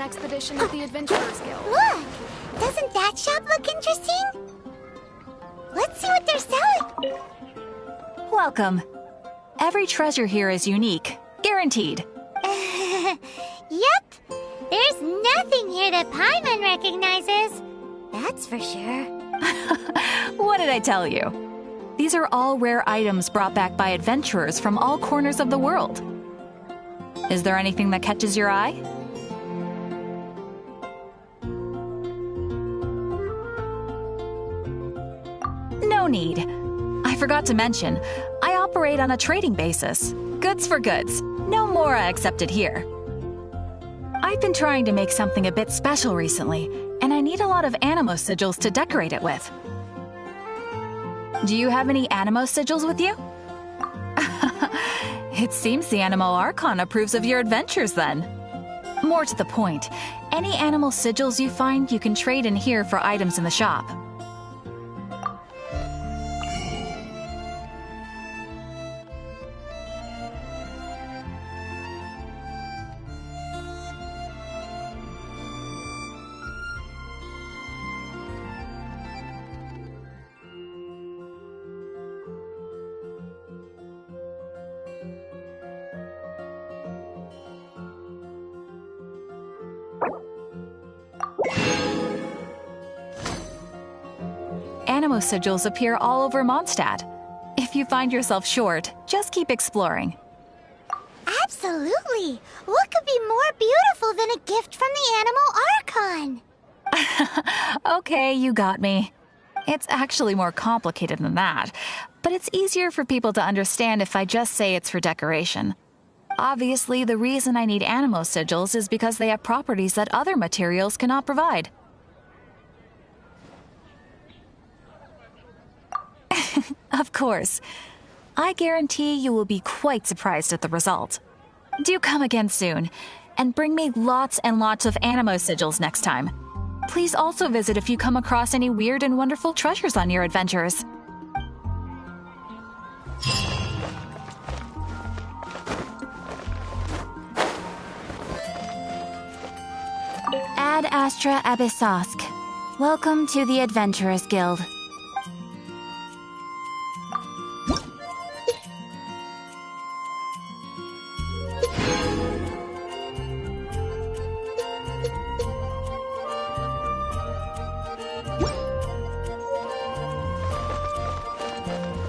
expedition of the Adventurers Guild. Look! Doesn't that shop look interesting? Let's see what they're selling. Welcome. Every treasure here is unique, guaranteed. Yep. There's nothing here that Paimon recognizes. That's for sure. What did I tell you? These are all rare items brought back by adventurers from all corners of the world. Is there anything that catches your eye? No need. I forgot to mention, I operate on a trading basis. Goods for goods. No Mora accepted here. I've been trying to make something a bit special recently, and I need a lot of Animo sigils to decorate it with. Do you have any Animo sigils with you? It seems the Animo Archon approves of your adventures then. More to the point, any animal sigils you find you can trade in here for items in the shop. Animo sigils appear all over Mondstadt. If you find yourself short, just keep exploring. Absolutely. What could be more beautiful than a gift from the Animo Archon? Okay, you got me. It's actually more complicated than that, but it's easier for people to understand if I just say it's for decoration. Obviously, the reason I need Animo sigils is because they have properties that other materials cannot provide. Of course. I guarantee you will be quite surprised at the result. Do come again soon, and bring me lots and lots of Animo sigils next time. Please also visit if you come across any weird and wonderful treasures on your adventures. Ad Astra Abyssosque. Welcome to the Adventurers Guild.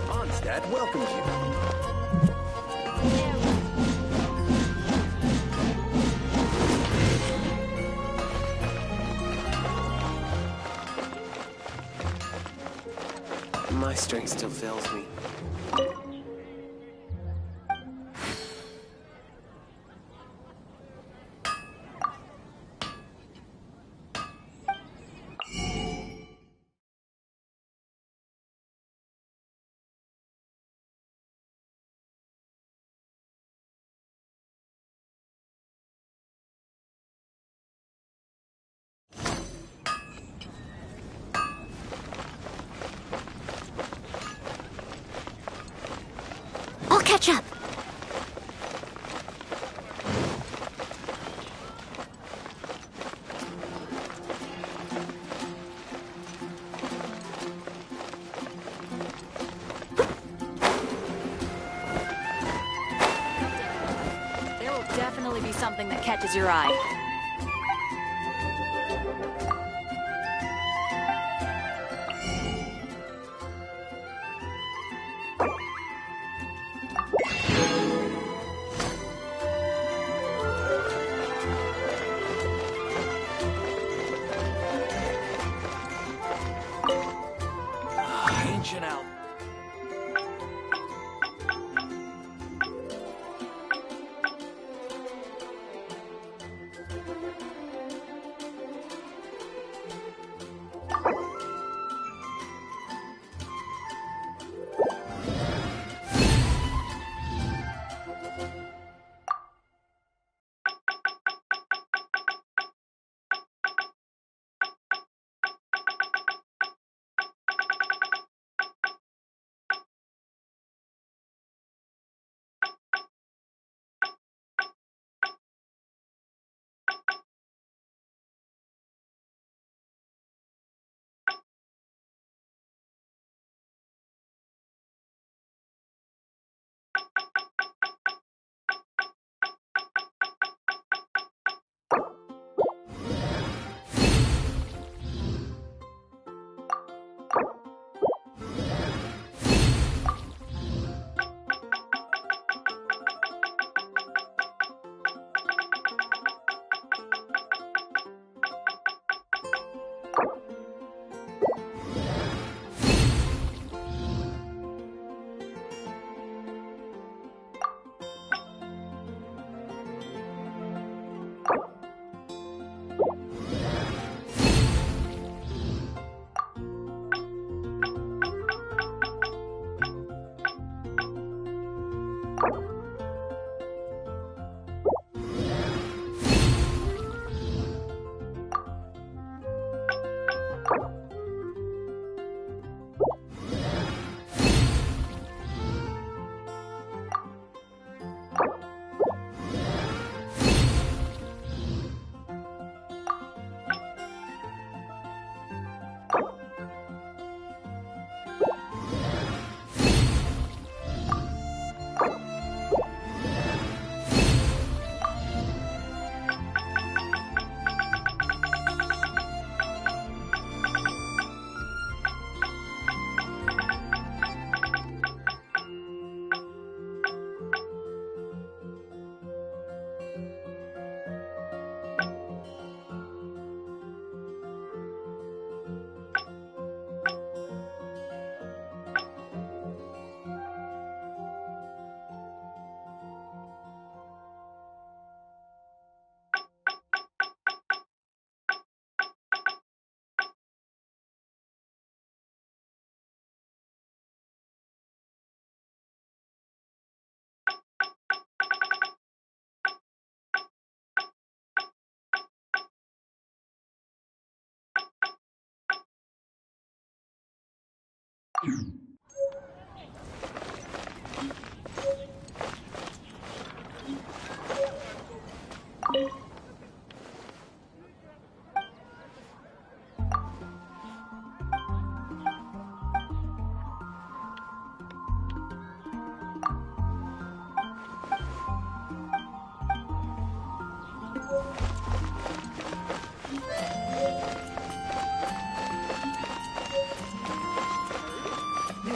Mondstadt welcomes you. My strength still fails me. I'll catch up. There will definitely be something that catches your eye. Ancient out.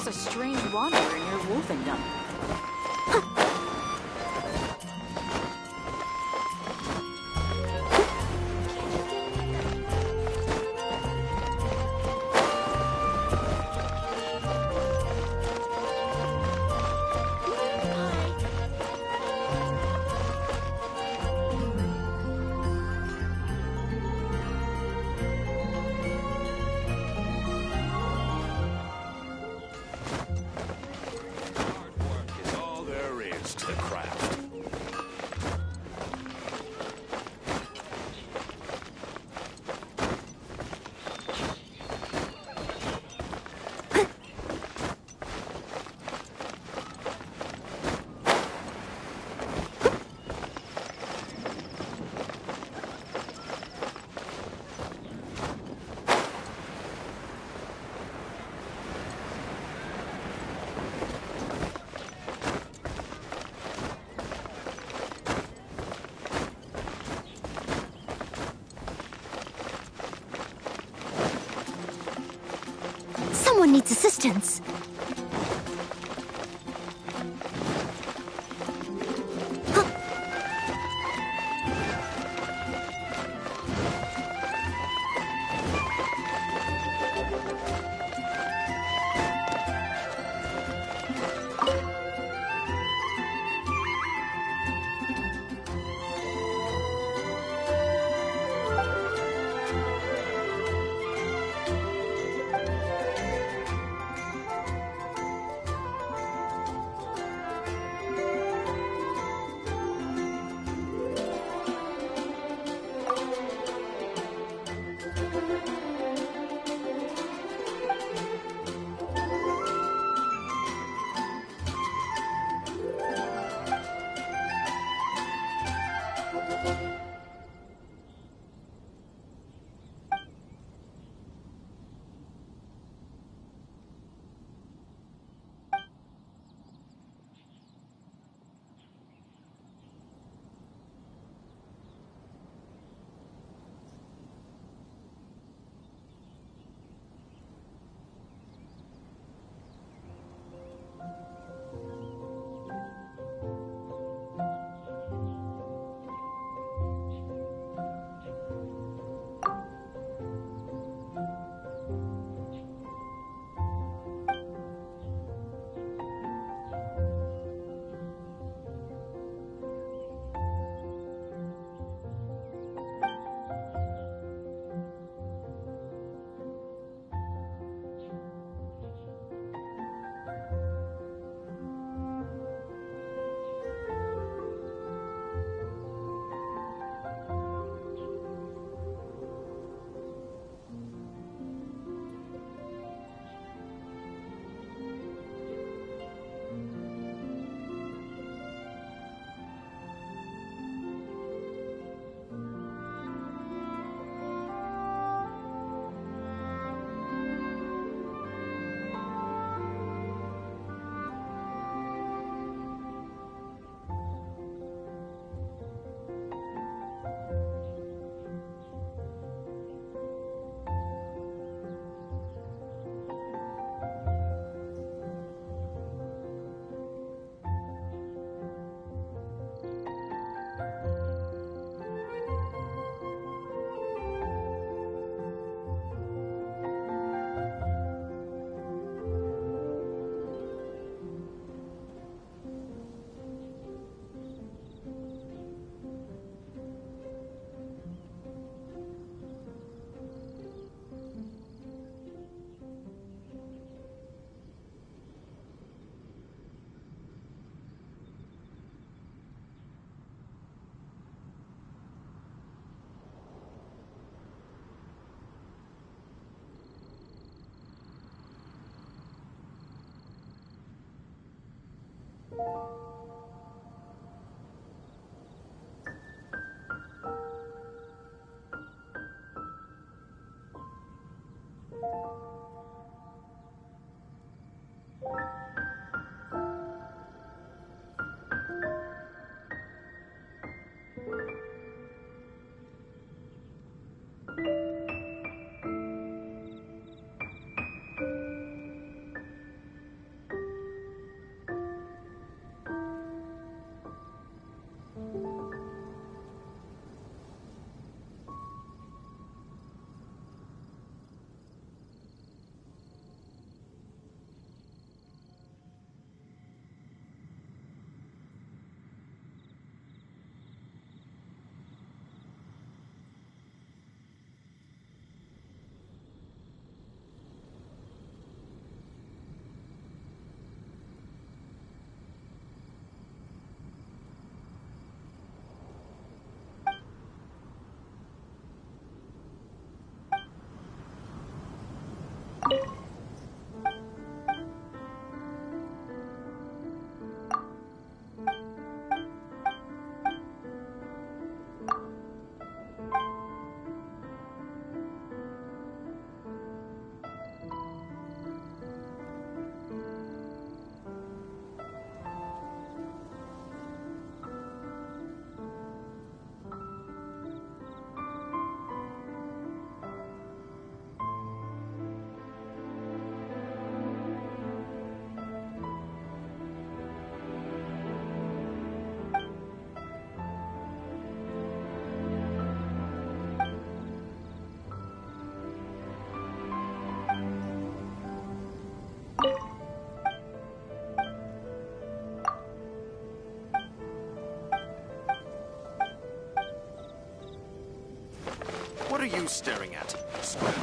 There's a strange wanderer in your wolfendom. Artwork is all there is to craft. Someone needs assistance. you staring at? Square.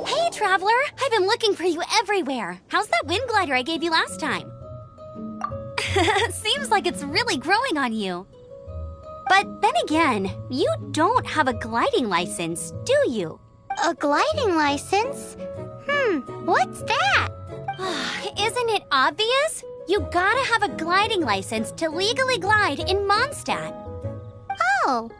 Hey, Traveler! I've been looking for you everywhere. How's that wind glider I gave you last time? Seems like it's really growing on you. But then again, you don't have a gliding license, do you? A gliding license? What's that? Isn't it obvious? You gotta have a gliding license to legally glide in Mondstadt. Oh,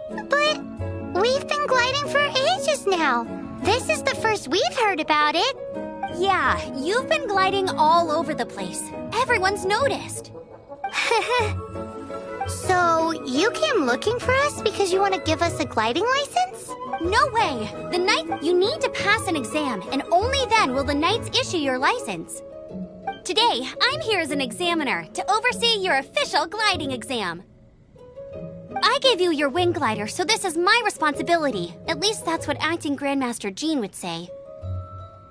but we've been gliding for ages now. This is the first we've heard about it. Yeah, you've been gliding all over the place. Everyone's noticed. So, you came looking for us because you want to give us a gliding license? No way! The Knight, you need to pass an exam, and only then will the Knights issue your license. Today, I'm here as an examiner to oversee your official gliding exam. I gave you your wing glider, so this is my responsibility. At least that's what Acting Grandmaster Jean would say.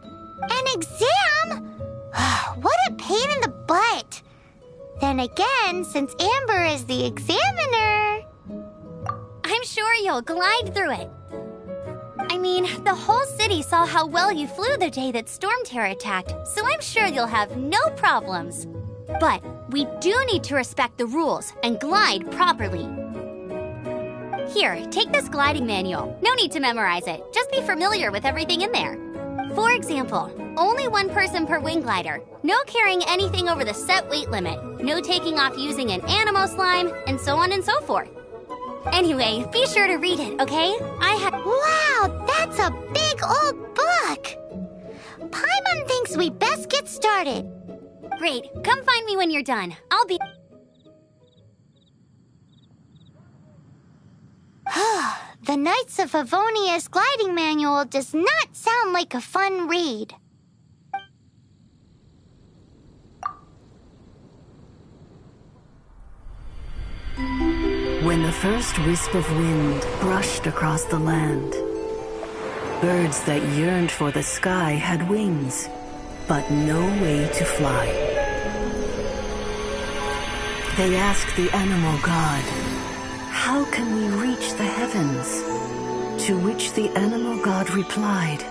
An exam? What a pain in the butt! Then again, since Amber is the examiner... I'm sure you'll glide through it. I mean, the whole city saw how well you flew the day that Storm Terror attacked, so I'm sure you'll have no problems. But we do need to respect the rules and glide properly. Here, take this gliding manual. No need to memorize it. Just be familiar with everything in there. For example, only one person per wing glider. No carrying anything over the set weight limit. No taking off using an animo slime, and so on and so forth. Anyway, be sure to read it, okay? Wow, that's a big old book! Paimon thinks we best get started. Great, come find me when you're done. I'll be... The Knights of Favonius gliding manual does not sound like a fun read. When the first wisp of wind brushed across the land, birds that yearned for the sky had wings, but no way to fly. They asked the animal god, "How can we reach the heavens?" To which the animal god replied,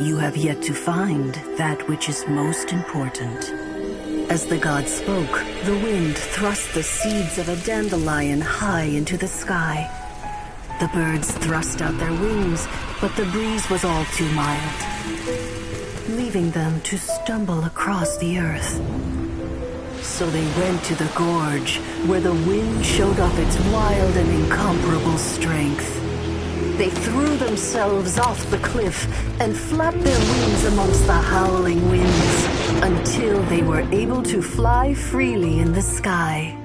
"You have yet to find that which is most important." As the god spoke, the wind thrust the seeds of a dandelion high into the sky. The birds thrust out their wings, but the breeze was all too mild, leaving them to stumble across the earth. So they went to the gorge, where the wind showed off its wild and incomparable strength. They threw themselves off the cliff and flapped their wings amongst the howling winds until they were able to fly freely in the sky.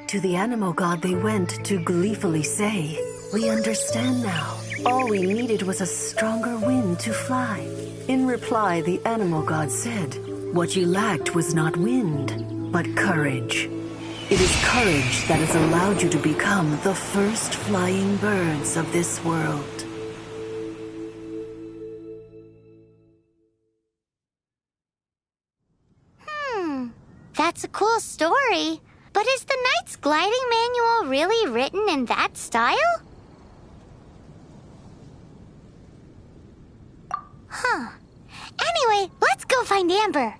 To the animal god they went to gleefully say, "We understand now. All we needed was a stronger wind to fly." In reply, the animal god said, "What you lacked was not wind, but courage. It is courage that has allowed you to become the first flying birds of this world." That's a cool story. But is the Knight's gliding manual really written in that style? Anyway, let's go find Amber.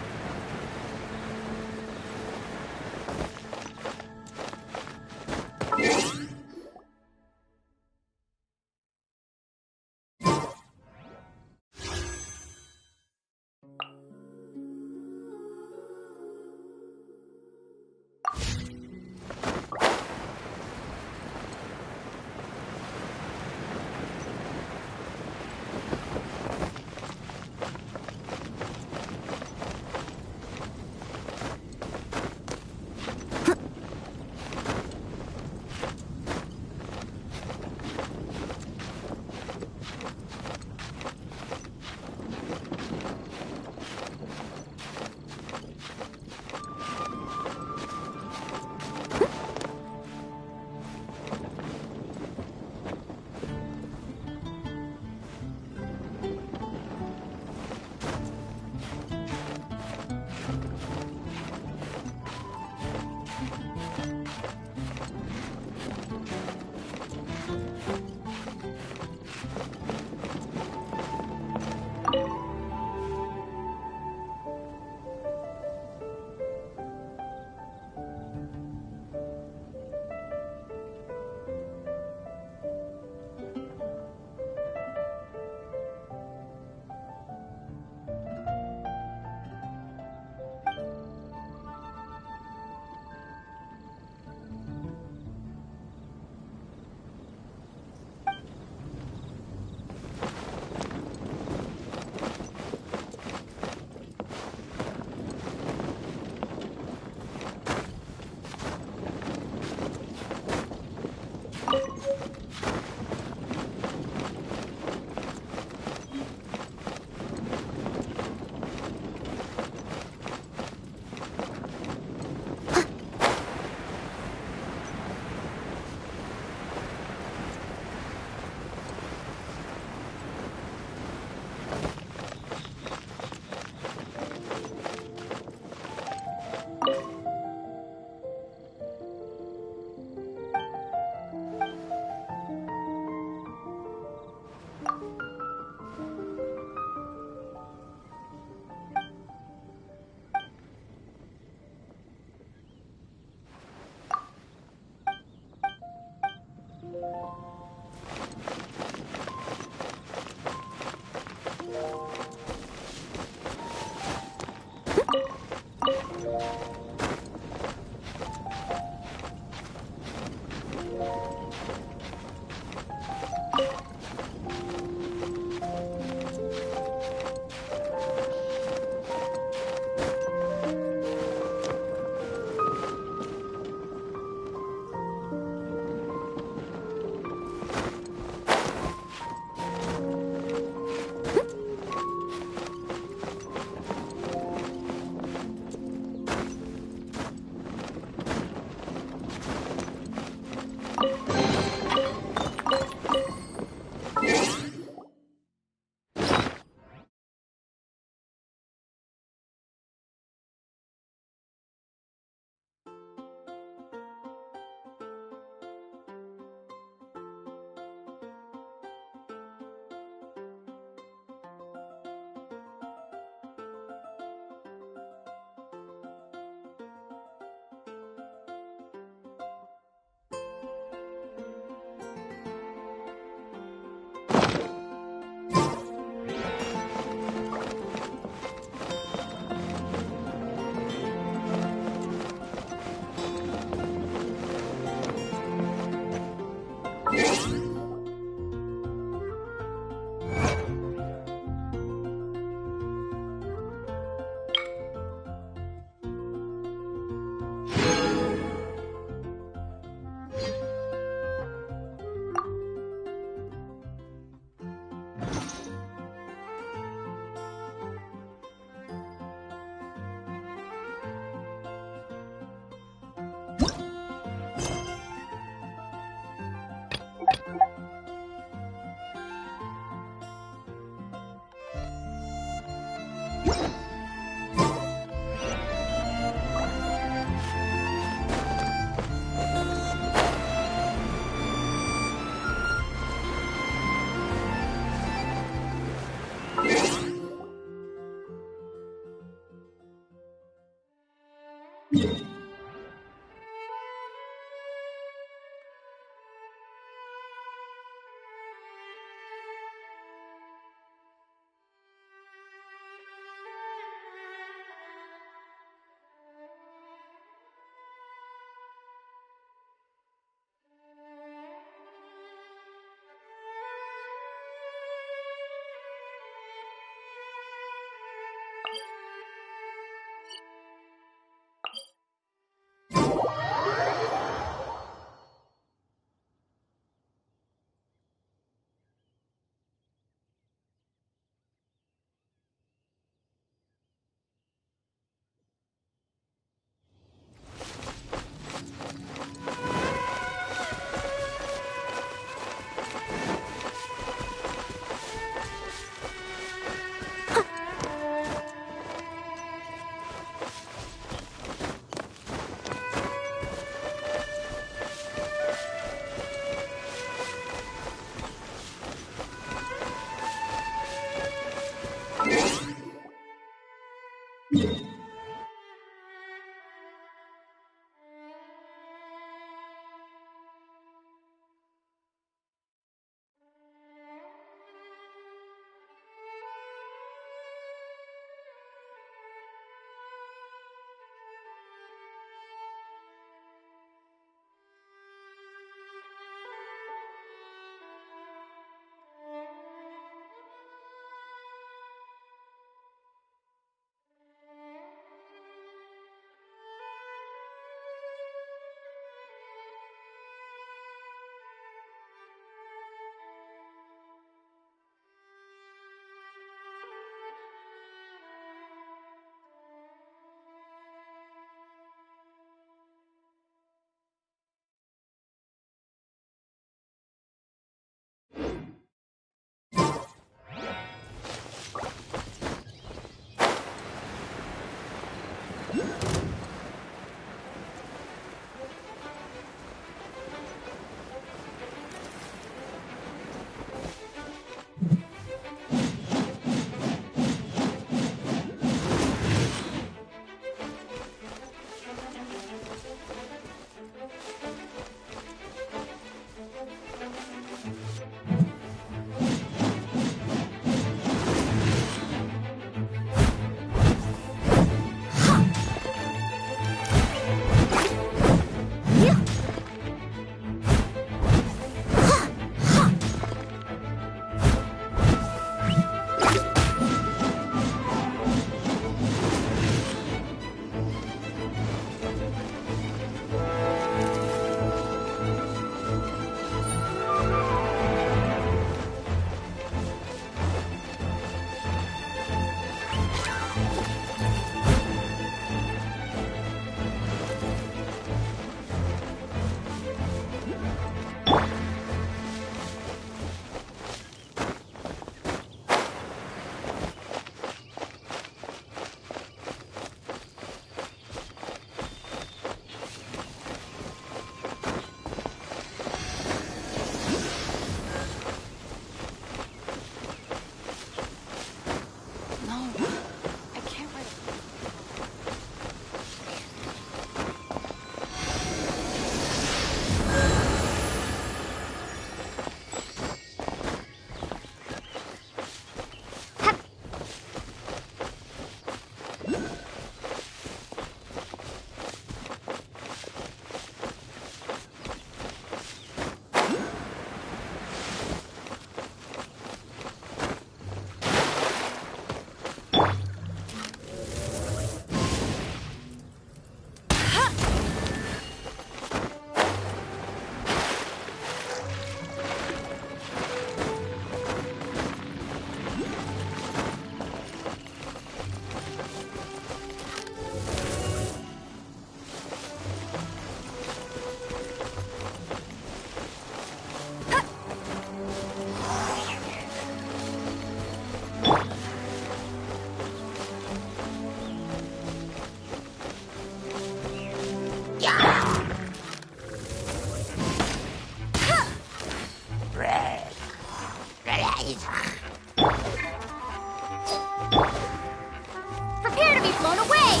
Prepare to be blown away!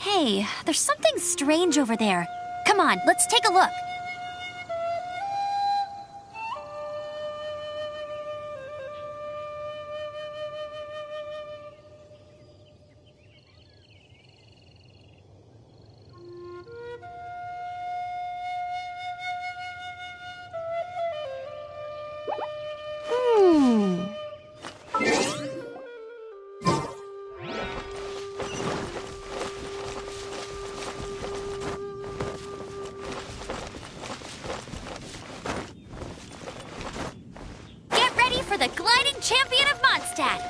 Hey, there's something strange over there. Come on, let's take a look. For the gliding champion of Mondstadt!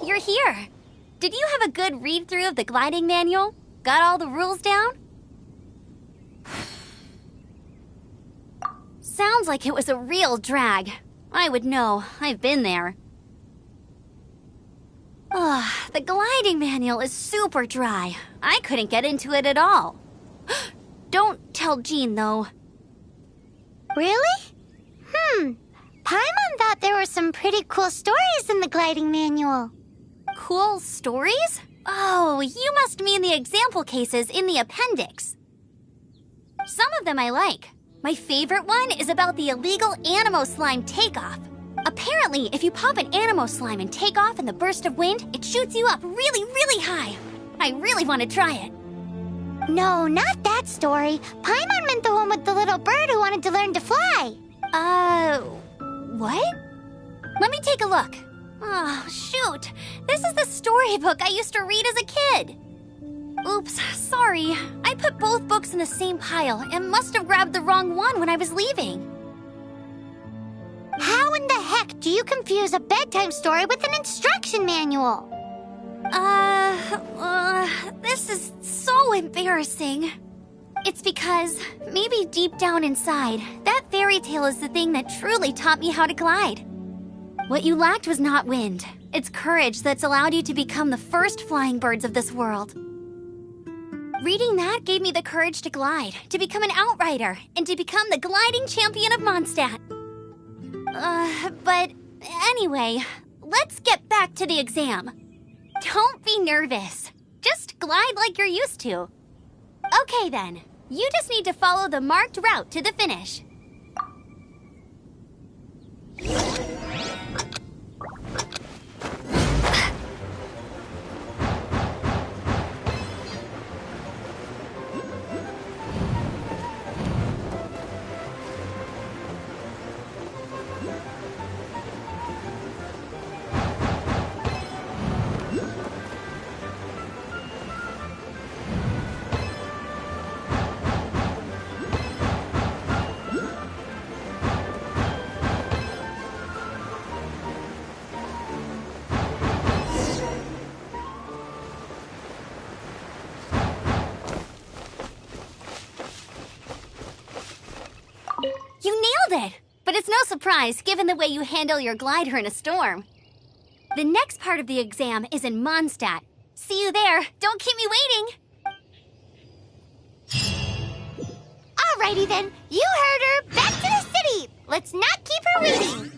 You're here. Did you have a good read-through of the gliding manual? Got all the rules down? Sounds like it was a real drag. I would know. I've been there. Ugh, the gliding manual is super dry. I couldn't get into it at all. Don't tell Jean, though. Really? Paimon thought there were some pretty cool stories in the gliding manual. Cool stories? Oh, you must mean the example cases in the appendix. Some of them I like. My favorite one is about the illegal Anemo Slime takeoff. Apparently, if you pop an Anemo Slime and take off in the burst of wind, it shoots you up really, really high. I really want to try it. No, not that story. Paimon meant the one with the little bird who wanted to learn to fly. What? Let me take a look. Oh, shoot. This is the storybook I used to read as a kid. Oops, sorry. I put both books in the same pile and must have grabbed the wrong one when I was leaving. How in the heck do you confuse a bedtime story with an instruction manual? This is so embarrassing. It's because, maybe deep down inside, that fairy tale is the thing that truly taught me how to glide. What you lacked was not wind. It's courage that's allowed you to become the first flying birds of this world. Reading that gave me the courage to glide, to become an outrider, and to become the gliding champion of Mondstadt. But anyway, let's get back to the exam. Don't be nervous. Just glide like you're used to. Okay then, you just need to follow the marked route to the finish. You nailed it! But it's no surprise, given the way you handle your glider in a storm. The next part of the exam is in Mondstadt. See you there. Don't keep me waiting. Alrighty then, you heard her. Back to the city. Let's not keep her waiting.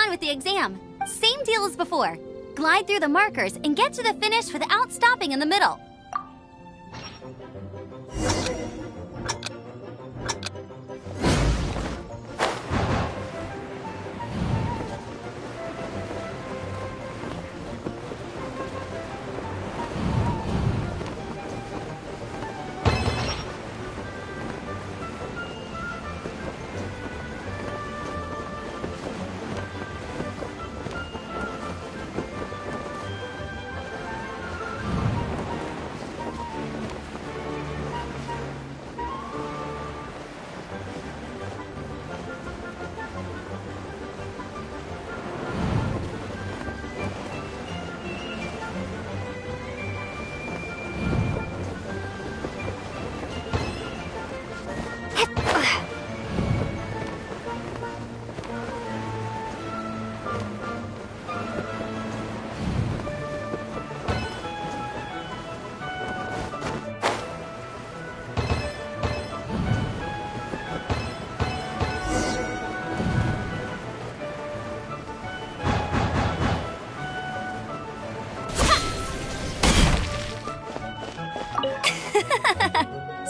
With the exam. Same deal as before. Glide through the markers and get to the finish without stopping in the middle.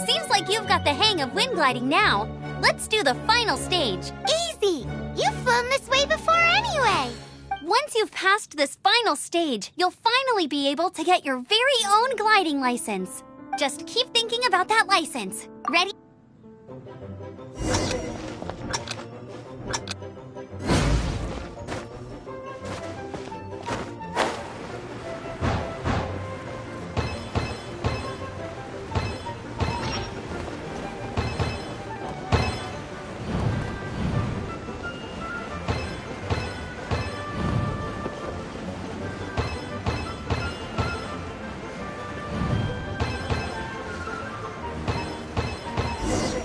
Seems like you've got the hang of wind gliding now. Let's do the final stage. Easy! You've flown this way before anyway! Once you've passed this final stage, you'll finally be able to get your very own gliding license. Just keep thinking about that license. Ready?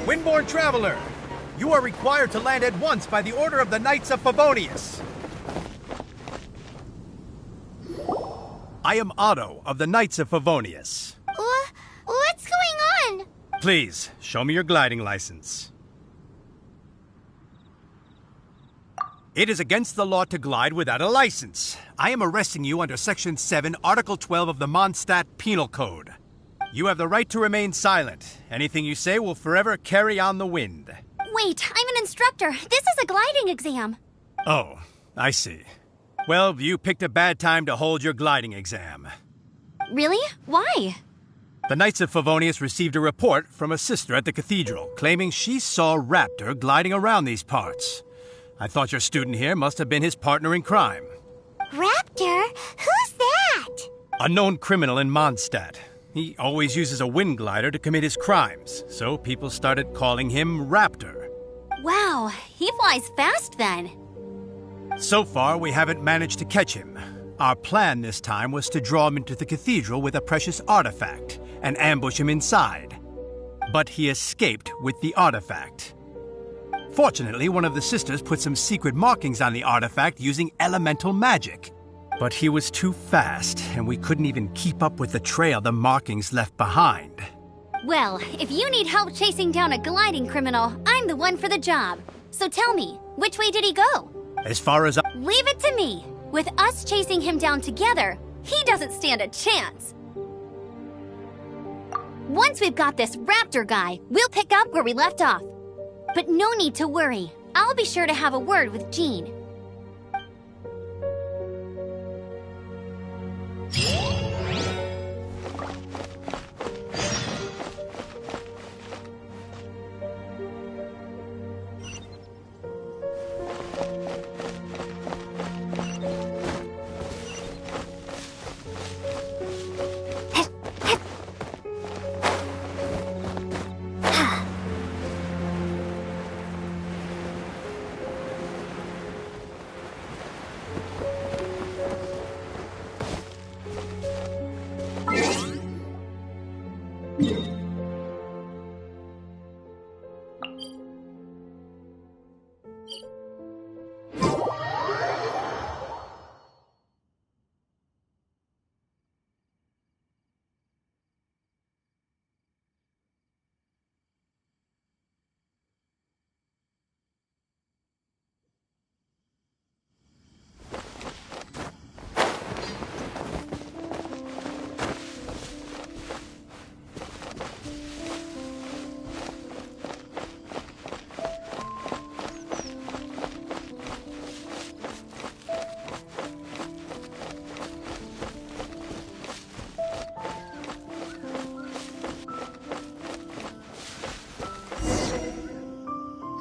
Windborne Traveler, you are required to land at once by the order of the Knights of Favonius. I am Otto of the Knights of Favonius. What's going on? Please, show me your gliding license. It is against the law to glide without a license. I am arresting you under Section 7, Article 12 of the Mondstadt Penal Code. You have the right to remain silent. Anything you say will forever carry on the wind. Wait, I'm an instructor. This is a gliding exam. Oh, I see. Well, you picked a bad time to hold your gliding exam. Really? Why? The Knights of Favonius received a report from a sister at the cathedral claiming she saw Raptor gliding around these parts. I thought your student here must have been his partner in crime. Raptor? Who's that? A known criminal in Mondstadt. He always uses a wind glider to commit his crimes, so people started calling him Raptor. Wow, he flies fast then. So far, we haven't managed to catch him. Our plan this time was to draw him into the cathedral with a precious artifact and ambush him inside. But he escaped with the artifact. Fortunately, one of the sisters put some secret markings on the artifact using elemental magic. But he was too fast, and we couldn't even keep up with the trail the markings left behind. Well, if you need help chasing down a gliding criminal, I'm the one for the job. So tell me, which way did he go? As far as Leave it to me. With us chasing him down together, he doesn't stand a chance. Once we've got this Raptor guy, we'll pick up where we left off. But no need to worry. I'll be sure to have a word with Jean.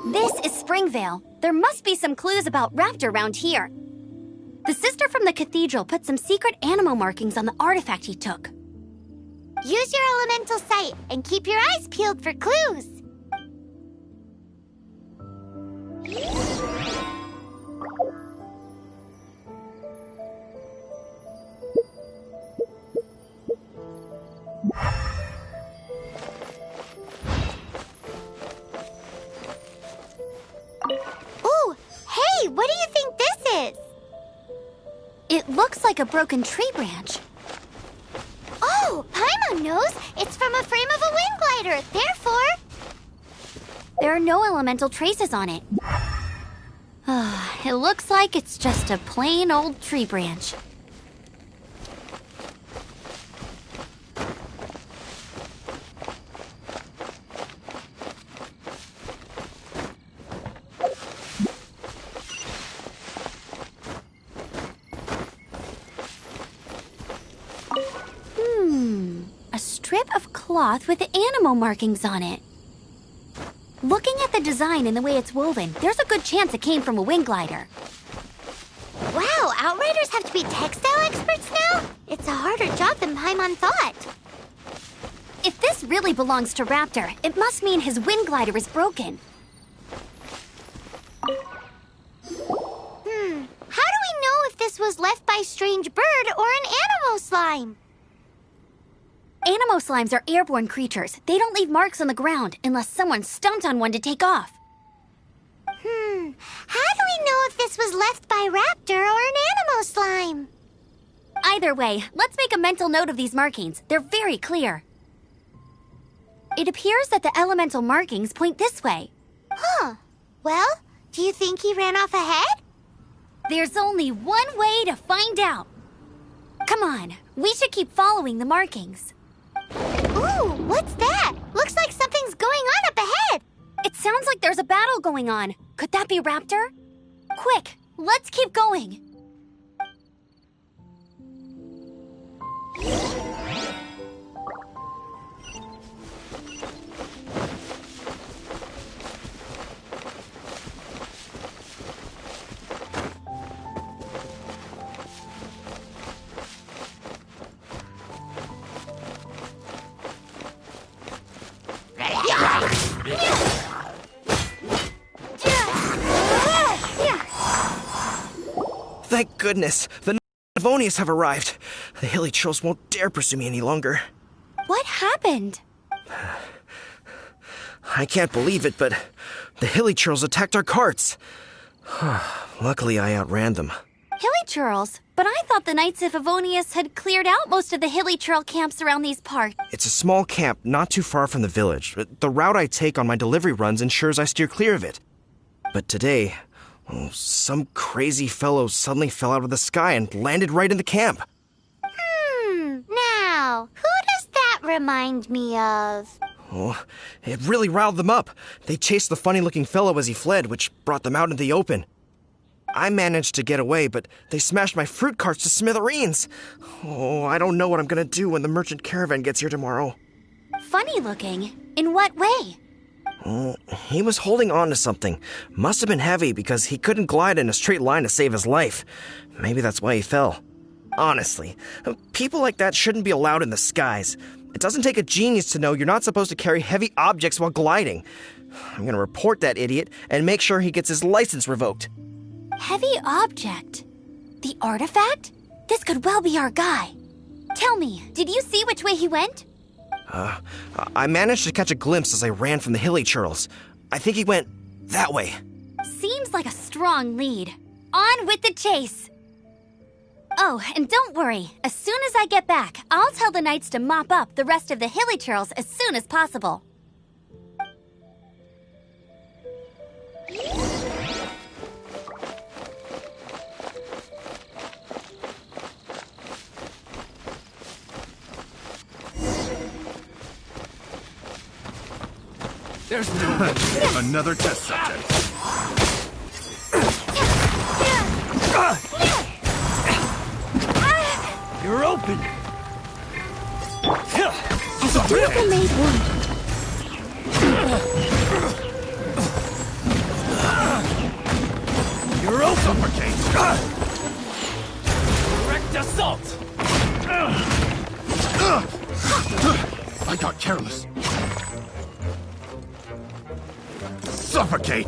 This is Springvale. There must be some clues about Raptor around here. The sister from the cathedral put some secret animal markings on the artifact he took. Use your elemental sight and keep your eyes peeled for clues. Ooh, hey, what do you think this is? It looks like a broken tree branch. Oh, Paimon knows. It's from a frame of a wind glider. Therefore, There are no elemental traces on it. It looks like it's just a plain old tree branch. cloth with animal markings on it. Looking at the design and the way it's woven, there's a good chance it came from a wing glider. Wow, Outriders have to be textile experts now? It's a harder job than Paimon thought. If this really belongs to Raptor, it must mean his wing glider is broken. How do we know if this was left by Strange Bird or an animal slime? Animo slimes are airborne creatures. They don't leave marks on the ground unless someone stomped on one to take off. How do we know if this was left by Raptor or an animal slime? Either way, let's make a mental note of these markings. They're very clear. It appears that the elemental markings point this way. Huh. Well, do you think he ran off ahead? There's only one way to find out. Come on, we should keep following the markings. Ooh, what's that? Looks like something's going on up ahead. It sounds like there's a battle going on. Could that be Raptor? Quick, let's keep going. Thank goodness, the Livonius have arrived. The Hilichurls won't dare pursue me any longer. What happened? I can't believe it, but the Hilichurls attacked our carts. Luckily, I outran them. Hilichurls? But I thought the Knights of Favonius had cleared out most of the Hilichurl camps around these parts. It's a small camp not too far from the village. The route I take on my delivery runs ensures I steer clear of it. But today, some crazy fellow suddenly fell out of the sky and landed right in the camp. Now, who does that remind me of? Oh, it really riled them up. They chased the funny-looking fellow as he fled, which brought them out into the open. I managed to get away, but they smashed my fruit carts to smithereens. Oh, I don't know what I'm gonna do when the merchant caravan gets here tomorrow. Funny looking? In what way? He was holding on to something. Must have been heavy because he couldn't glide in a straight line to save his life. Maybe that's why he fell. Honestly, people like that shouldn't be allowed in the skies. It doesn't take a genius to know you're not supposed to carry heavy objects while gliding. I'm gonna report that idiot and make sure he gets his license revoked. Heavy object? The artifact? This could well be our guy. Tell me, did you see which way he went? I managed to catch a glimpse as I ran from the Hilichurls. I think he went that way. Seems like a strong lead. On with the chase! Oh, and don't worry. As soon as I get back, I'll tell the Knights to mop up the rest of the Hilichurls as soon as possible. There's no Another test subject. You're open. Beautiful made wound. You're open. Suffocate. Direct assault. I got careless. Suffocate!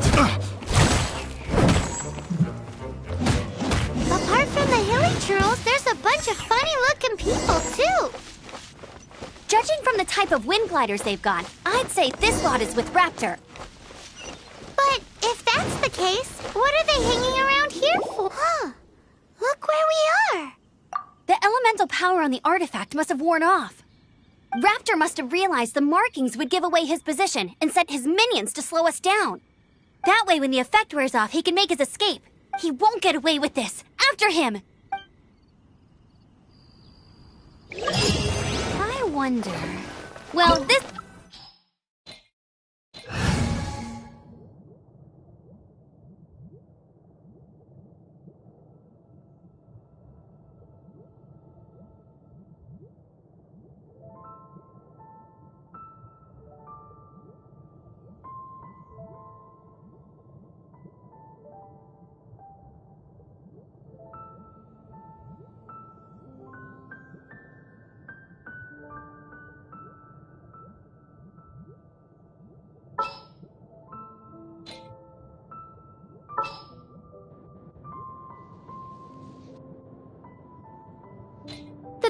Apart from the Hilichurls, there's a bunch of funny-looking people, too. Judging from the type of wind gliders they've got, I'd say this lot is with Raptor. But if that's the case, what are they hanging around here for? Huh. Look where we are. The elemental power on the artifact must have worn off. Raptor must have realized the markings would give away his position and sent his minions to slow us down. That way, when the effect wears off, he can make his escape. He won't get away with this. After him! I wonder... Well, this...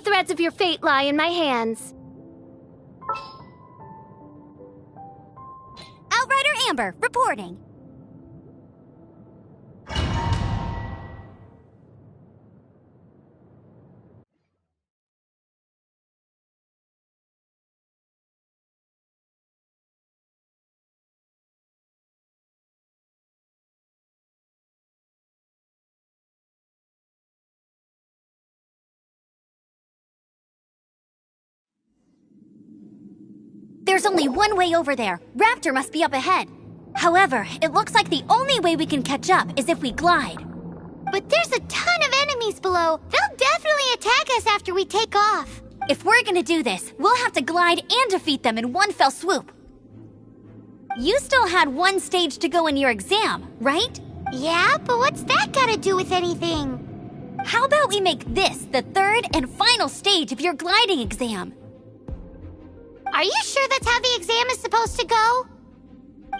threads of your fate lie in my hands. Outrider Amber, reporting. There's only one way over there. Raptor must be up ahead. However, it looks like the only way we can catch up is if we glide. But there's a ton of enemies below. They'll definitely attack us after we take off. If we're gonna do this, we'll have to glide and defeat them in one fell swoop. You still had one stage to go in your exam, right? Yeah, but what's that gotta do with anything? How about we make this the third and final stage of your gliding exam? Are you sure that's how the exam is supposed to go?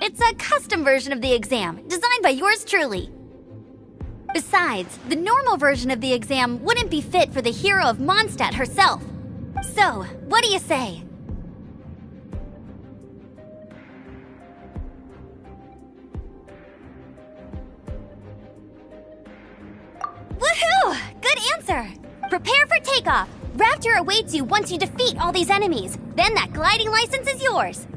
It's a custom version of the exam, designed by yours truly. Besides, the normal version of the exam wouldn't be fit for the hero of Mondstadt herself. So, what do you say? Woohoo! Good answer! Prepare for takeoff. Raptor awaits you once you defeat all these enemies. Then that gliding license is yours.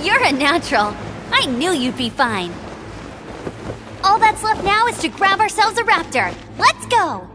You're a natural. I knew you'd be fine. All that's left now is to grab ourselves a raptor. Let's go!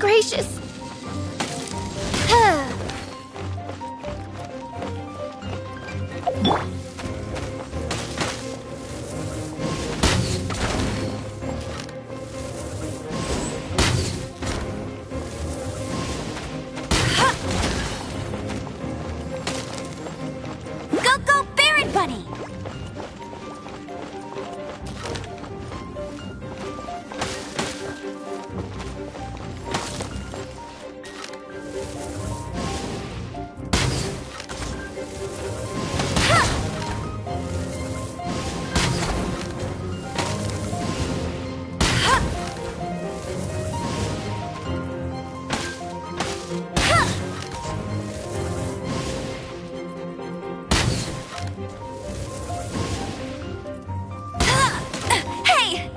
gracious. Go, go, Baron Bunny! Hey!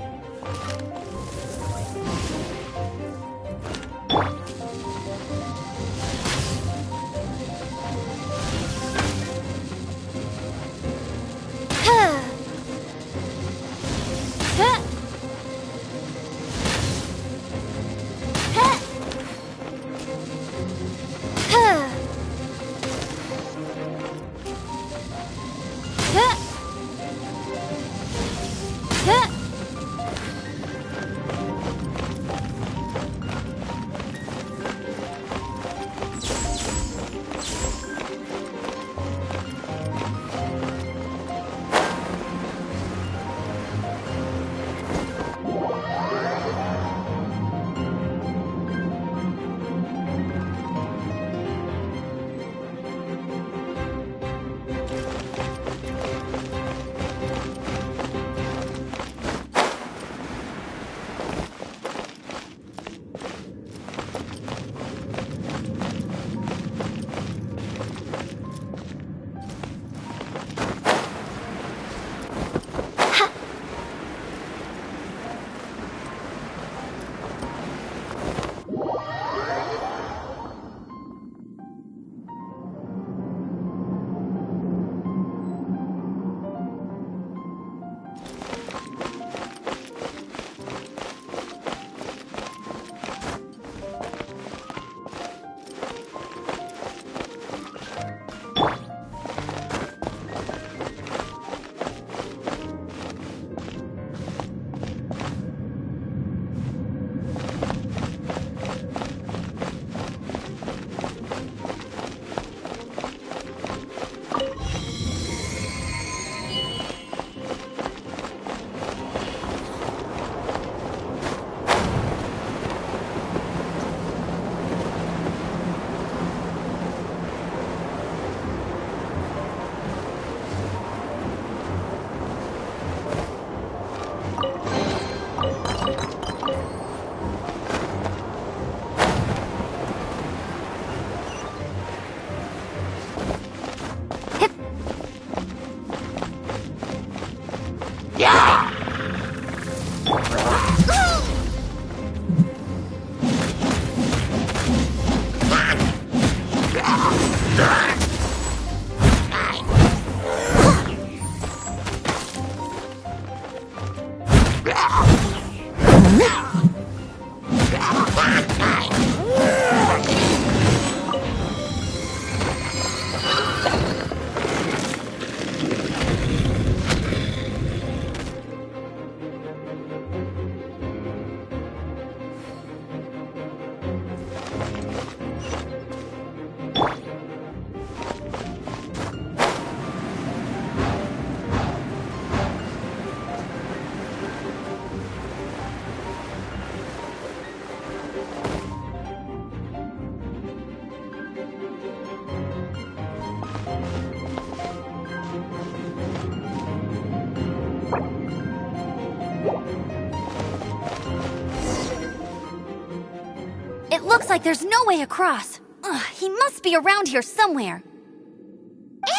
It looks like there's no way across. Ugh, he must be around here somewhere.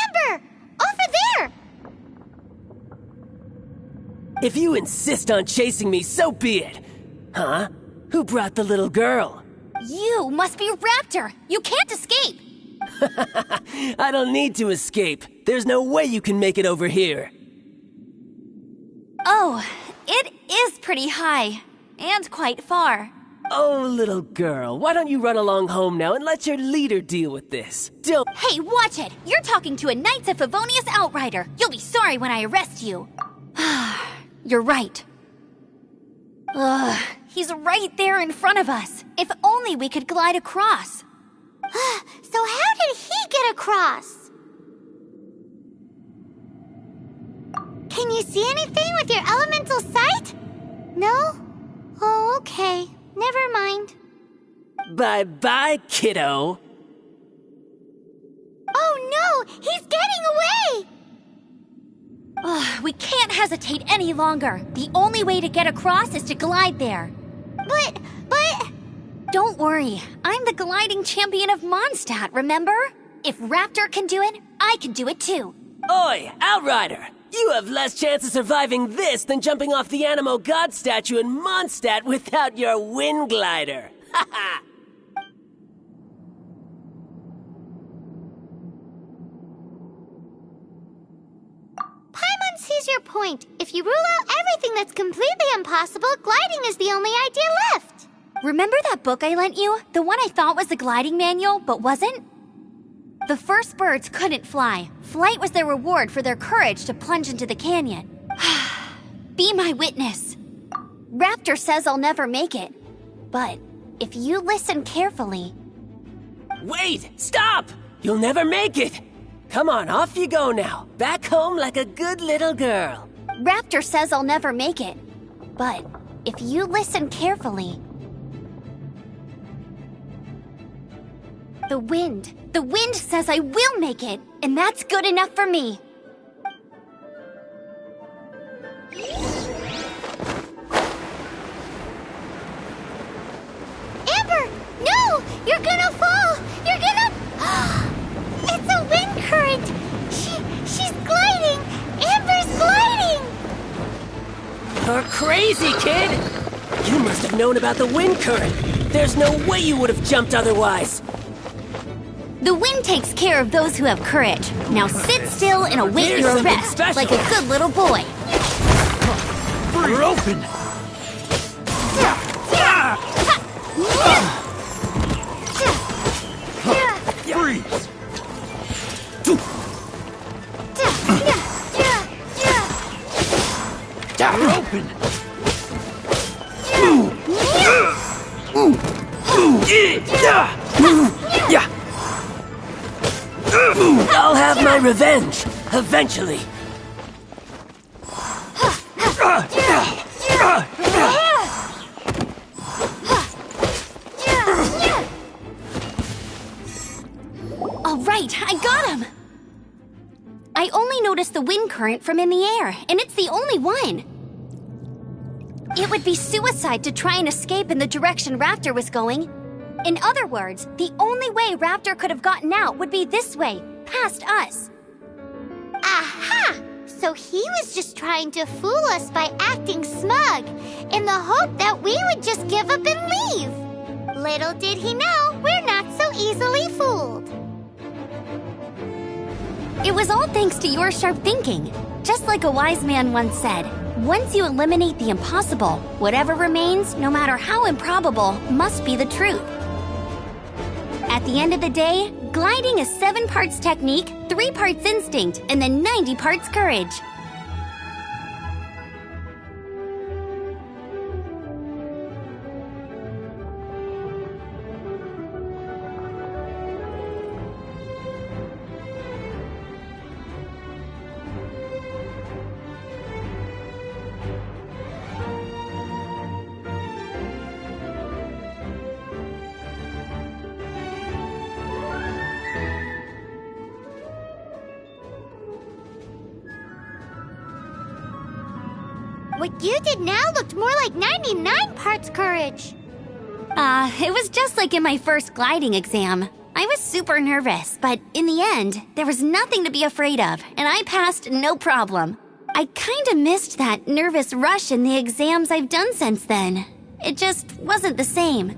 Amber! Over there! If you insist on chasing me, so be it. Huh? Who brought the little girl? You must be Raptor! You can't escape! I don't need to escape. There's no way you can make it over here. Oh, it is pretty high. And quite far. Oh, little girl, why don't you run along home now and let your leader deal with this? Don't— Hey, watch it! You're talking to a Knights of Favonius outrider. You'll be sorry when I arrest you. You're right. Ugh, he's right there in front of us. If only we could glide across. So how did he get across? Can you see anything with your elemental sight? No? Oh, okay. Never mind. Bye-bye, kiddo. Oh no! He's getting away! Ugh, we can't hesitate any longer. The only way to get across is to glide there. But... Don't worry. I'm the gliding champion of Mondstadt, remember? If Raptor can do it, I can do it too. Oi, Outrider! You have less chance of surviving this than jumping off the Animo God statue in Mondstadt without your wind glider. Ha ha! Paimon sees your point. If you rule out everything that's completely impossible, gliding is the only idea left. Remember that book I lent you? The one I thought was the gliding manual, but wasn't? The first birds couldn't fly. Flight was their reward for their courage to plunge into the canyon. Be my witness. Raptor says I'll never make it. But if you listen carefully... Wait! Stop! You'll never make it! Come on, off you go now. Back home like a good little girl. Raptor says I'll never make it. But if you listen carefully... The wind says I will make it, and that's good enough for me. Amber! No! You're gonna fall! You're gonna... It's a wind current! She's gliding! Amber's gliding! You're crazy, kid! You must have known about the wind current. There's no way you would have jumped otherwise. The wind takes care of those who have courage. Now sit still and await Here's your something arrest, special. like a good little boy. You're open! Freeze! You're open! I'll have my revenge, eventually. All right, I got him! I only noticed the wind current from in the air, and it's the only one. It would be suicide to try and escape in the direction Raptor was going. In other words, the only way Raptor could have gotten out would be this way, past us. Aha! So he was just trying to fool us by acting smug, in the hope that we would just give up and leave. Little did he know, we're not so easily fooled. It was all thanks to your sharp thinking. Just like a wise man once said, once you eliminate the impossible, whatever remains, no matter how improbable, must be the truth. At the end of the day, gliding is 7 parts technique, 3 parts instinct, and then 90 parts courage. What you did now looked more like 99 parts courage. It was just like in my first gliding exam. I was super nervous, but in the end, there was nothing to be afraid of, and I passed no problem. I kinda missed that nervous rush in the exams I've done since then. It just wasn't the same.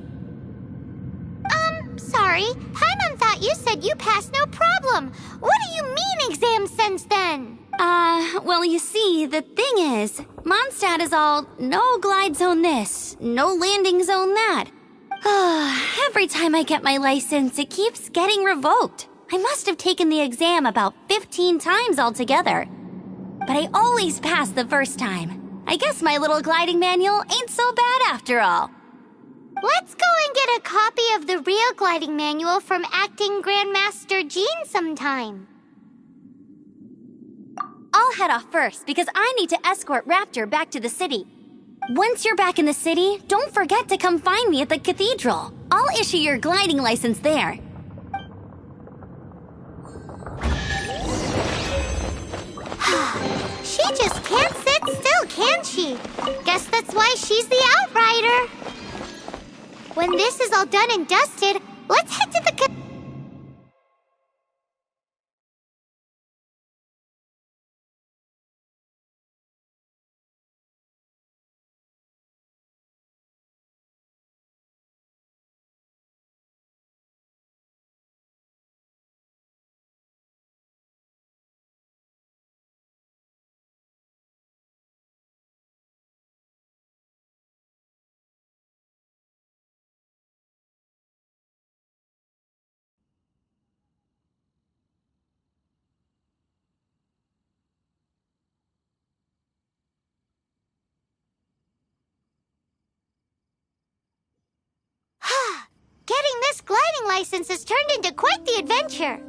Sorry. Paimon thought you said you passed no problem. What do you mean exams since then? Well, you see, the thing is, Mondstadt is all no glide zone this, no landing zone that. Every time I get my license, it keeps getting revoked. I must have taken the exam about 15 times altogether. But I always pass the first time. I guess my little gliding manual ain't so bad after all. Let's go and get a copy of the real gliding manual from Acting Grandmaster Jean sometime. I'll head off first because I need to escort Raptor back to the city. Once you're back in the city, don't forget to come find me at the cathedral. I'll issue your gliding license there. She just can't sit still, can she? Guess that's why she's the Outrider. When this is all done and dusted, let's head to the Getting this gliding license has turned into quite the adventure.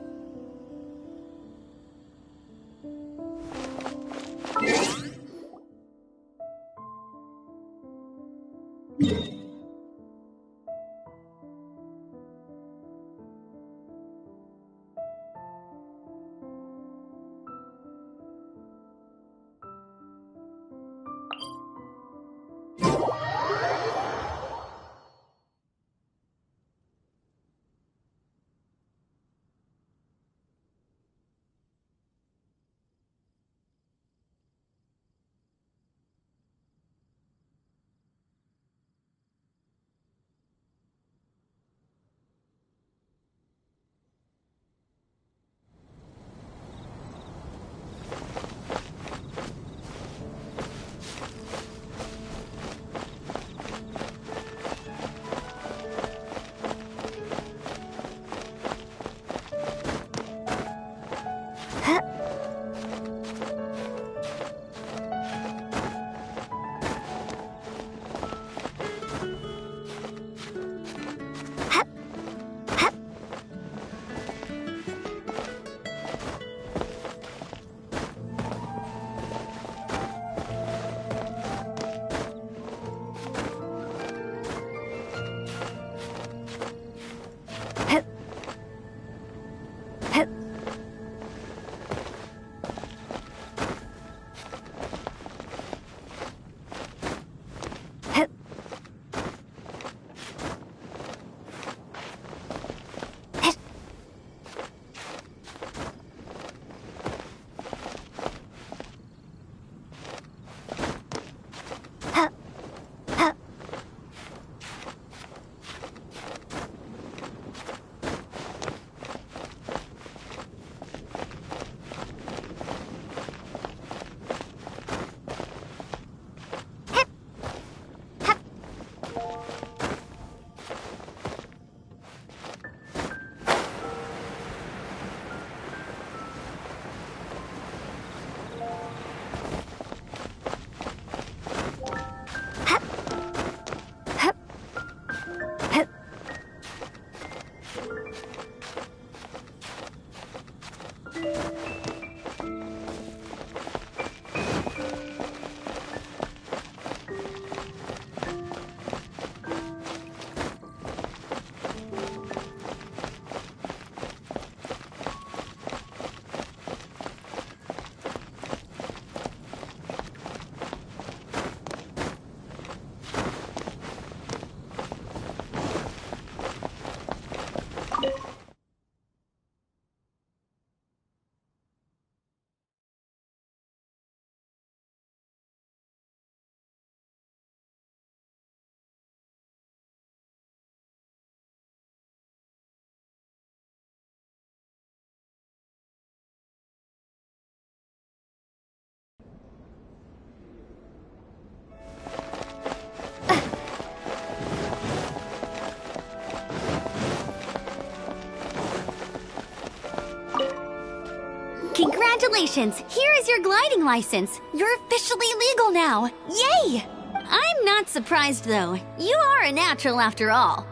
Congratulations! Here is your gliding license. You're officially legal now. Yay! I'm not surprised, though. You are a natural after all.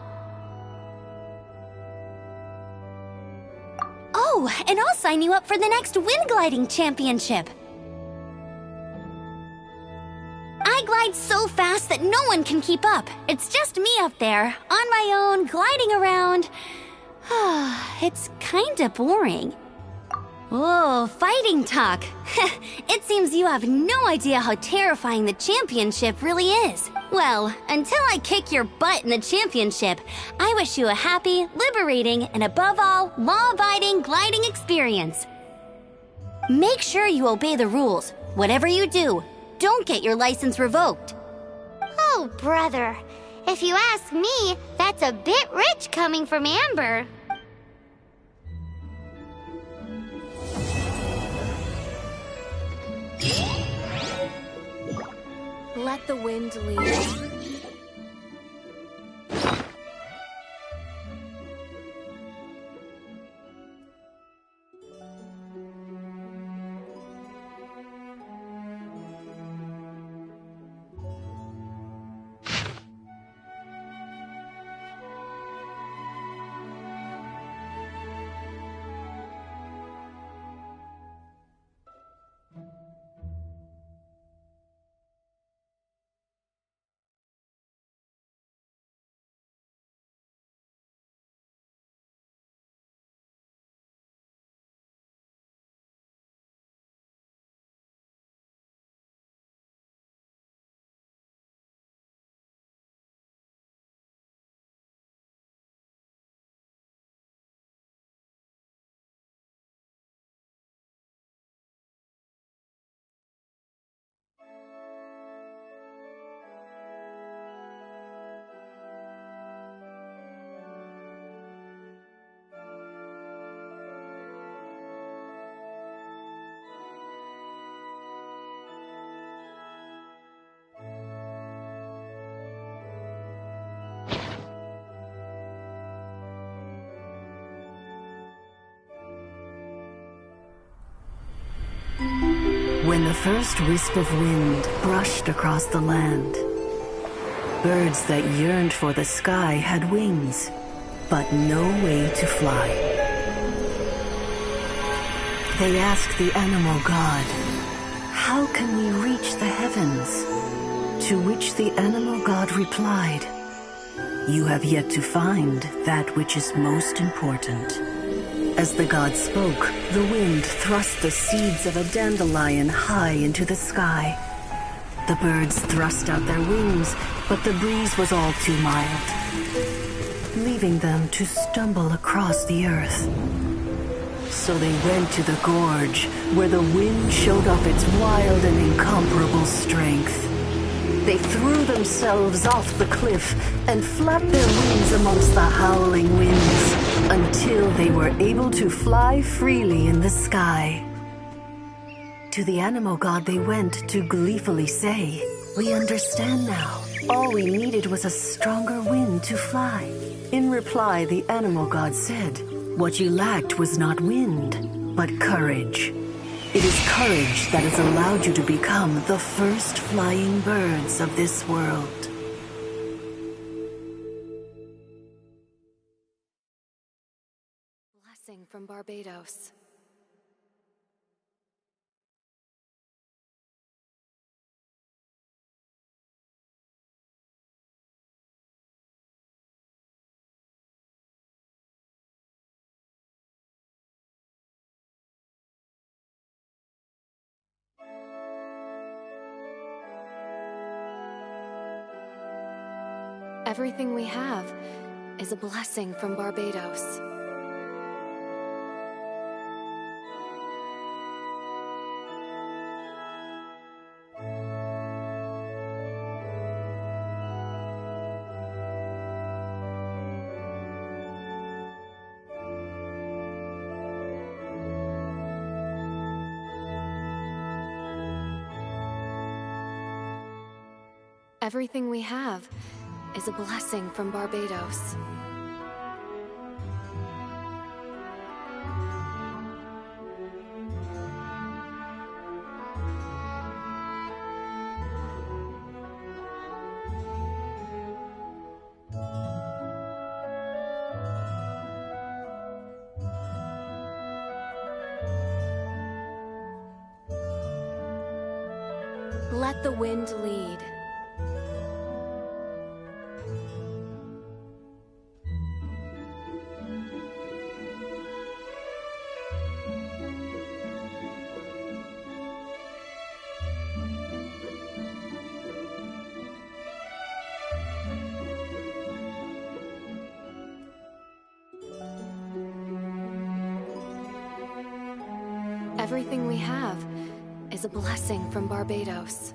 Oh, and I'll sign you up for the next wind gliding championship. I glide so fast that no one can keep up. It's just me up there, on my own, gliding around. It's kinda boring. Oh, fighting talk. It seems you have no idea how terrifying the championship really is. Well, until I kick your butt in the championship, I wish you a happy, liberating, and above all, law-abiding gliding experience. Make sure you obey the rules. Whatever you do, don't get your license revoked. Oh, brother. If you ask me, that's a bit rich coming from Amber. Let the wind lead. When the first wisp of wind brushed across the land, birds that yearned for the sky had wings, but no way to fly. They asked the animal god, "How can we reach the heavens?" To which the animal god replied, "You have yet to find that which is most important." As the god spoke, the wind thrust the seeds of a dandelion high into the sky. The birds thrust out their wings, but the breeze was all too mild, leaving them to stumble across the earth. So they went to the gorge, where the wind showed off its wild and incomparable strength. They threw themselves off the cliff and flapped their wings amongst the howling winds until they were able to fly freely in the sky. To the animal god they went to gleefully say, "We understand now. All we needed was a stronger wind to fly." In reply, the animal god said, "What you lacked was not wind, but courage. It is courage that has allowed you to become the first flying birds of this world." Blessing from Barbados. Everything we have is a blessing from Barbados. Everything we have is a blessing from Barbados. Let the wind lead. Everything we have is a blessing from Barbados.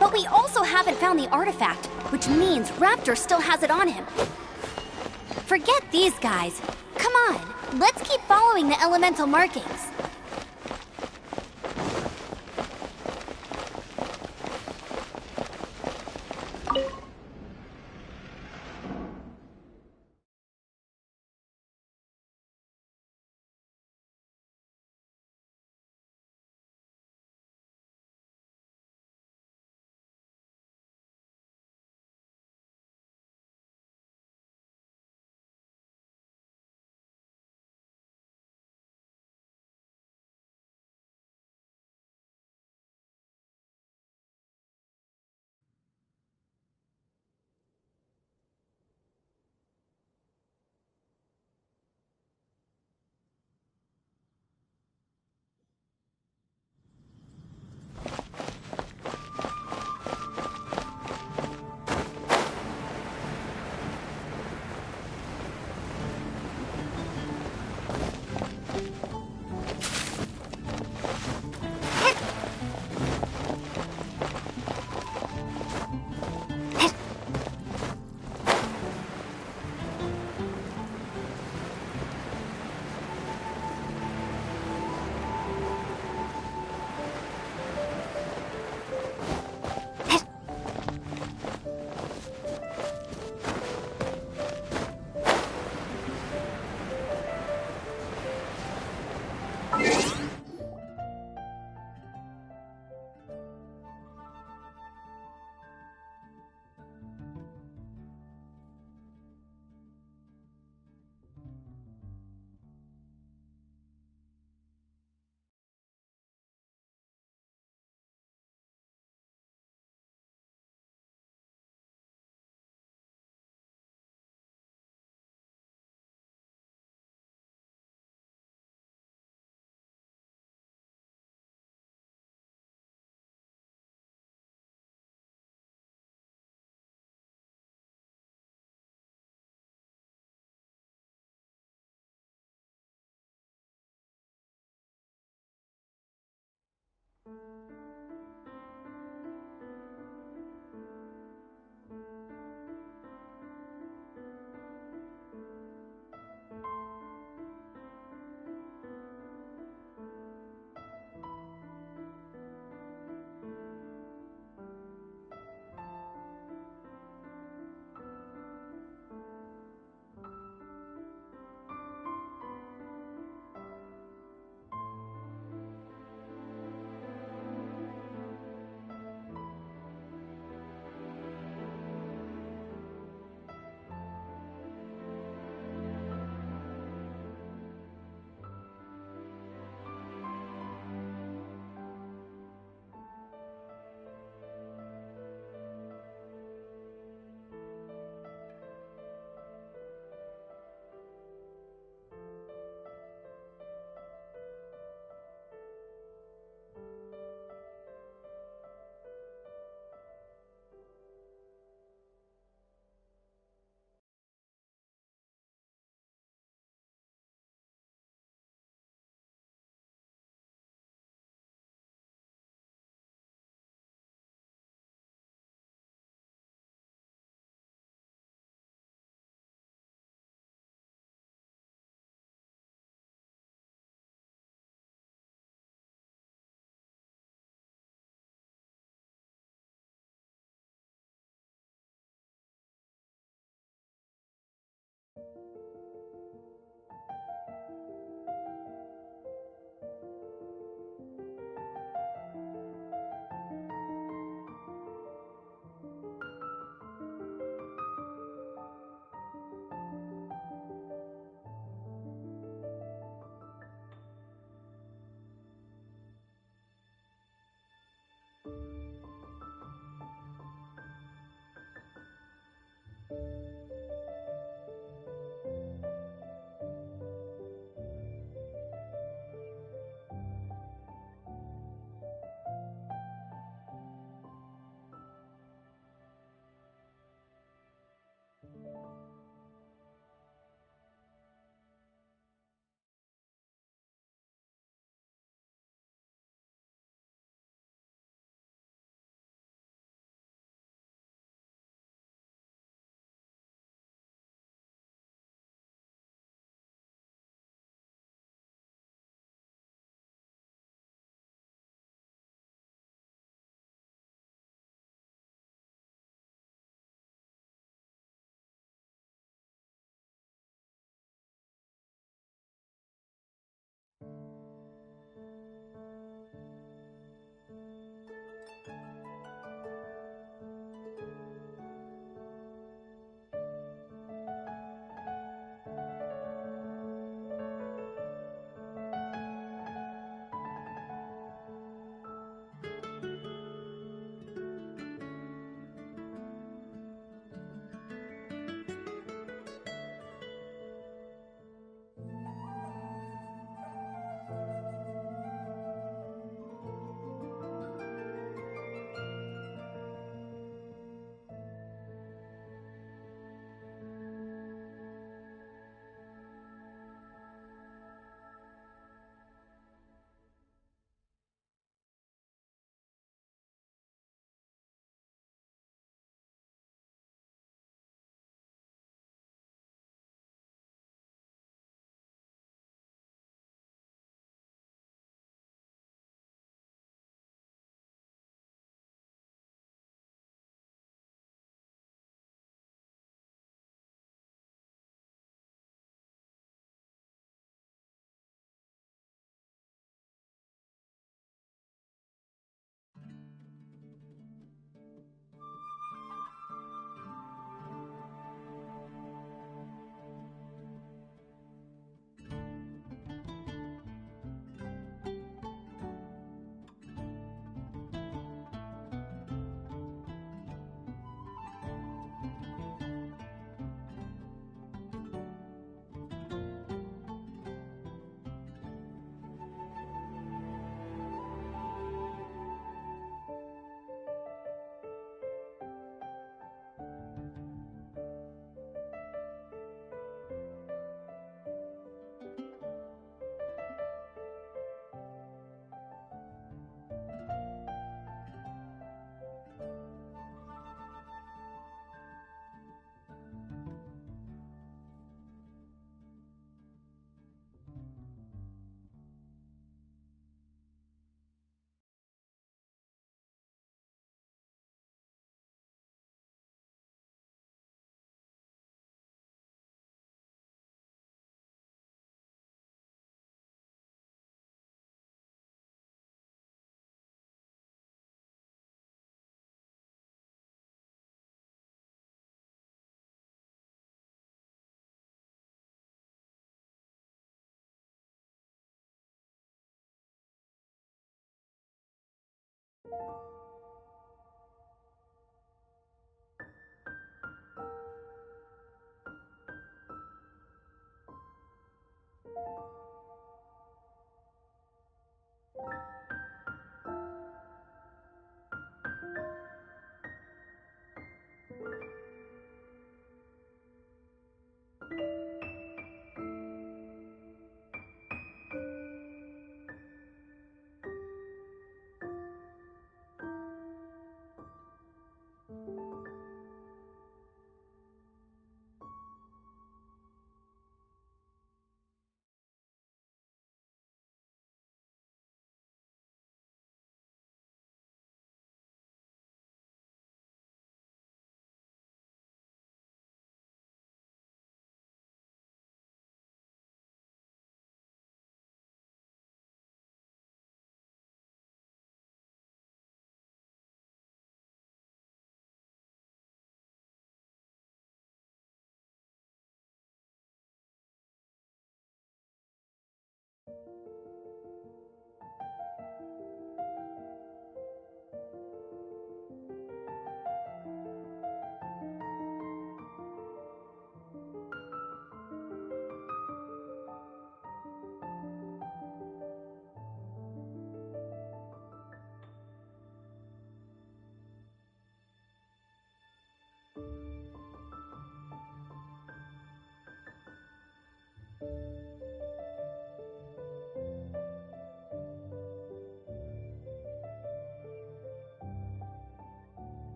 But we also haven't found the artifact, which means Raptor still has it on him. Forget these guys. Come on, let's keep following the elemental markings.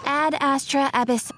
Ad Astra Abyss.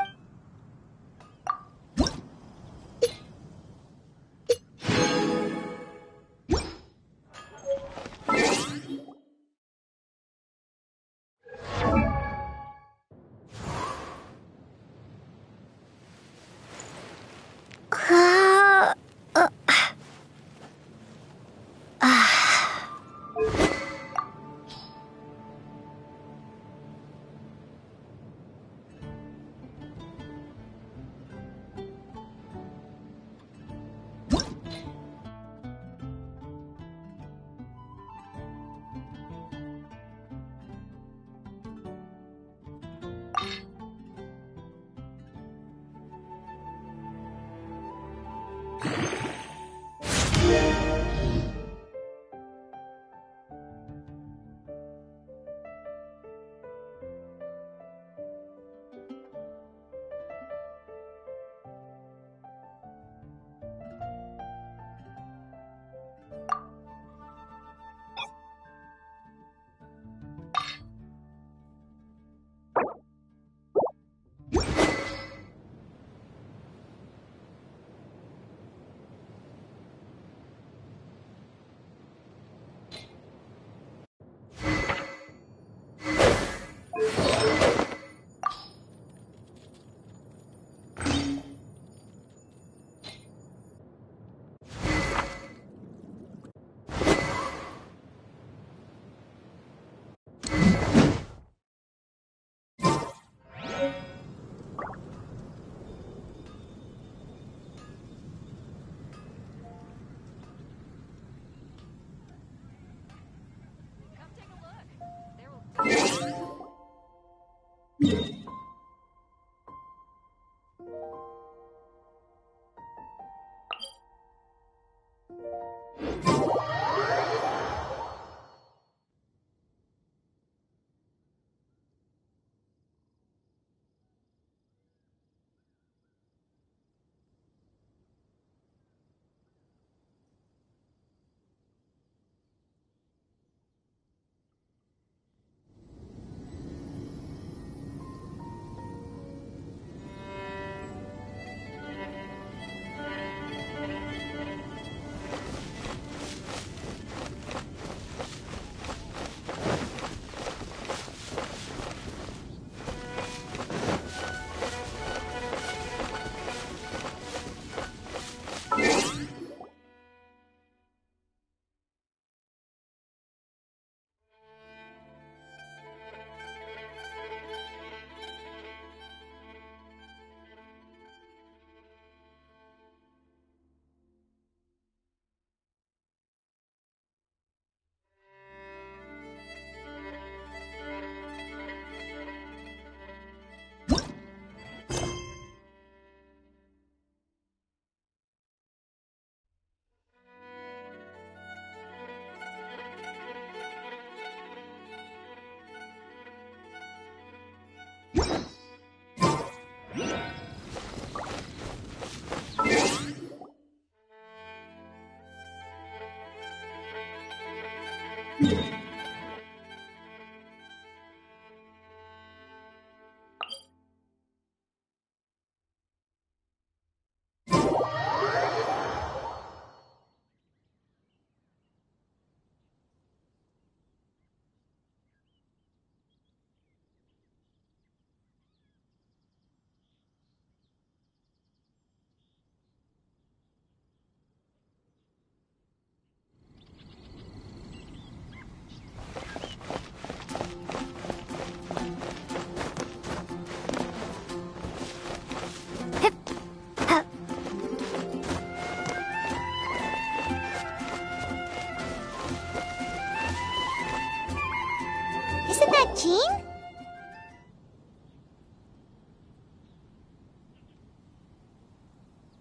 Isn't that Jean?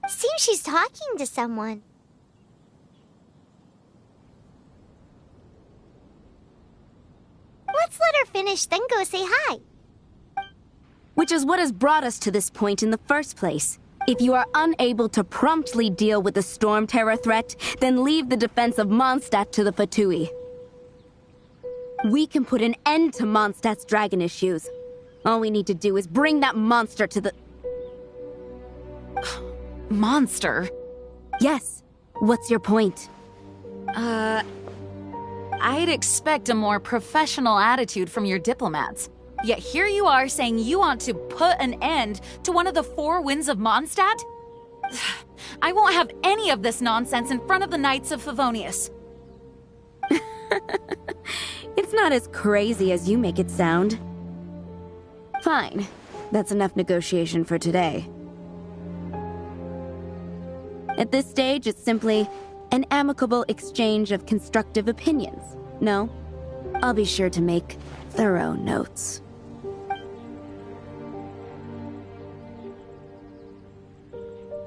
Seems she's talking to someone. Let's let her finish, then go say hi. Which is what has brought us to this point in the first place. If you are unable to promptly deal with the Storm Terror threat, then leave the defense of Mondstadt to the Fatui. We can put an end to Mondstadt's dragon issues. All we need to do is bring that monster to the... Monster? Yes. What's your point? I'd expect a more professional attitude from your diplomats. Yet here you are saying you want to put an end to one of the four winds of Mondstadt? I won't have any of this nonsense in front of the Knights of Favonius. It's not as crazy as you make it sound. Fine. That's enough negotiation for today. At this stage, it's simply an amicable exchange of constructive opinions. No? I'll be sure to make thorough notes.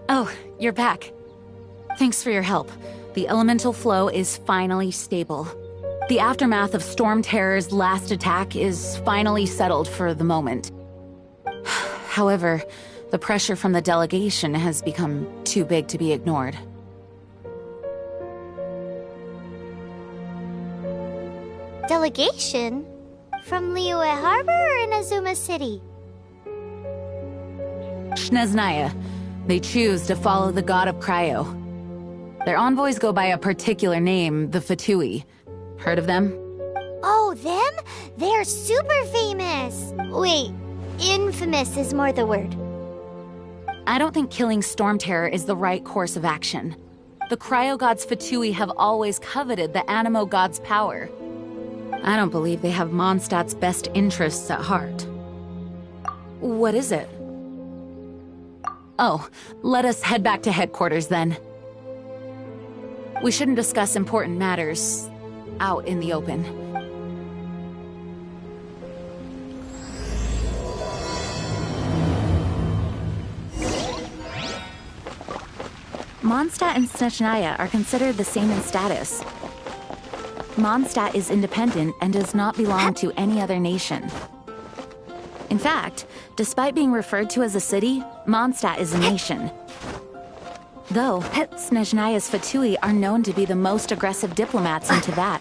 Oh, you're back. Thanks for your help. The elemental flow is finally stable. The aftermath of Storm Terror's last attack is finally settled for the moment. However, the pressure from the delegation has become too big to be ignored. Delegation? From Liyue Harbor or Inazuma City? Snezhnaya. They choose to follow the god of Cryo. Their envoys go by a particular name, the Fatui. Heard of them? Oh, them? They're super famous! Wait, infamous is more the word. I don't think killing Storm Terror is the right course of action. The Cryo God's Fatui have always coveted the Anemo God's power. I don't believe they have Mondstadt's best interests at heart. What is it? Oh, let us head back to headquarters then. We shouldn't discuss important matters out in the open. Mondstadt and Snezhnaya are considered the same in status. Mondstadt is independent and does not belong to any other nation. In fact, despite being referred to as a city, Mondstadt is a nation. Though, Snezhnaya's Fatui are known to be the most aggressive diplomats into that.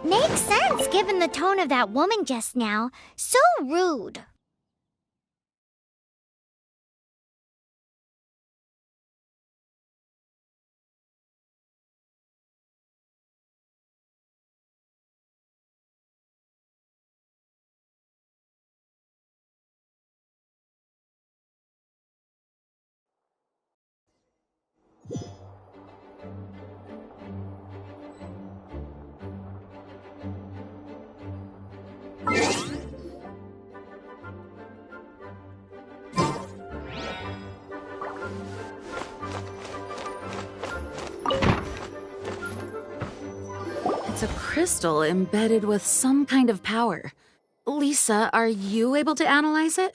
Makes sense given the tone of that woman just now. So rude. It's a crystal embedded with some kind of power. Lisa, are you able to analyze it?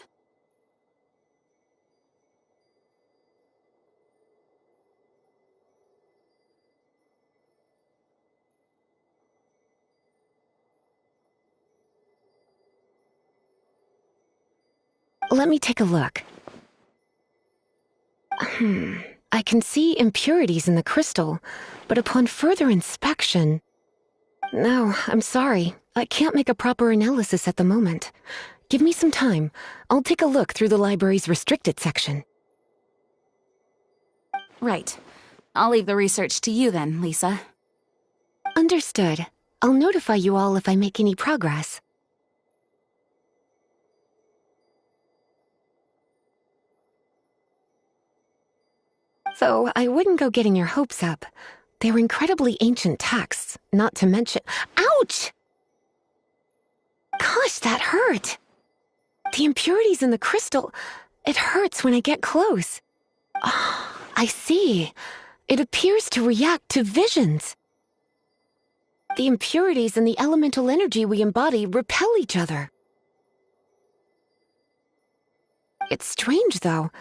Let me take a look. I can see impurities in the crystal, but upon further inspection... No, I'm sorry. I can't make a proper analysis at the moment. Give me some time. I'll take a look through the library's restricted section. Right. I'll leave the research to you then, Lisa. Understood. I'll notify you all if I make any progress. Though I wouldn't go getting your hopes up. They're incredibly ancient texts, not to mention— Ouch! Gosh, that hurt! The impurities in the crystal— it hurts when I get close. Oh, I see. It appears to react to visions. The impurities and the elemental energy we embody repel each other. It's strange, though.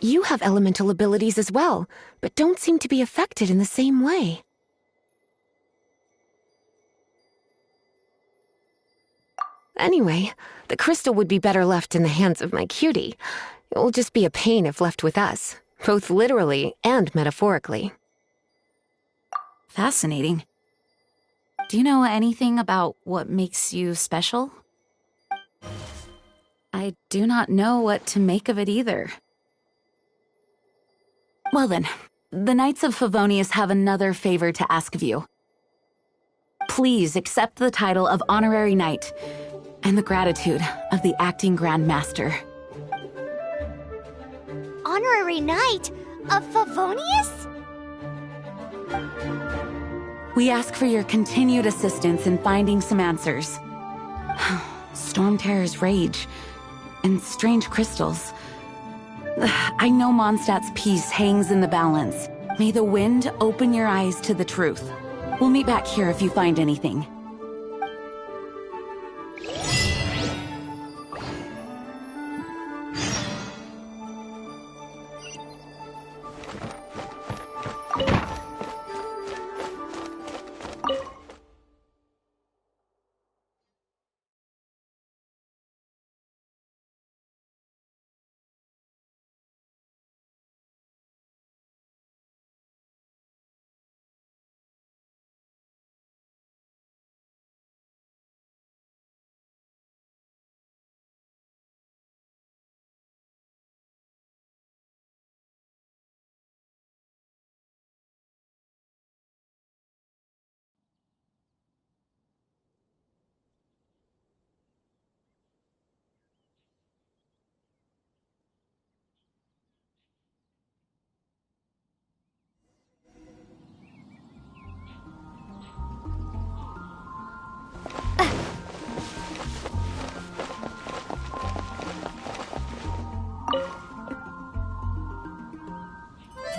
You have elemental abilities as well, but don't seem to be affected in the same way. Anyway, the crystal would be better left in the hands of my cutie. It will just be a pain if left with us, both literally and metaphorically. Fascinating. Do you know anything about what makes you special? I do not know what to make of it either. Well then, the Knights of Favonius have another favor to ask of you. Please accept the title of Honorary Knight and the gratitude of the Acting Grand Master. Honorary Knight of Favonius? We ask for your continued assistance in finding some answers. Storm Terror's rage and strange crystals. I know Mondstadt's peace hangs in the balance. May the wind open your eyes to the truth. We'll meet back here if you find anything.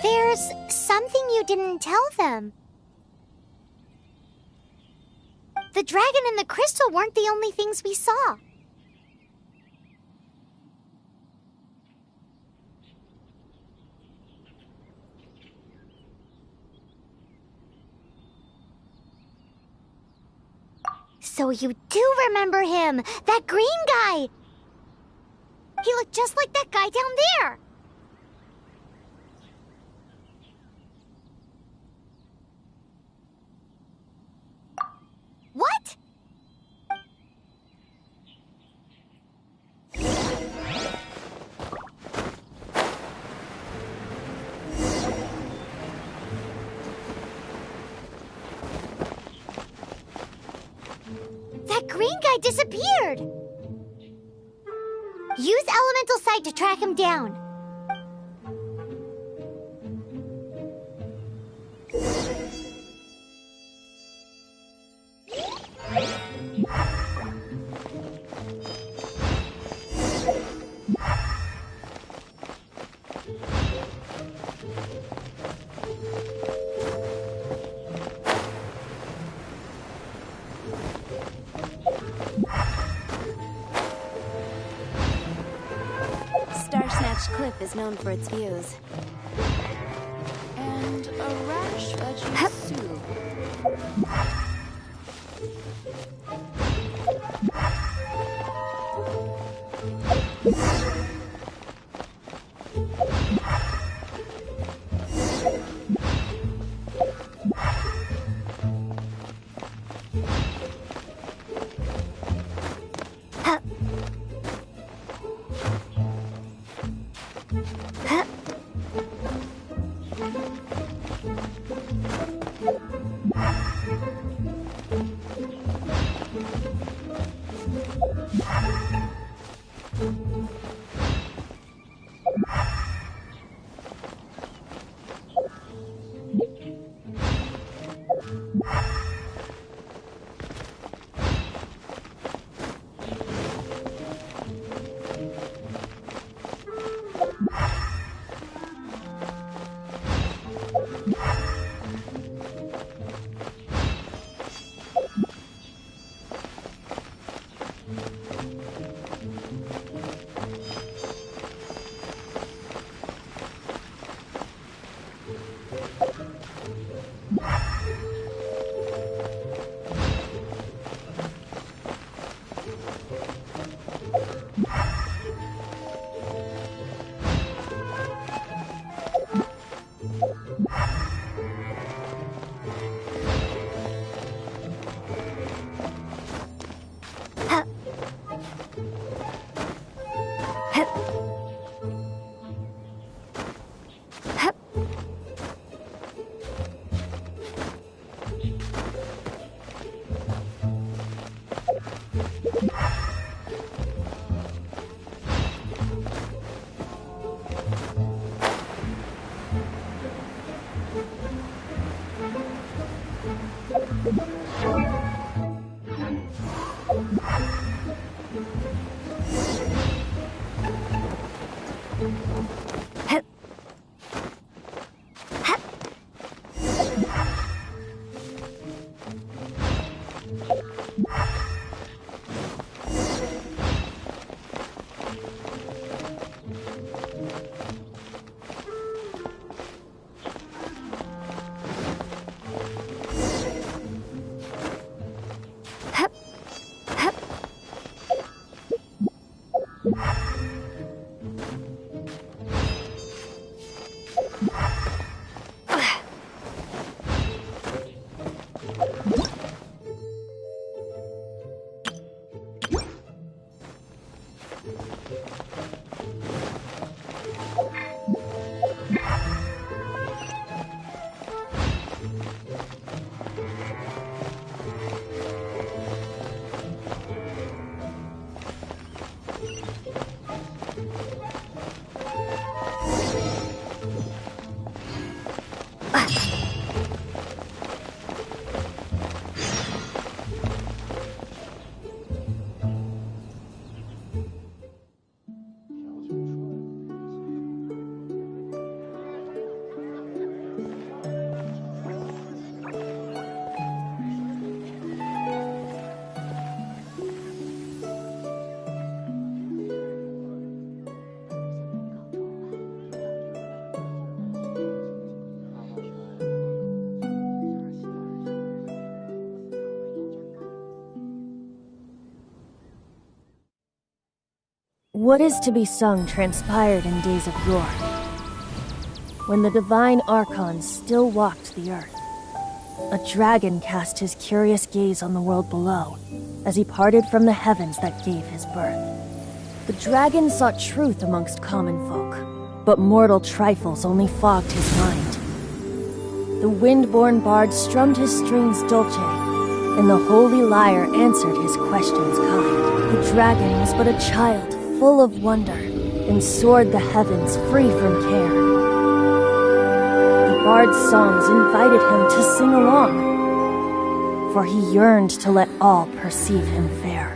There's something you didn't tell them. The dragon and the crystal weren't the only things we saw. So you do remember him, that green guy! He looked just like that guy down there! What? That green guy disappeared! Use Elemental Sight to track him down. Starsnatch Cliff is known for its views. And a rash veggie soup. What is to be sung transpired in days of yore, when the divine archons still walked the earth. A dragon cast his curious gaze on the world below, as he parted from the heavens that gave his birth. The dragon sought truth amongst common folk, but mortal trifles only fogged his mind. The wind-born bard strummed his strings dolce, and the holy lyre answered his questions kind. The dragon was but a child, full of wonder, and soared the heavens free from care. The bard's songs invited him to sing along, for he yearned to let all perceive him fair.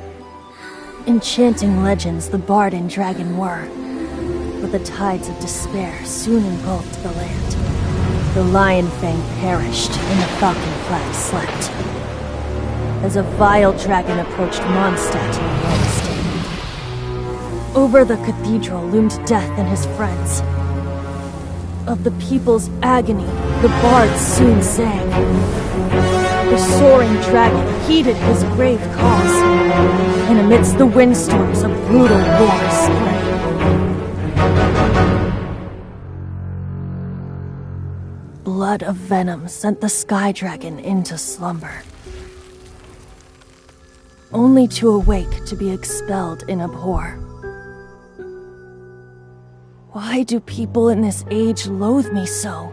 Enchanting legends the bard and dragon were, but the tides of despair soon engulfed the land. The lion fang perished, and the falcon flag slept, as a vile dragon approached Mondstadt in Rome. Over the cathedral loomed death and his friends. Of the people's agony, the bards soon sang. The soaring dragon heeded his grave calls, and amidst the windstorms a brutal war sprang. Blood of venom sent the sky dragon into slumber, only to awake to be expelled in abhor. Why do people in this age loathe me so?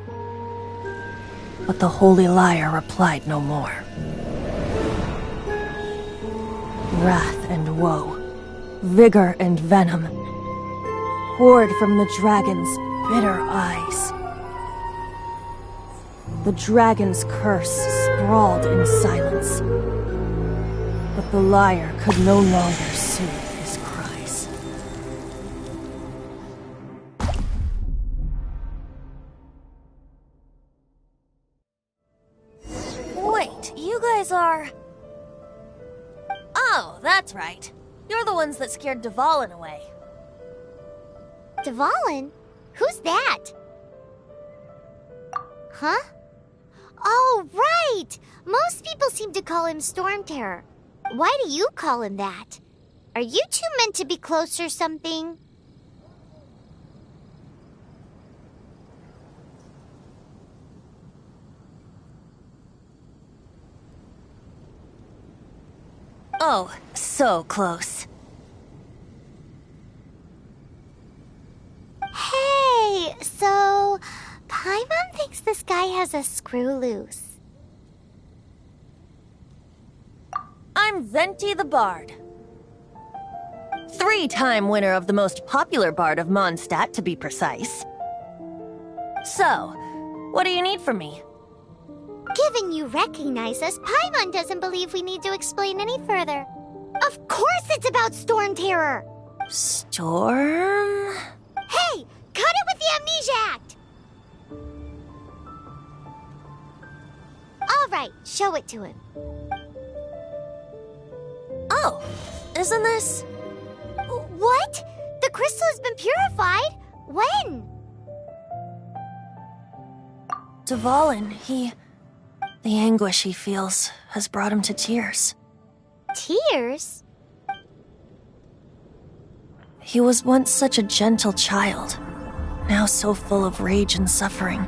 But the holy lyre replied no more. Wrath and woe, vigor and venom, poured from the dragon's bitter eyes. The dragon's curse sprawled in silence, but the lyre could no longer soothe his cries. Wait, you guys are... Oh, that's right. You're the ones that scared Dvalin away. Dvalin? Who's that? Huh? Oh, right! Most people seem to call him Storm Terror. Why do you call him that? Are you two meant to be close or something? Oh, so close. Hey, so... Paimon thinks this guy has a screw loose. I'm Venti the Bard. 3-time winner of the most popular bard of Mondstadt, to be precise. So, what do you need from me? Given you recognize us, Paimon doesn't believe we need to explain any further. Of course it's about Storm Terror! Storm? Hey! Cut it with the Amnesia Act! Alright, show it to him. Oh, isn't this... What? The crystal has been purified? When? Dvalin, the anguish he feels has brought him to tears. Tears? He was once such a gentle child, now so full of rage and suffering.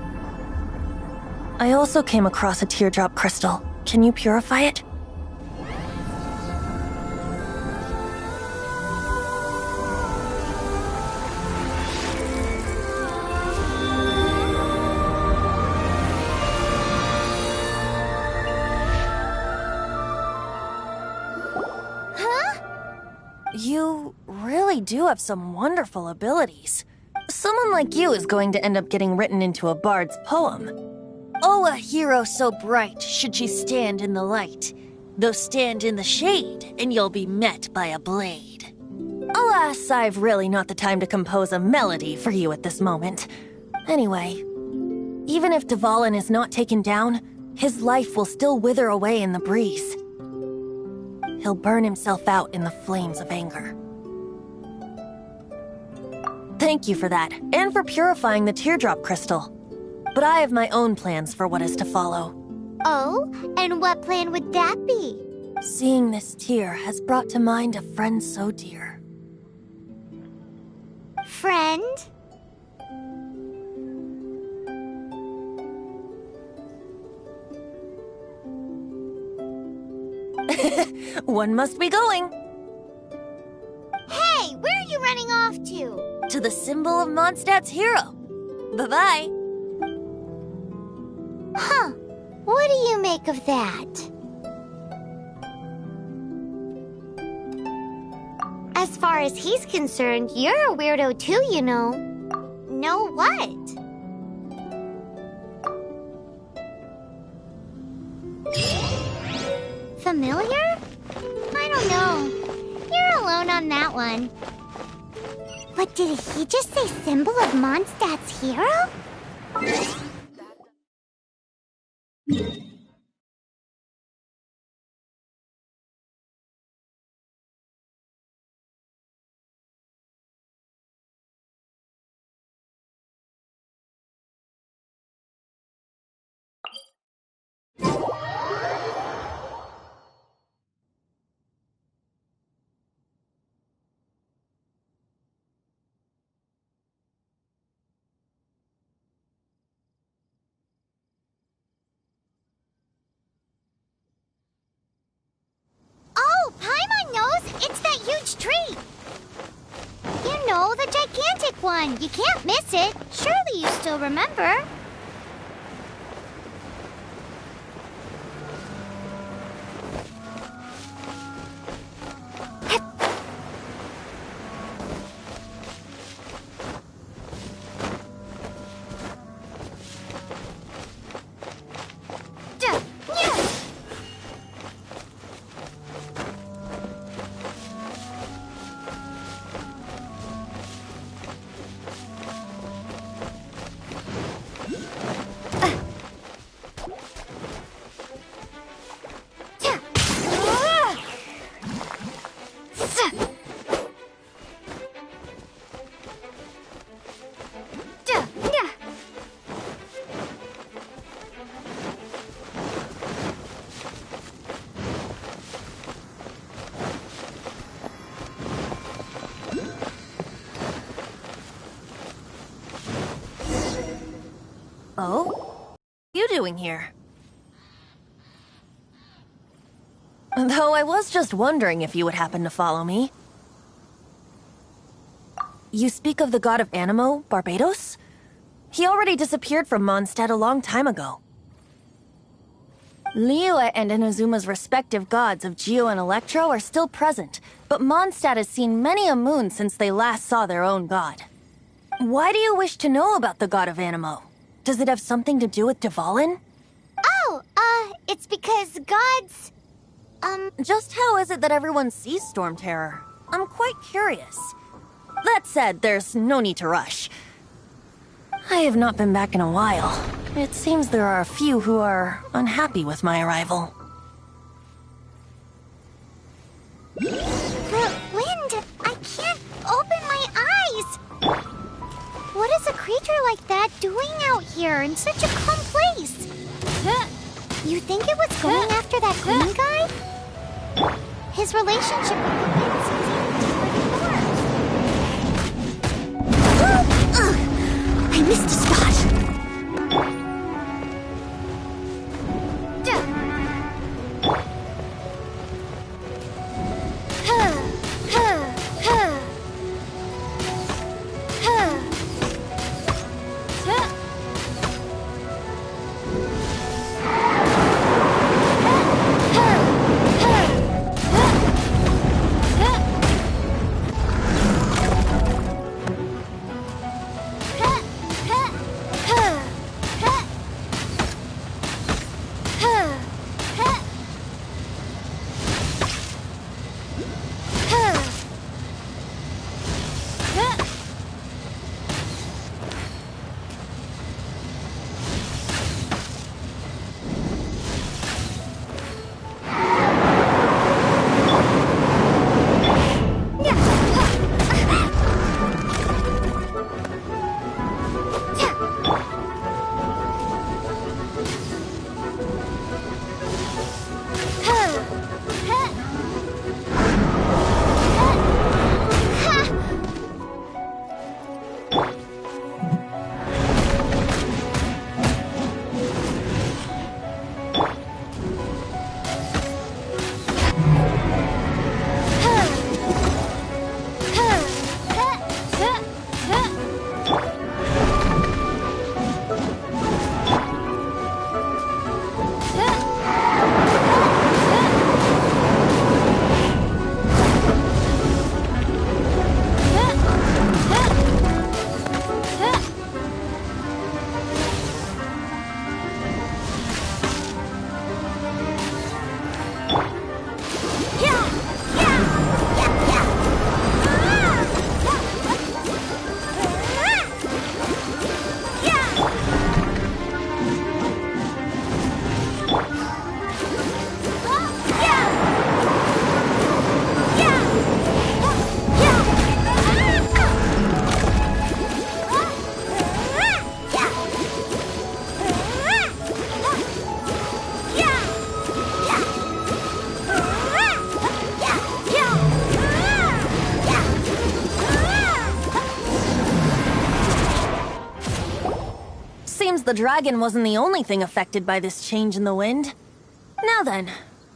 I also came across a teardrop crystal. Can you purify it? You really do have some wonderful abilities. Someone like you is going to end up getting written into a bard's poem. Oh, a hero so bright should she stand in the light, though stand in the shade, and you'll be met by a blade. Alas, I've really not the time to compose a melody for you at this moment. Anyway, even if Dvalin is not taken down, his life will still wither away in the breeze. He'll burn himself out in the flames of anger. Thank you for that, and for purifying the teardrop crystal. But I have my own plans for what is to follow. Oh? And what plan would that be? Seeing this tear has brought to mind a friend so dear. friend. One must be going. Hey, where are you running off to? To the symbol of Mondstadt's hero. Bye-bye. Huh. What do you make of that? As far as he's concerned, you're a weirdo too, you know. Know what? Familiar? I don't know. You're alone on that one. But did he just say symbol of Mondstadt's hero? Oh, Paimon knows! It's that huge tree! You know, the gigantic one! You can't miss it! Surely you still remember? Oh? What are you doing here? Though I was just wondering if you would happen to follow me. You speak of the god of Anemo, Barbatos? He already disappeared from Mondstadt a long time ago. Liyue and Inazuma's respective gods of Geo and Electro are still present, but Mondstadt has seen many a moon since they last saw their own god. Why do you wish to know about the god of Anemo? Does it have something to do with Dvalin? Oh, it's because gods... Just how is it that everyone sees Storm Terror? I'm quite curious. That said, there's no need to rush. I have not been back in a while. It seems there are a few who are unhappy with my arrival. The wind! I can't open my eyes! What is a creature like that doing out here in such a calm place? You think it was going after that green guy? His relationship with the wind seems even deeper than yours. I missed a spot. seems the dragon wasn't the only thing affected by this change in the wind. Now then,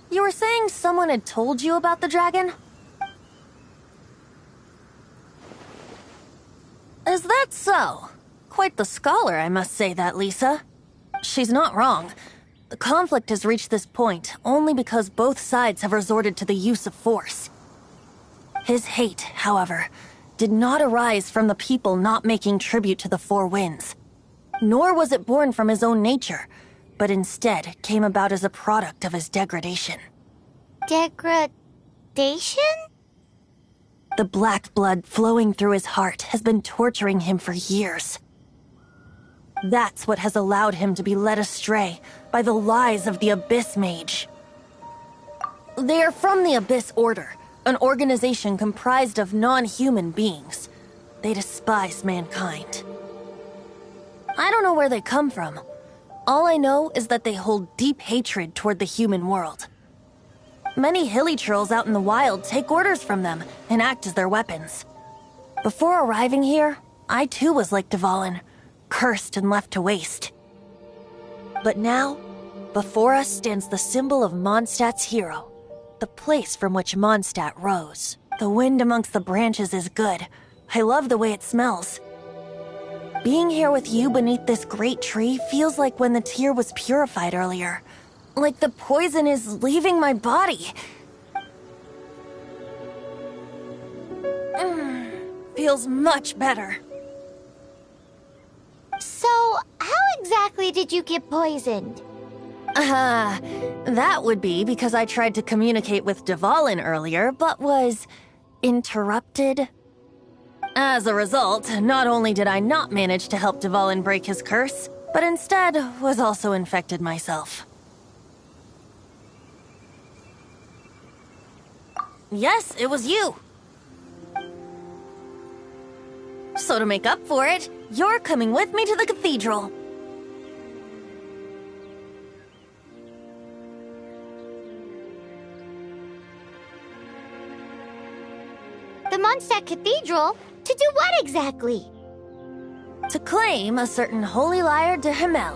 you were saying someone had told you about the dragon? Is that so? Quite the scholar, I must say that, Lisa. She's not wrong. The conflict has reached this point only because both sides have resorted to the use of force. His hate, however, did not arise from the people not making tribute to the Four Winds. Nor was it born from his own nature, but instead came about as a product of his degradation. Degradation? The black blood flowing through his heart has been torturing him for years. That's what has allowed him to be led astray by the lies of the Abyss Mage. They are from the Abyss Order, an organization comprised of non-human beings. They despise mankind. I don't know where they come from. All I know is that they hold deep hatred toward the human world. Many hilichurls out in the wild take orders from them and act as their weapons. Before arriving here, I too was like Dvalin, cursed and left to waste. But now, before us stands the symbol of Mondstadt's hero, the place from which Mondstadt rose. The wind amongst the branches is good. I love the way it smells. Being here with you beneath this great tree feels like when the tear was purified earlier. Like the poison is leaving my body. Feels much better. So, how exactly did you get poisoned? That would be because I tried to communicate with Dvalin earlier, but was interrupted. As a result, not only did I not manage to help Dvalin break his curse, but instead was also infected myself. Yes, it was you. So to make up for it, you're coming with me to the cathedral. The Mondstadt Cathedral? To do what exactly? To claim a certain Holy Lyre de Himmel.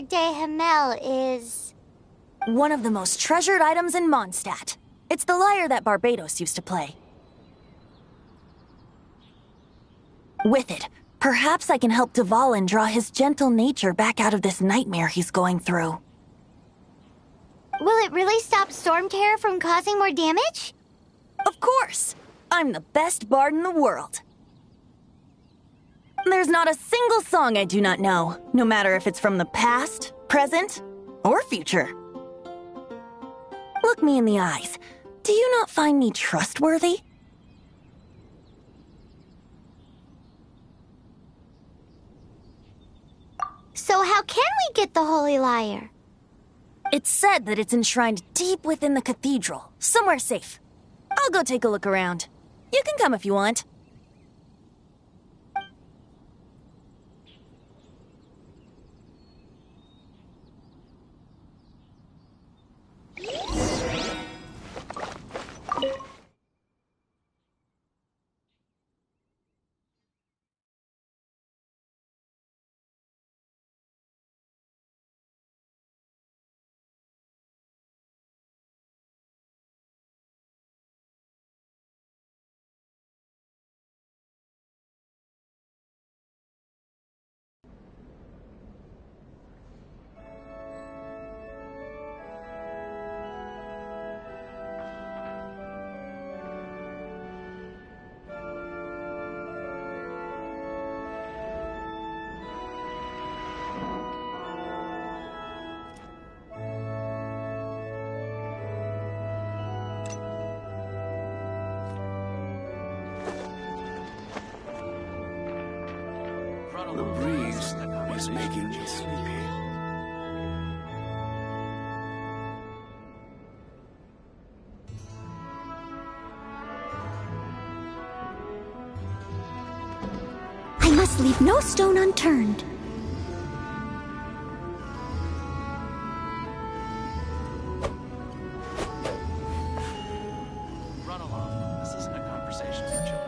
de Himmel is... one of the most treasured items in Mondstadt. It's the lyre that Barbatos used to play. With it, perhaps I can help Dvalin draw his gentle nature back out of this nightmare he's going through. Will it really stop Storm Terror from causing more damage? Of course! I'm the best bard in the world. There's not a single song I do not know, no matter if it's from the past, present, or future. Look me in the eyes. Do you not find me trustworthy? So how can we get the Holy Lyre? It's said that it's enshrined deep within the cathedral, somewhere safe. I'll go take a look around. You can come if you want. The breeze is making me sleepy. I must leave no stone unturned. Run along. This isn't a conversation for children.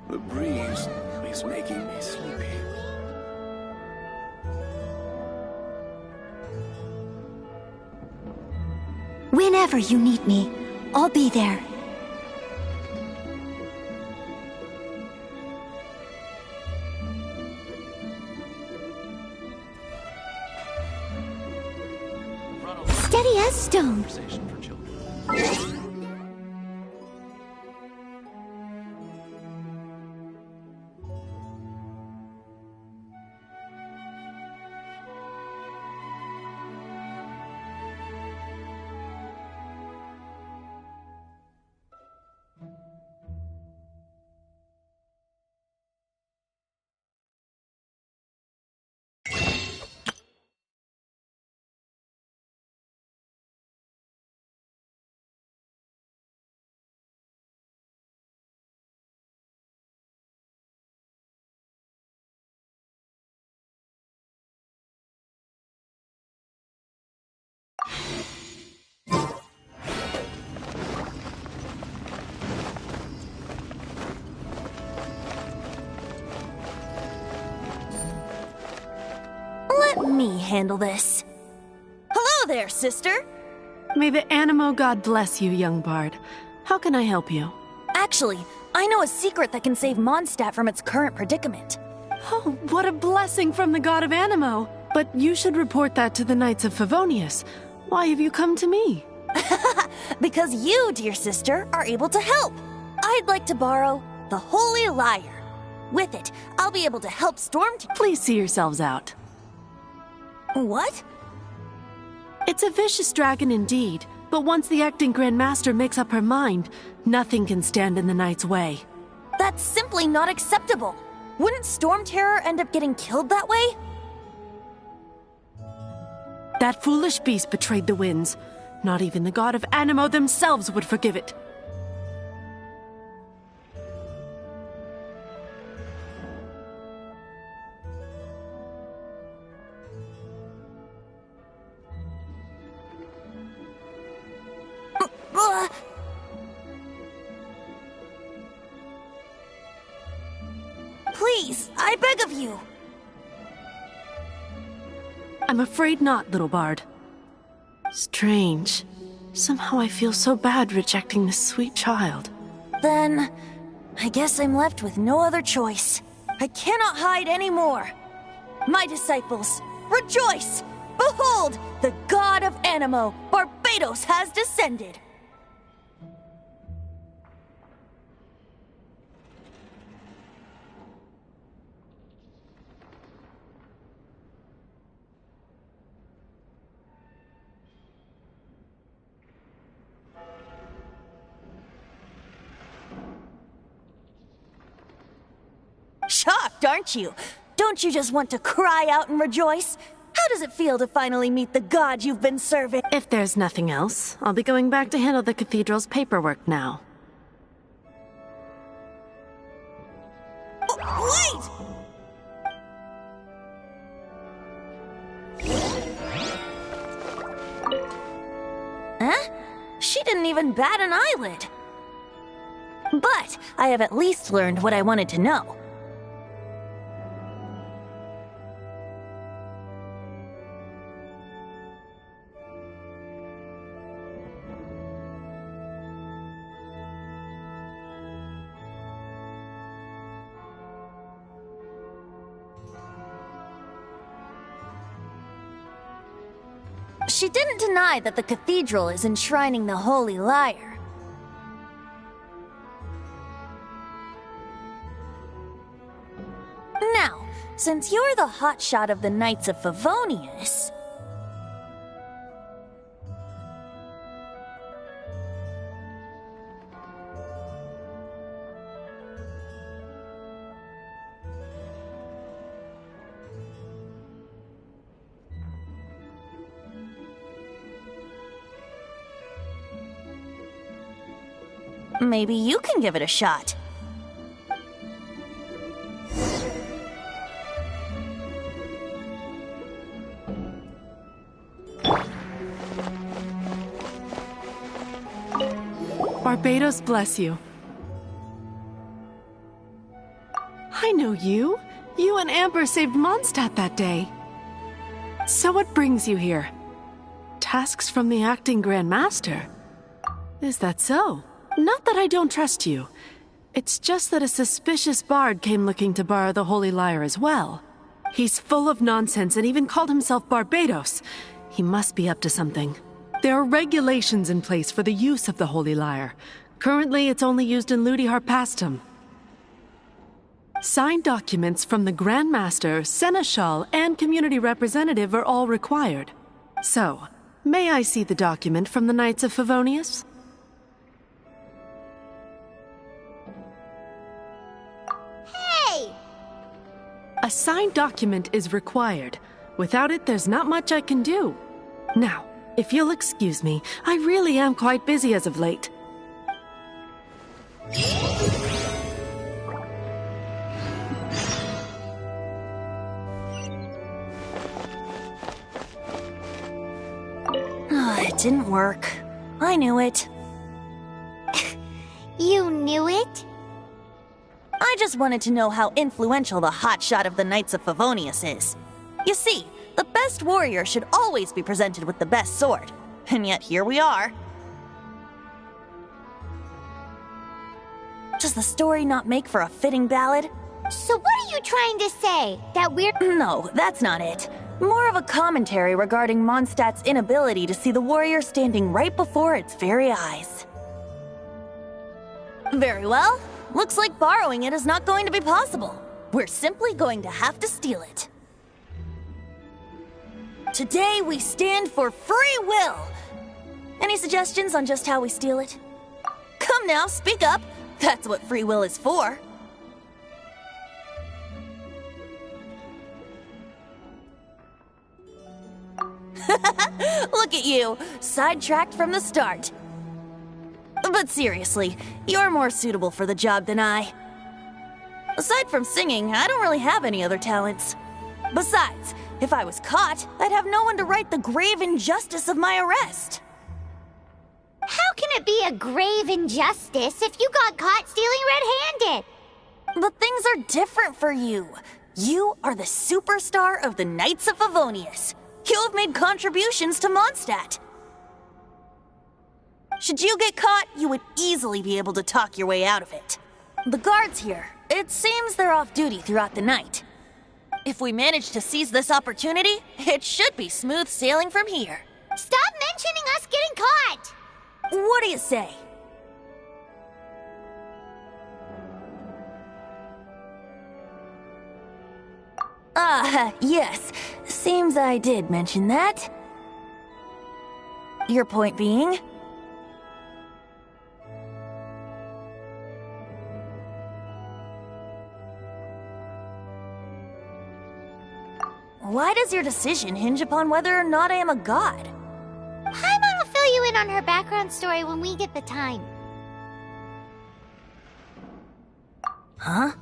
The breeze is making me sleepy. Whenever you need me, I'll be there. Steady as stone. Conversation for children. Let me handle this. Hello there, sister. May the Anemo God bless you, young bard. How can I help you? Actually, I know a secret that can save Mondstadt from its current predicament. Oh, what a blessing from the God of Anemo! But you should report that to the Knights of Favonius. Why have you come to me? Because you, dear sister, are able to help. I'd like to borrow the Holy Lyre. With it, I'll be able to help Please see yourselves out. What? It's a vicious dragon indeed, but once the acting Grand Master makes up her mind, nothing can stand in the Knight's way. That's simply not acceptable. Wouldn't Storm Terror end up getting killed that way? That foolish beast betrayed the winds. Not even the God of Anemo themselves would forgive it. Please, I beg of you. I'm afraid not, little bard. Strange. Somehow I feel so bad rejecting this sweet child. Then, I guess I'm left with no other choice. I cannot hide anymore. My disciples, rejoice! Behold, the God of Anemo, Barbatos, has descended! shocked, aren't you? Don't you just want to cry out and rejoice? How does it feel to finally meet the god you've been serving? If there's nothing else, I'll be going back to handle the cathedral's paperwork now. Wait! Huh? She didn't even bat an eyelid. But I have at least learned what I wanted to know. She didn't deny that the cathedral is enshrining the Holy Lyre. Now, since you're the hotshot of the Knights of Favonius... maybe you can give it a shot. Barbatos bless you. I know you. You and Amber saved Mondstadt that day. So what brings you here? Tasks from the acting Grand Master? Is that so? Not that I don't trust you. It's just that a suspicious bard came looking to borrow the Holy Lyre as well. He's full of nonsense and even called himself Barbatos. He must be up to something. There are regulations in place for the use of the Holy Lyre. Currently, it's only used in Ludi Harpastum. Signed documents from the Grand Master, Seneschal, and Community Representative are all required. So, may I see the document from the Knights of Favonius? Hey! A signed document is required. Without it, there's not much I can do. Now, if you'll excuse me, I really am quite busy as of late. It didn't work. I knew it. You knew it? I just wanted to know how influential the hotshot of the Knights of Favonius is. You see, the best warrior should always be presented with the best sword. And yet here we are. Does the story not make for a fitting ballad? So what are you trying to say? That we're... No, that's not it. More of a commentary regarding Mondstadt's inability to see the warrior standing right before its very eyes. Very well. Looks like borrowing it is not going to be possible. We're simply going to have to steal it. Today we stand for free will. Any suggestions on just how we steal it? Come now, speak up. That's what free will is for. Look at you, sidetracked from the start. But seriously, you're more suitable for the job than I. Aside from singing, I don't really have any other talents. Besides, if I was caught, I'd have no one to right the grave injustice of my arrest. How can it be a grave injustice if you got caught stealing red-handed? But things are different for you. You are the superstar of the Knights of Favonius. You have made contributions to Mondstadt. Should you get caught, you would easily be able to talk your way out of it. The guards here, it seems they're off duty throughout the night. If we manage to seize this opportunity, it should be smooth sailing from here. Stop mentioning us getting caught! What do you say? Yes. Seems I did mention that. Your point being? Why does your decision hinge upon whether or not I am a god? Paimon will fill you in on her background story when we get the time. Huh?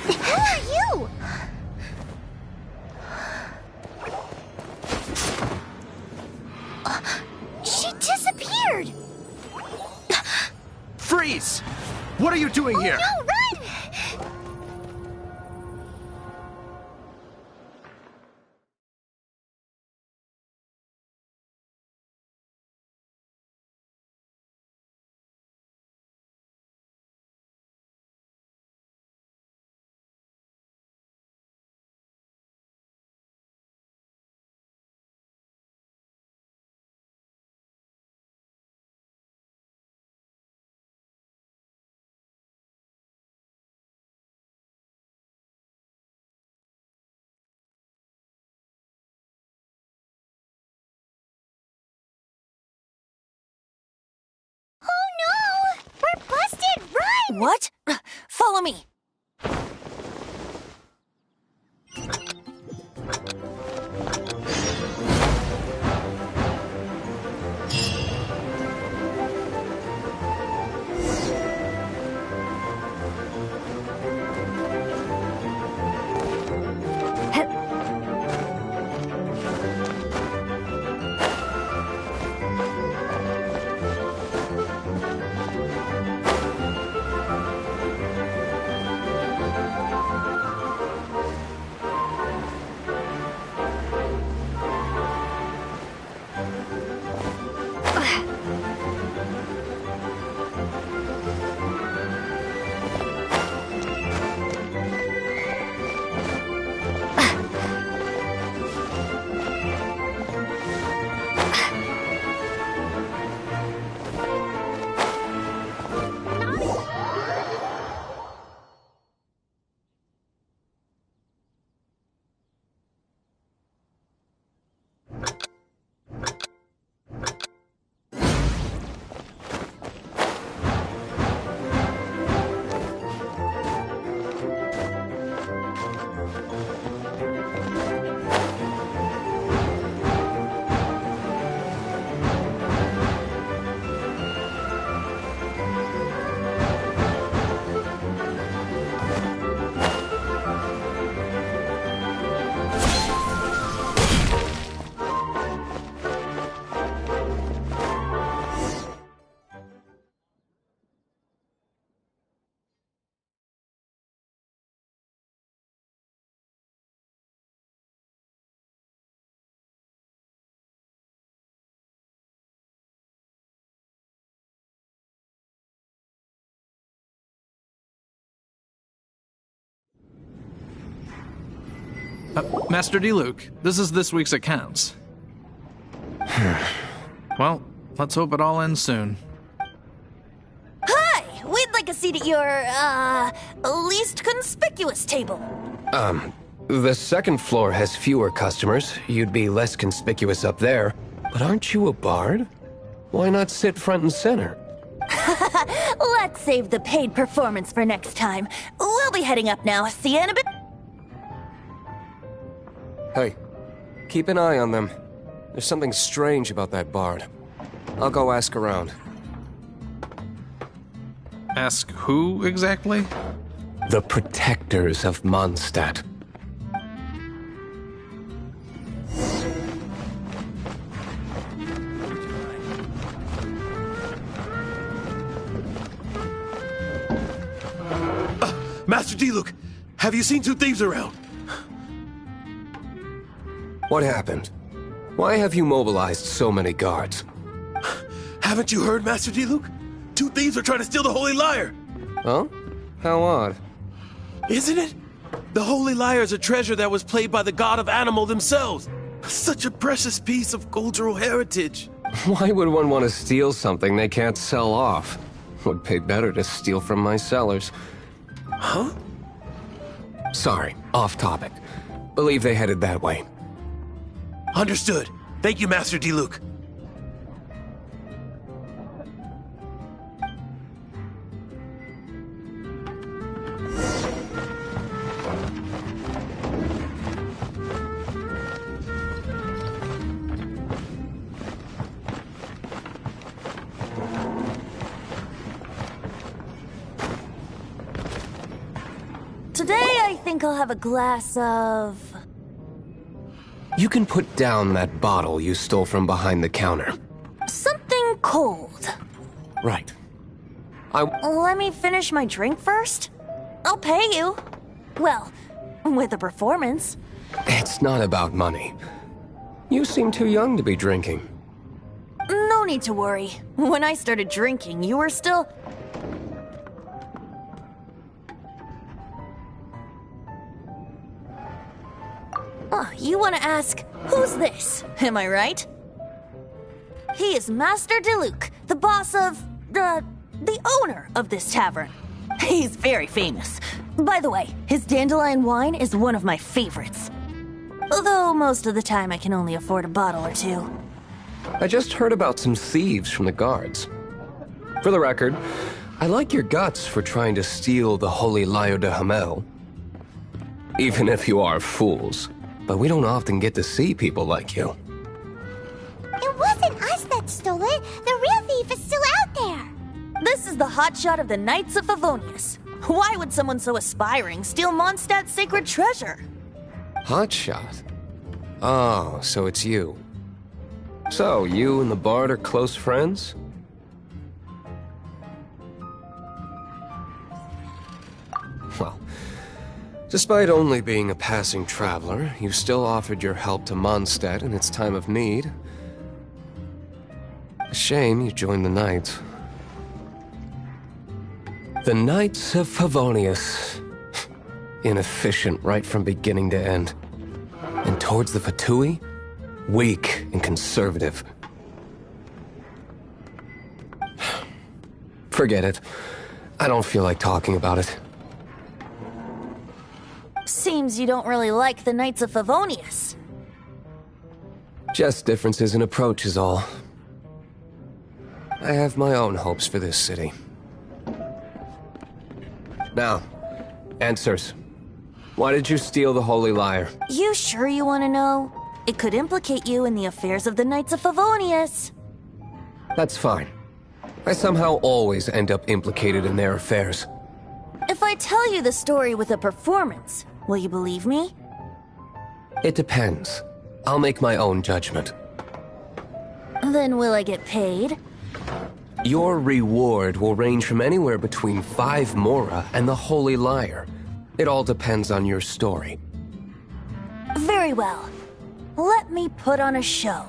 Who are you? She disappeared! Freeze! What are you doing here? No, run! Oh no! We're busted! Run! What? Follow me. Master Diluc, this is this week's accounts. Well, let's hope it all ends soon. Hi! We'd like a seat at your, least conspicuous table. The second floor has fewer customers. You'd be less conspicuous up there. But aren't you a bard? Why not sit front and center? Let's save the paid performance for next time. We'll be heading up now. See you in a bit. Hey, keep an eye on them. There's something strange about that bard. I'll go ask around. Ask who exactly? The protectors of Mondstadt. Master Diluc, have you seen two thieves around? What happened? Why have you mobilized so many guards? Haven't you heard, Master Diluc? Two thieves are trying to steal the Holy Lyre! Huh? How odd. Isn't it? The Holy Lyre is a treasure that was played by the god of Animal themselves. Such a precious piece of cultural heritage. Why would one want to steal something they can't sell off? Would pay better to steal from my cellars. Huh? Sorry, off topic. Believe they headed that way. Understood. Thank you, Master Diluc. Today, I think I'll have a glass of... You can put down that bottle you stole from behind the counter. something cold. Right. Let me finish my drink first. I'll pay you. Well, with a performance. It's not about money. You seem too young to be drinking. No need to worry. When I started drinking, you were still... Oh, you want to ask, who's this? Am I right? He is Master Diluc, the boss of... the owner of this tavern. He's very famous. By the way, his dandelion wine is one of my favorites. Although most of the time I can only afford a bottle or two. I just heard about some thieves from the guards. For the record, I like your guts for trying to steal the Holy Lyre de Hamel. Even if you are fools. But we don't often get to see people like you. It wasn't us that stole it. The real thief is still out there. This is the hotshot of the Knights of Favonius. Why would someone so aspiring steal Mondstadt's sacred treasure? Hotshot? Oh, so it's you. So, you and the Bard are close friends? Well, despite only being a passing traveler, you still offered your help to Mondstadt in its time of need. A shame you joined the Knights. The Knights of Favonius. Inefficient right from beginning to end. And towards the Fatui, weak and conservative. Forget it. I don't feel like talking about it. Seems you don't really like the Knights of Favonius. Just differences in approach is all. I have my own hopes for this city. Now, answers. Why did you steal the Holy Lyre? You sure you want to know? It could implicate you in the affairs of the Knights of Favonius. That's fine. I somehow always end up implicated in their affairs. If I tell you the story with a performance, will you believe me? It depends. I'll make my own judgment. Then will I get paid? Your reward will range from anywhere between 5 Mora and the Holy Lyre. It all depends on your story. Very well. Let me put on a show.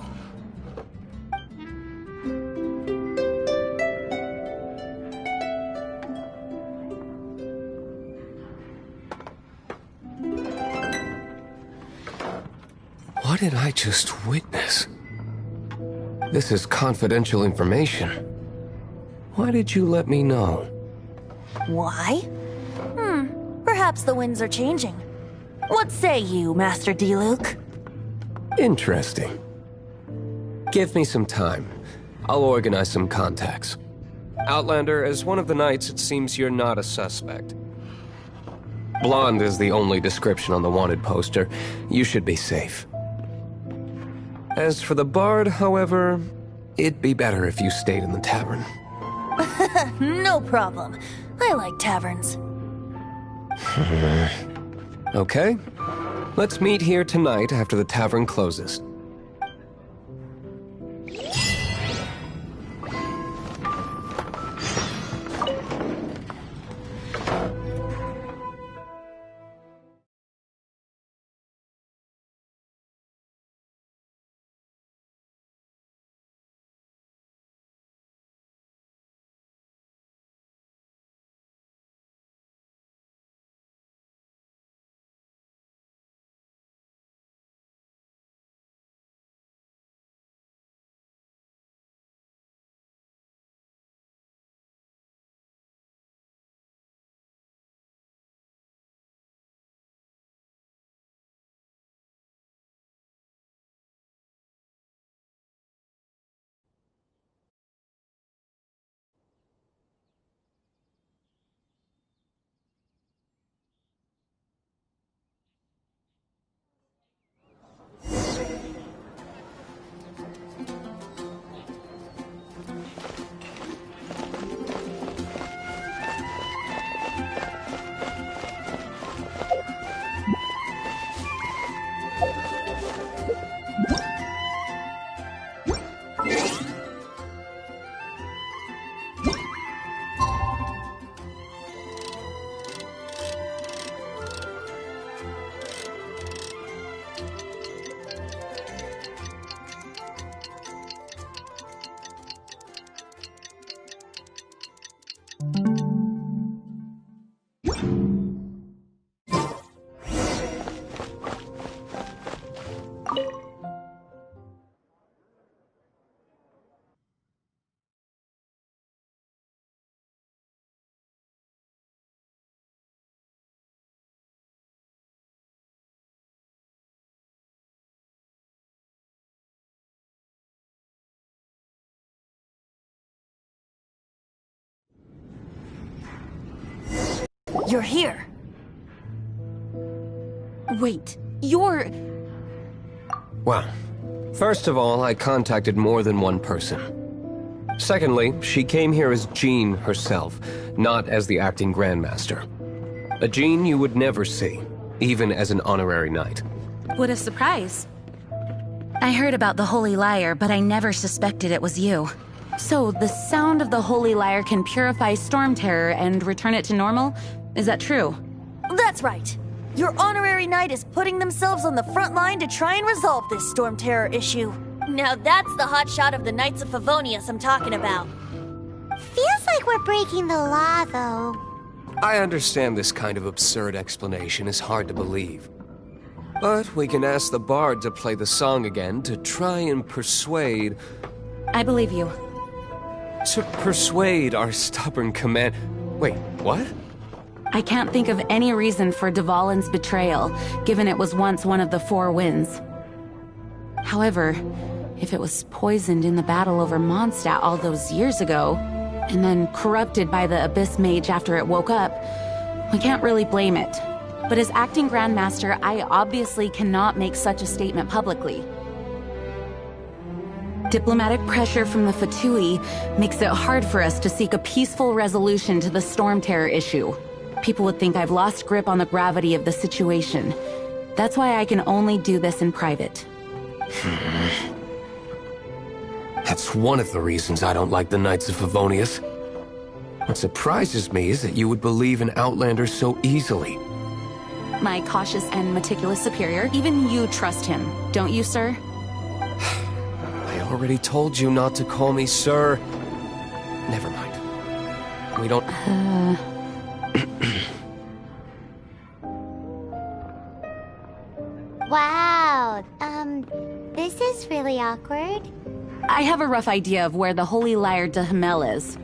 What did I just witness? This is confidential information. Why did you let me know? Why? Perhaps the winds are changing. What say you, Master Diluc? Interesting. Give me some time. I'll organize some contacts. Outlander, as one of the Knights, it seems you're not a suspect. Blonde is the only description on the wanted poster. You should be safe. As for the Bard, however, it'd be better if you stayed in the tavern. No problem. I like taverns. Okay. Let's meet here tonight after the tavern closes. You're here. Wait, you're... Well, first of all, I contacted more than one person. Secondly, she came here as Jean herself, not as the acting Grandmaster. A Jean you would never see, even as an honorary knight. What a surprise. I heard about the Holy Lyre, but I never suspected it was you. So, the sound of the Holy Lyre can purify Storm Terror and return it to normal? Is that true? That's right. Your honorary knight is putting themselves on the front line to try and resolve this Storm Terror issue. Now that's the hotshot of the Knights of Favonius I'm talking about. Feels like we're breaking the law, though. I understand this kind of absurd explanation is hard to believe. But we can ask the bard to play the song again to try and persuade... I believe you. To persuade our stubborn command... Wait, what? I can't think of any reason for Dvalin's betrayal, given it was once one of the Four Winds. However, if it was poisoned in the battle over Mondstadt all those years ago, and then corrupted by the Abyss Mage after it woke up, we can't really blame it. But as acting Grandmaster, I obviously cannot make such a statement publicly. Diplomatic pressure from the Fatui makes it hard for us to seek a peaceful resolution to the Storm Terror issue. People would think I've lost grip on the gravity of the situation. That's why I can only do this in private. That's one of the reasons I don't like the Knights of Favonius. What surprises me is that you would believe in Outlanders so easily. My cautious and meticulous superior, even you trust him, don't you, sir? I already told you not to call me sir. Never mind. We don't... Wow, this is really awkward. I have a rough idea of where the Holy Lyre de Himmel is.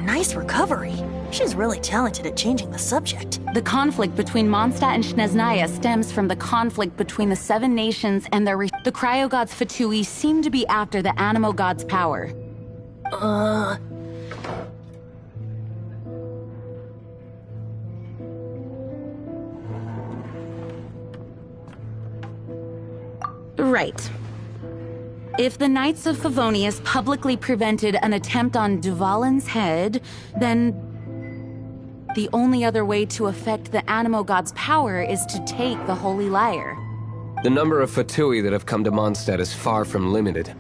Nice recovery. She's really talented at changing the subject. The conflict between Mondstadt and Snezhnaya stems from the conflict between the Seven Nations and the Cryogods Fatui seem to be after the Animo God's power. Right. If the Knights of Favonius publicly prevented an attempt on Dvalin's head, then the only other way to affect the Animo God's power is to take the Holy Lyre. The number of Fatui that have come to Mondstadt is far from limited.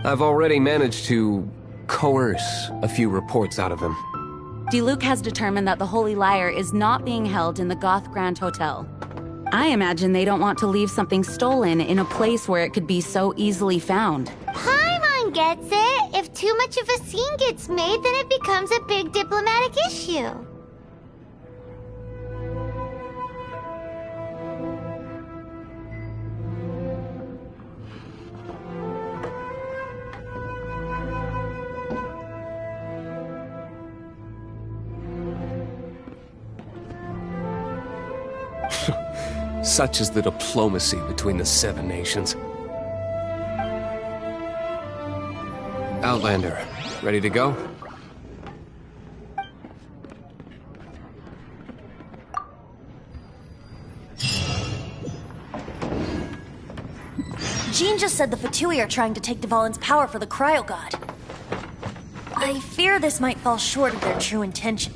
I've already managed to coerce a few reports out of them. Diluc has determined that the Holy Lyre is not being held in the Goth Grand Hotel. I imagine they don't want to leave something stolen in a place where it could be so easily found. Paimon gets it. If too much of a scene gets made, then it becomes a big diplomatic issue. Such is the diplomacy between the Seven Nations. Outlander, ready to go? Jean just said the Fatui are trying to take Dvalin's power for the Cryogod. I fear this might fall short of their true intention.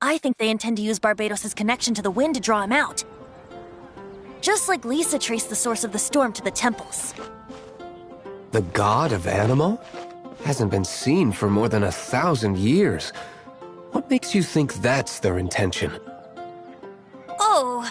I think they intend to use Barbados' connection to the wind to draw him out. Just like Lisa traced the source of the storm to the temples. The god of Animo? Hasn't been seen for more than 1,000 years. What makes you think that's their intention? Oh,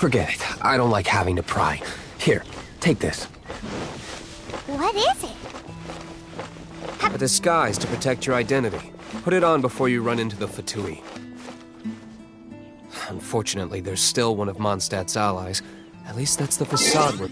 Forget it. I don't like having to pry. Here, take this. What is it? A disguise to protect your identity. Put it on before you run into the Fatui. Unfortunately, there's still one of Mondstadt's allies. At least that's the facade we're...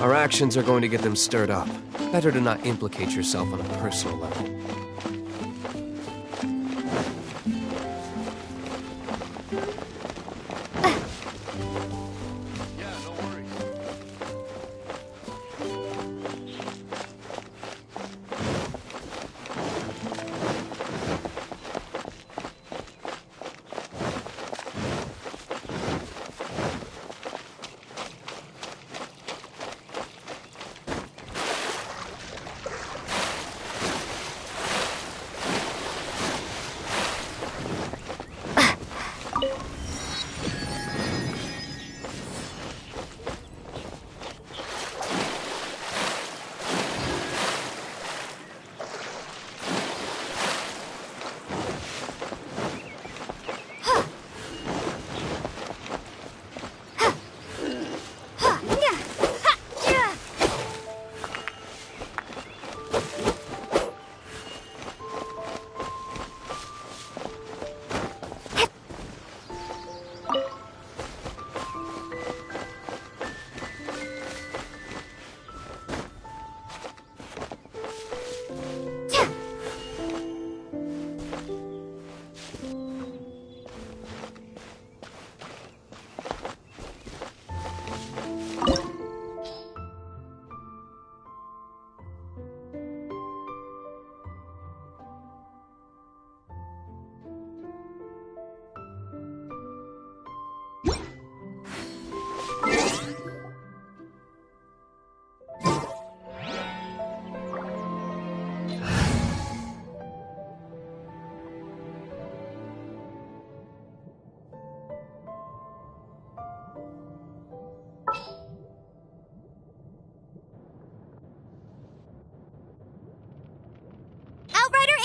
Our actions are going to get them stirred up. Better to not implicate yourself on a personal level.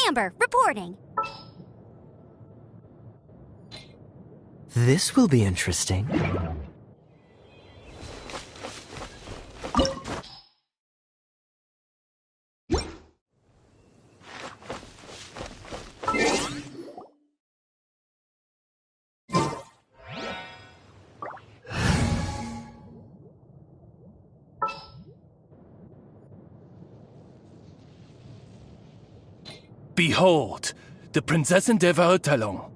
Amber, reporting. This will be interesting. Behold, the Prinzessin der Verurteilung.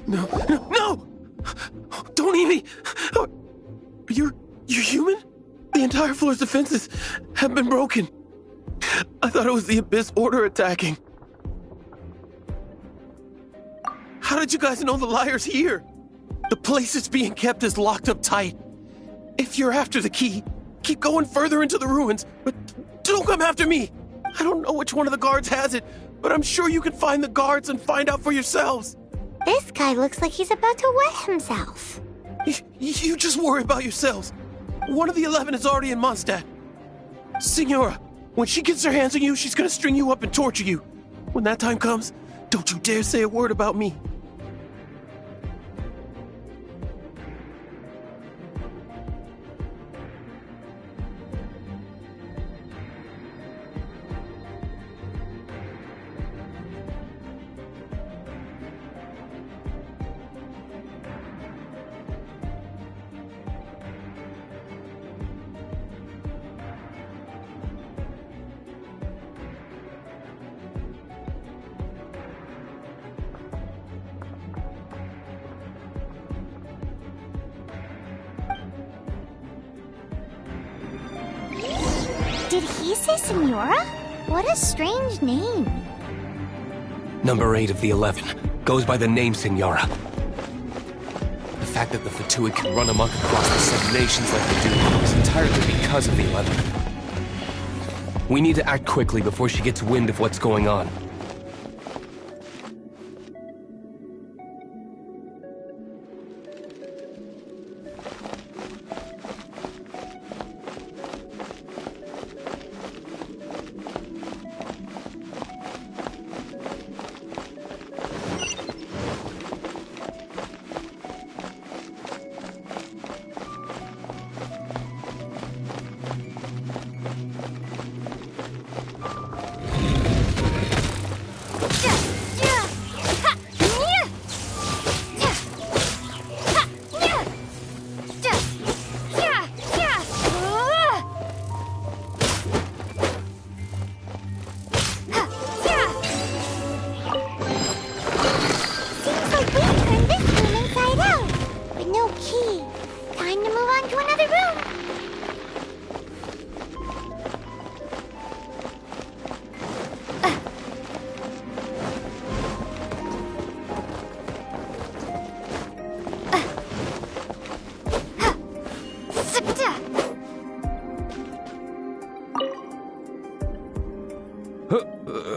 No! No! Don't eat me! You're human? The entire floor's defenses have been broken. I thought it was the Abyss Order attacking. How did you guys know the liar's here? The place it's being kept is locked up tight. If you're after the key, keep going further into the ruins, but don't come after me. I don't know which one of the guards has it, but I'm sure you can find the guards and find out for yourselves. This guy looks like he's about to wet himself. You just worry about yourselves. One of the 11 is already in Mondstadt. Signora, when she gets her hands on you, she's gonna string you up and torture you. When that time comes, don't you dare say a word about me. Did he say Signora? What a strange name. Number 8 of the 11 goes by the name Signora. The fact that the Fatuid can run amok across the 7 nations like they do is entirely because of the 11. We need to act quickly before she gets wind of what's going on.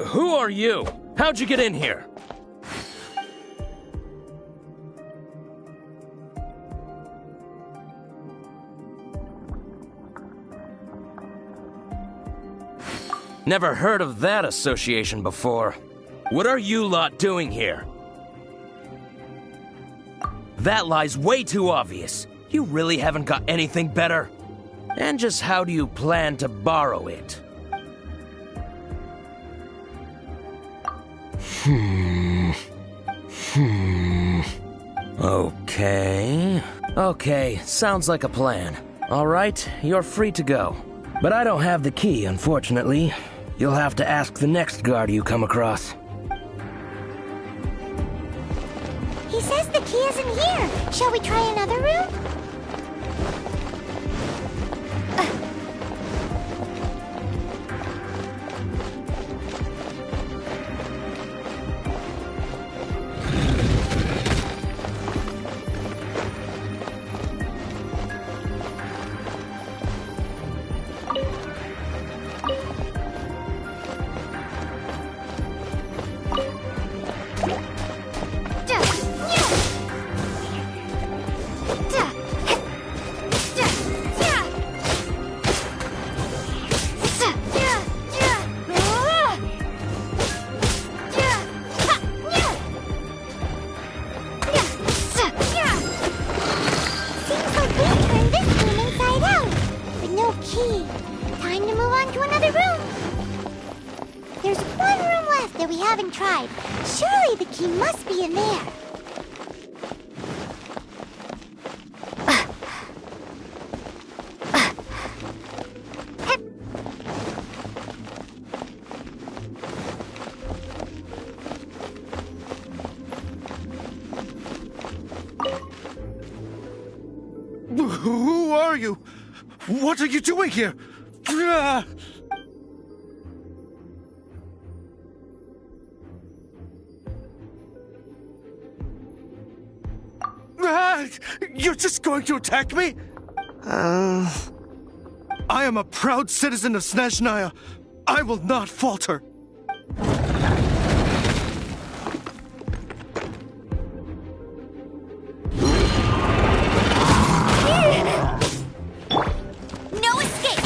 Who are you? How'd you get in here? Never heard of that association before. What are you lot doing here? That lie's way too obvious. You really haven't got anything better? And just how do you plan to borrow it? Okay, sounds like a plan. Alright, you're free to go. But I don't have the key, unfortunately. You'll have to ask the next guard you come across. He says the key isn't here. Shall we try another room? Surely the key must be in there. are you? What are you doing here? You're just going to attack me? I am a proud citizen of Snezhnaya. I will not falter. No escape!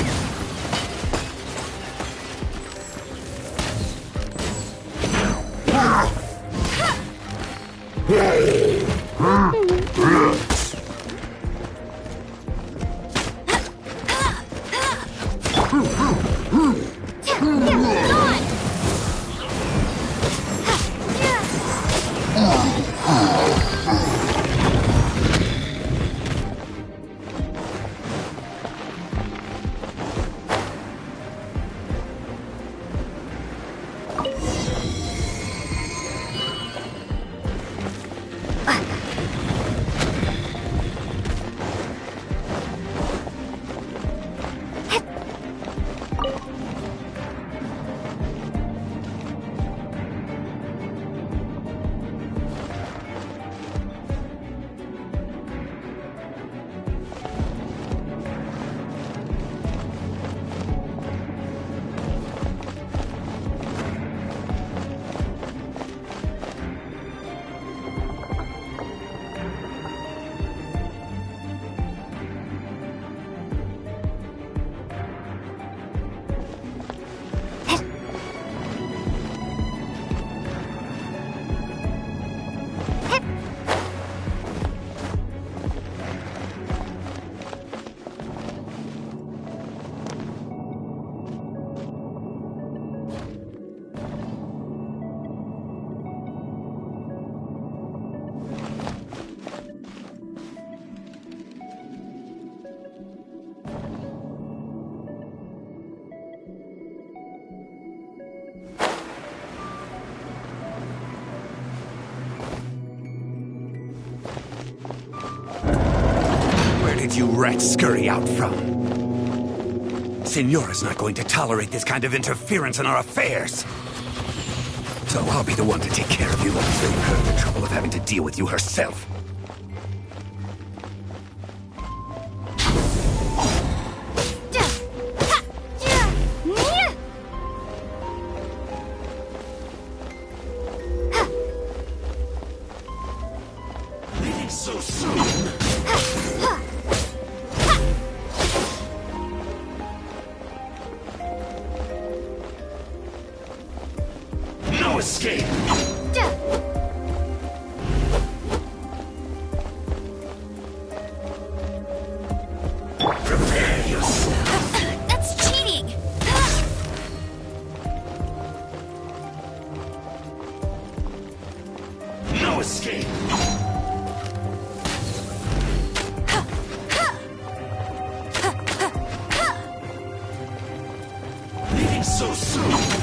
Did you rats scurry out from? Signora's not going to tolerate this kind of interference in our affairs. So I'll be the one to take care of you and save her the trouble of having to deal with you herself. Leaving so soon. No escape! Prepare yourself. That's cheating! No escape! Leaving so soon!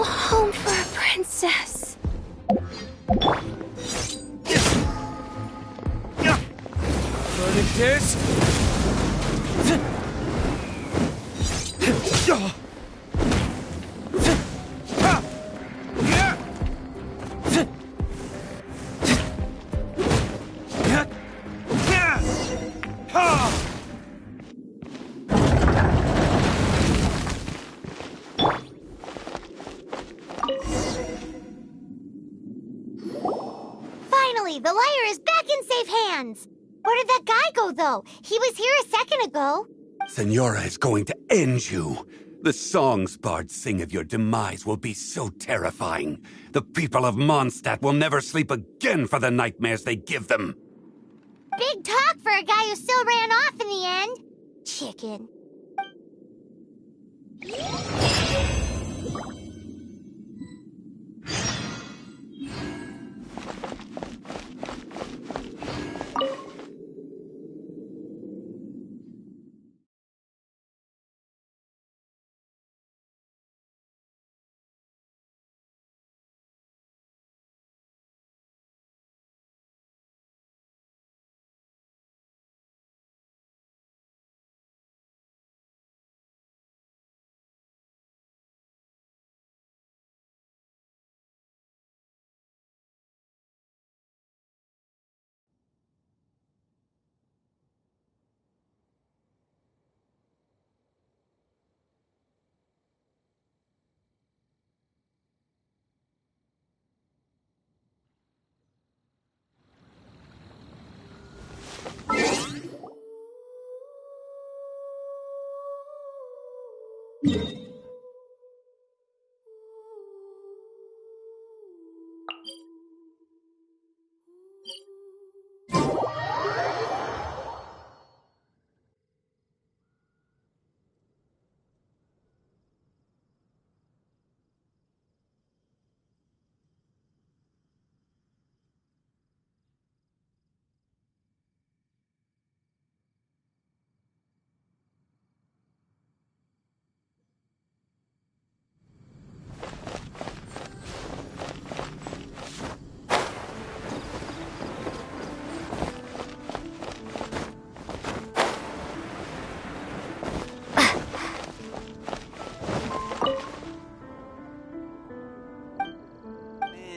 little home for a princess. This? Finally, the lyre is back in safe hands. Where did that guy go, though? He was here a second ago. Senora is going to end you. The songs bards sing of your demise will be so terrifying. The people of Mondstadt will never sleep again for the nightmares they give them. Big talk for a guy who still ran off in the end. Chicken.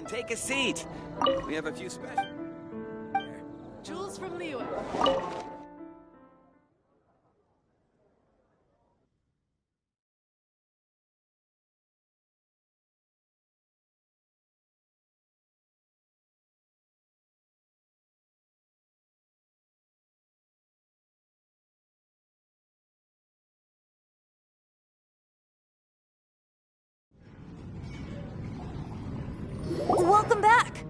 Take a seat. We have a few special... Jules from Liyue. Welcome back!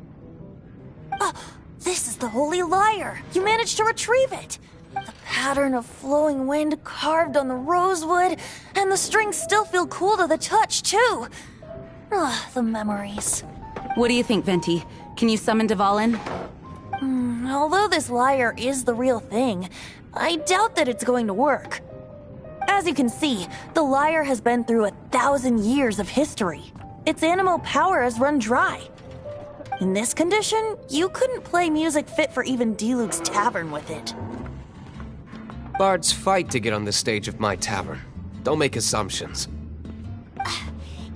This is the Holy Lyre! You managed to retrieve it! The pattern of flowing wind carved on the rosewood, and the strings still feel cool to the touch, too! The memories. What do you think, Venti? Can you summon Dvalin? Although this lyre is the real thing, I doubt that it's going to work. As you can see, the lyre has been through 1,000 years of history. Its animal power has run dry. In this condition, you couldn't play music fit for even Diluc's tavern with it. Bards fight to get on the stage of my tavern. Don't make assumptions.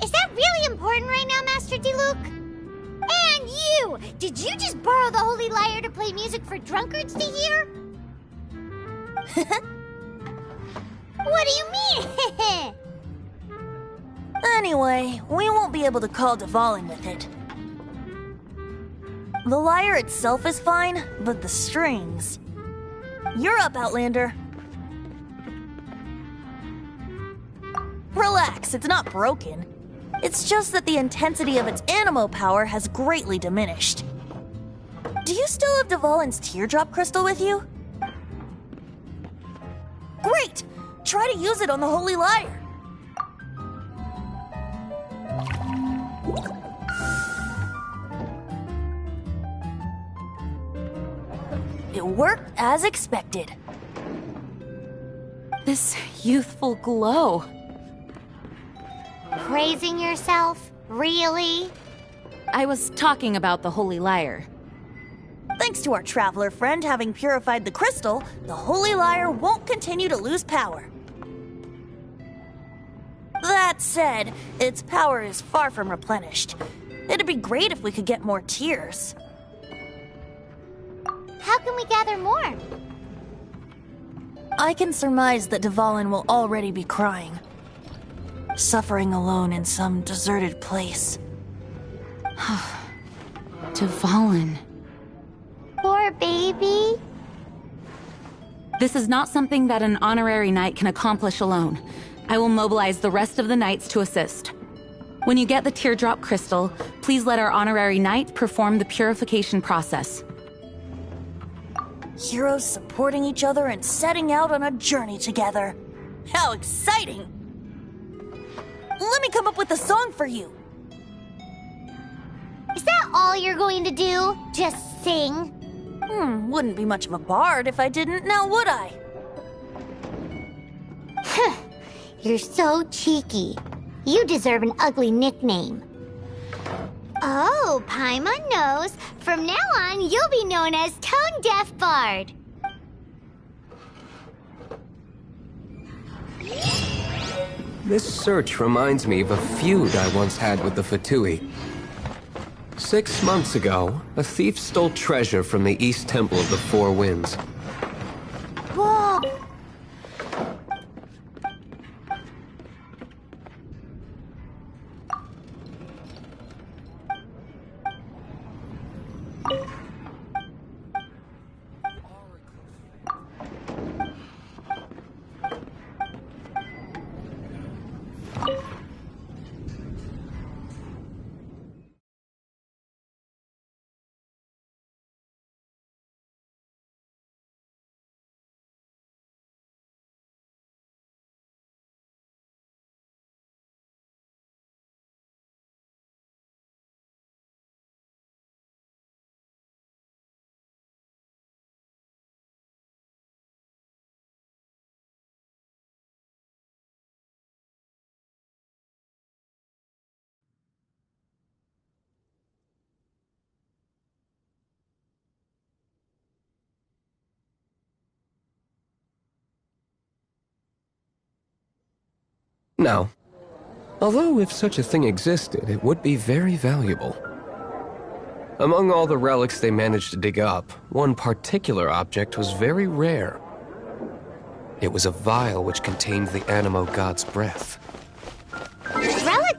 Is that really important right now, Master Diluc? And you! Did you just borrow the Holy Lyre to play music for drunkards to hear? What do you mean? Anyway, we won't be able to call Dvalin with it. The lyre itself is fine, but the strings... You're up, Outlander. Relax, it's not broken. It's just that the intensity of its animal power has greatly diminished. Do you still have Dvalin's teardrop crystal with you? Great! Try to use it on the Holy Lyre. It worked as expected. This youthful glow. Praising yourself? Really? I was talking about the Holy Lyre. Thanks to our traveler friend having purified the crystal, the Holy Lyre won't continue to lose power. That said, its power is far from replenished. It'd be great if we could get more tears. How can we gather more? I can surmise that Dvalin will already be crying. Suffering alone in some deserted place. Dvalin. Poor baby. This is not something that an honorary knight can accomplish alone. I will mobilize the rest of the knights to assist. When you get the teardrop crystal, please let our honorary knight perform the purification process. Heroes supporting each other and setting out on a journey together. How exciting! Let me come up with a song for you. Is that all you're going to do? Just sing? Wouldn't be much of a bard if I didn't, now would I? You're so cheeky. You deserve an ugly nickname. Oh, Paimon knows. From now on, you'll be known as Tone Deaf Bard. This search reminds me of a feud I once had with the Fatui. 6 months ago, a thief stole treasure from the East Temple of the Four Winds. Whoa! Now, although if such a thing existed, it would be very valuable. Among all the relics they managed to dig up, one particular object was very rare. It was a vial which contained the Anemo god's breath. Relic?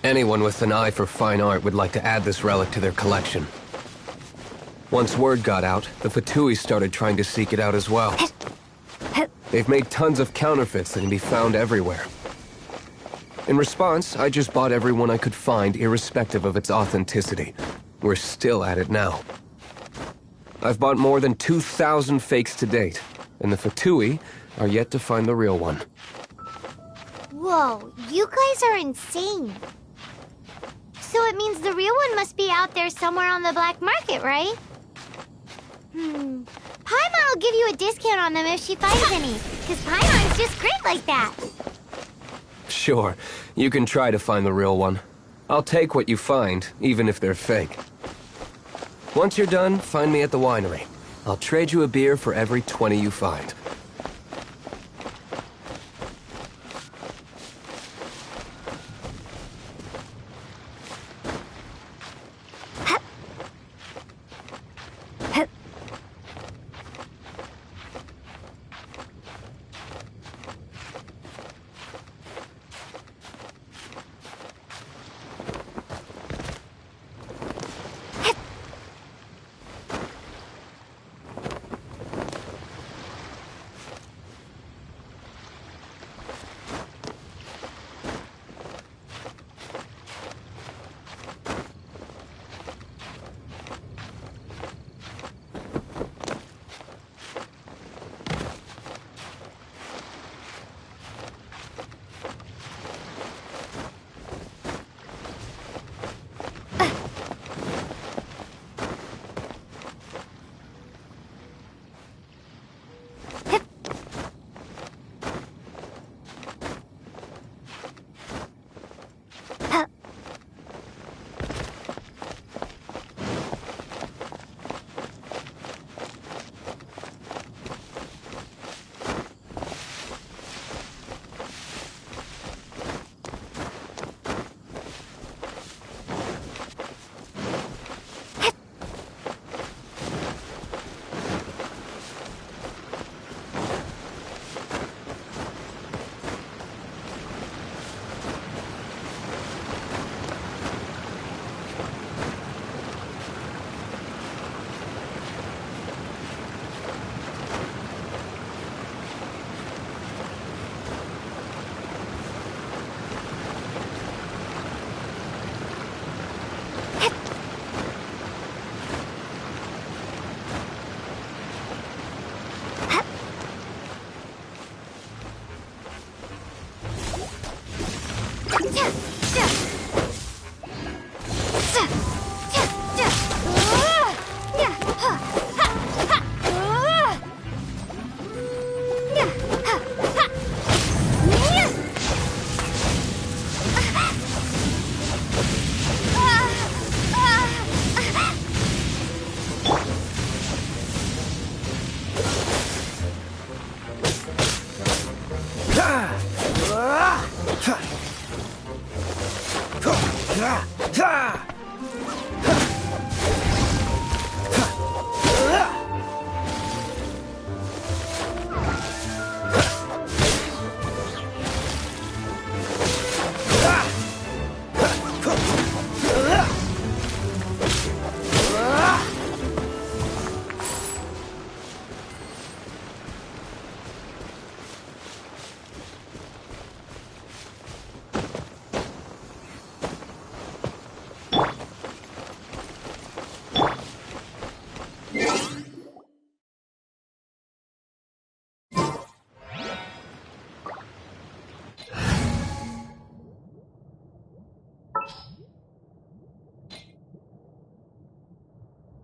Anyone with an eye for fine art would like to add this relic to their collection. Once word got out, the Fatui started trying to seek it out as well. They've made tons of counterfeits that can be found everywhere. In response, I just bought everyone I could find, irrespective of its authenticity. We're still at it now. I've bought more than 2,000 fakes to date, and the Fatui are yet to find the real one. Whoa, you guys are insane. So it means the real one must be out there somewhere on the black market, right? Paimon will give you a discount on them if she finds any, because Paimon's just great like that. Sure, you can try to find the real one. I'll take what you find, even if they're fake. Once you're done, find me at the winery. I'll trade you a beer for every 20 you find.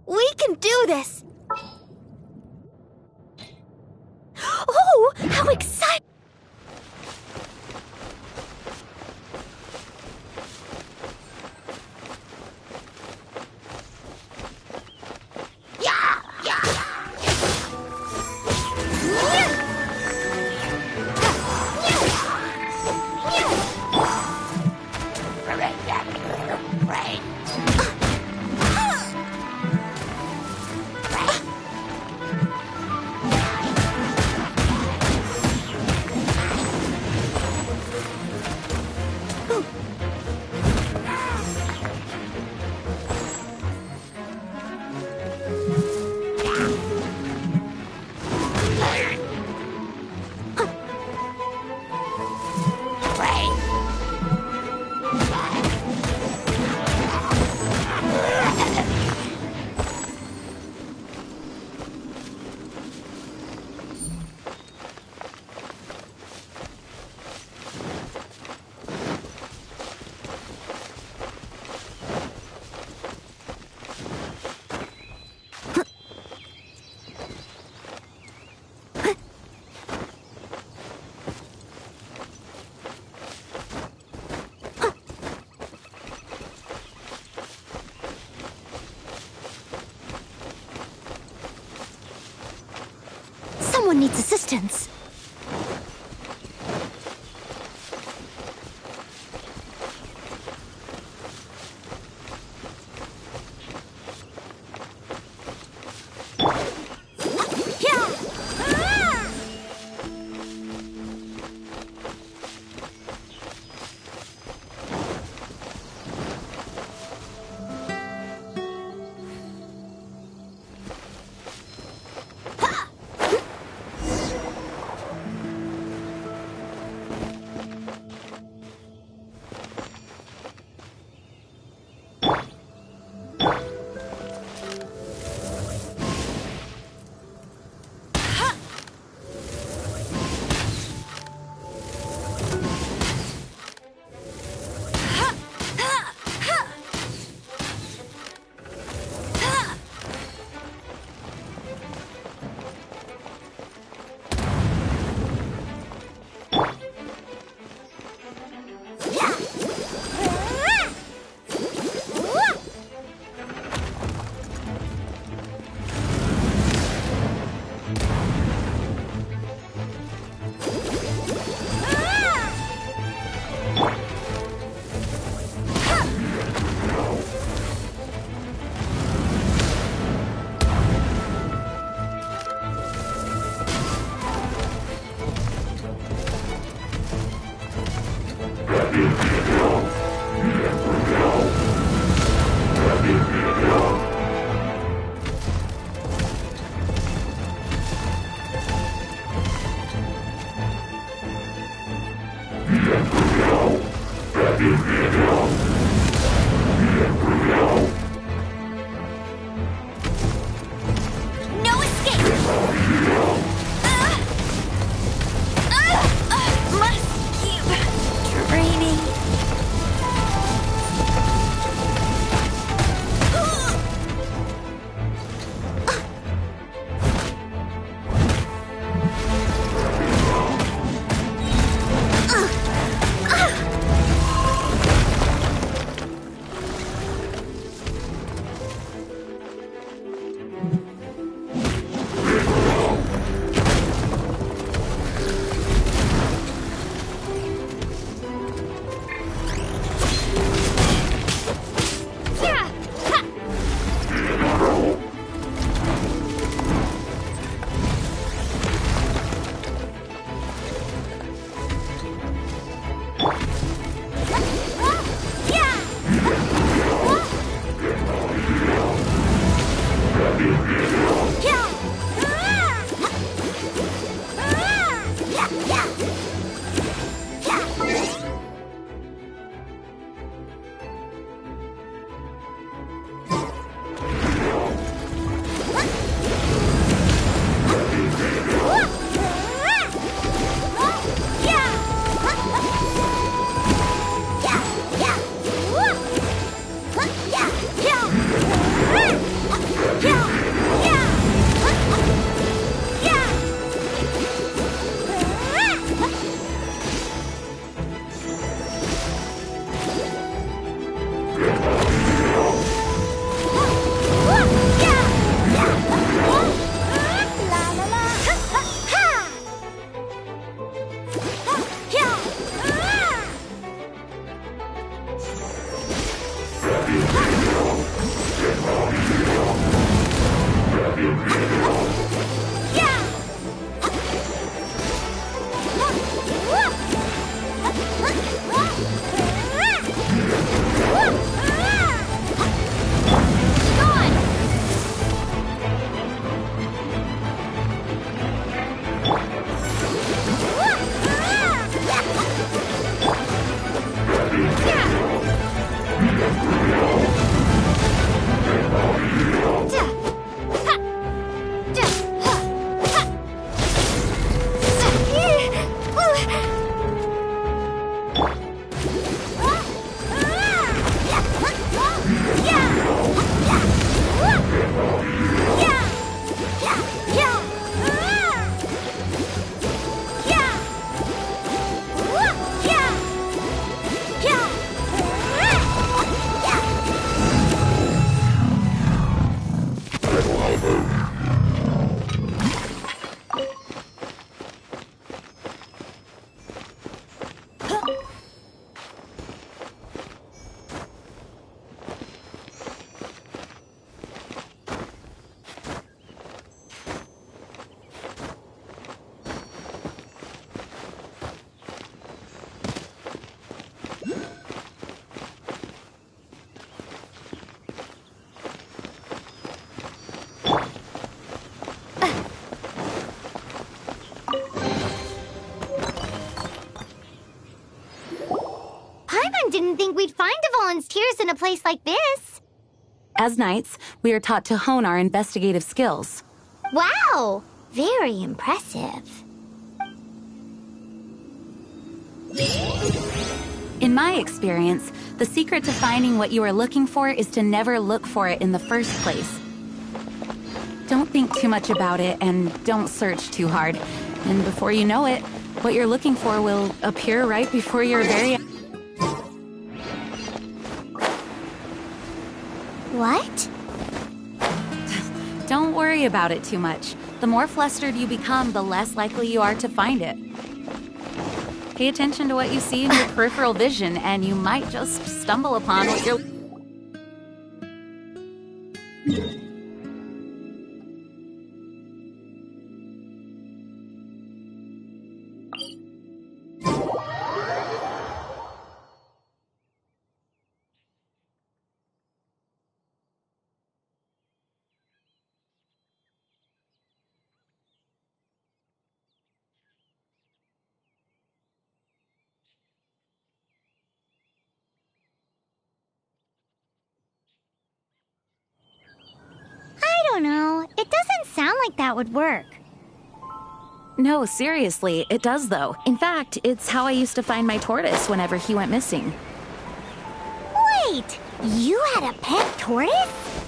We can do this! Oh, how exciting! Someone needs assistance. Didn't think we'd find volunteers in a place like this. As knights, we are taught to hone our investigative skills. Wow! Very impressive. In my experience, the secret to finding what you are looking for is to never look for it in the first place. Don't think too much about it and don't search too hard. And before you know it, what you're looking for will appear right before your very eyes. What? Don't worry about it too much. The more flustered you become, the less likely you are to find it. Pay attention to what you see in your peripheral vision, and you might just stumble upon what you're... I don't know. It doesn't sound like that would work. No, seriously, it does though. In fact, it's how I used to find my tortoise whenever he went missing. Wait! You had a pet tortoise?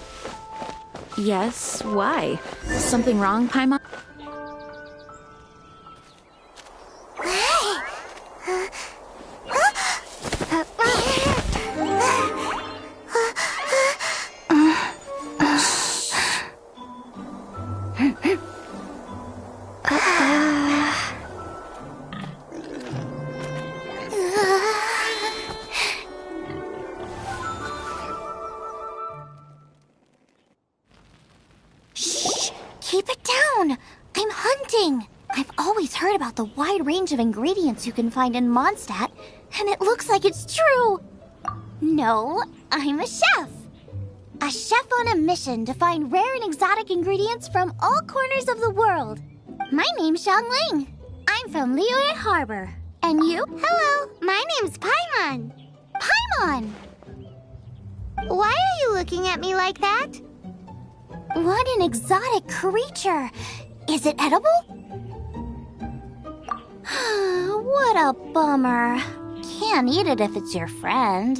Yes, why? Something wrong, Paimon? Keep it down! I'm hunting! I've always heard about the wide range of ingredients you can find in Mondstadt, and it looks like it's true! No, I'm a chef! A chef on a mission to find rare and exotic ingredients from all corners of the world. My name's Xiang Ling. I'm from Liyue Harbor. And you? Hello, my name's Paimon. Paimon! Why are you looking at me like that? What an exotic creature! Is it edible? What a bummer. Can't eat it if it's your friend.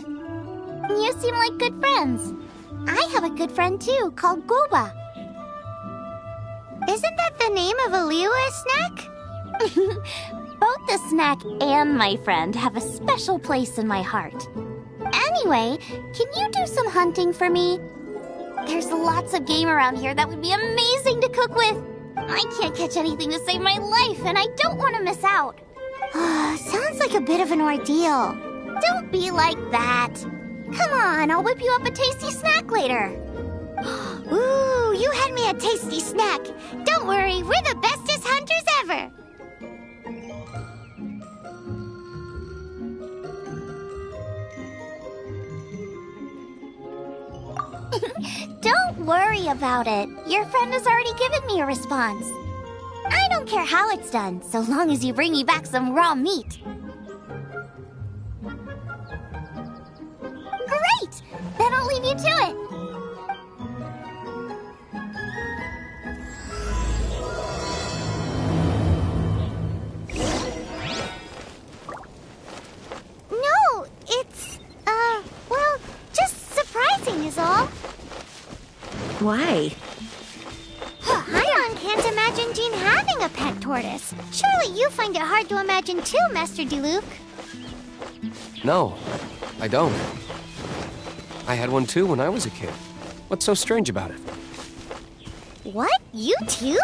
You seem like good friends. I have a good friend too, called Goba. Isn't that the name of a Liyue snack? Both the snack and my friend have a special place in my heart. Anyway, can you do some hunting for me? There's lots of game around here that would be amazing to cook with. I can't catch anything to save my life, and I don't want to miss out. Sounds like a bit of an ordeal. Don't be like that. Come on, I'll whip you up a tasty snack later. Ooh, you had me a tasty snack. Don't worry, we're the bestest hunters ever. Don't worry about it. Your friend has already given me a response. I don't care how it's done, so long as you bring me back some raw meat. Great! Then I'll leave you to it. No, it's, well, just surprising is all. Why? Ion can't imagine Jean having a pet tortoise. Surely you find it hard to imagine too, Master Diluc. No, I don't. I had one too when I was a kid. What's so strange about it? What? You too?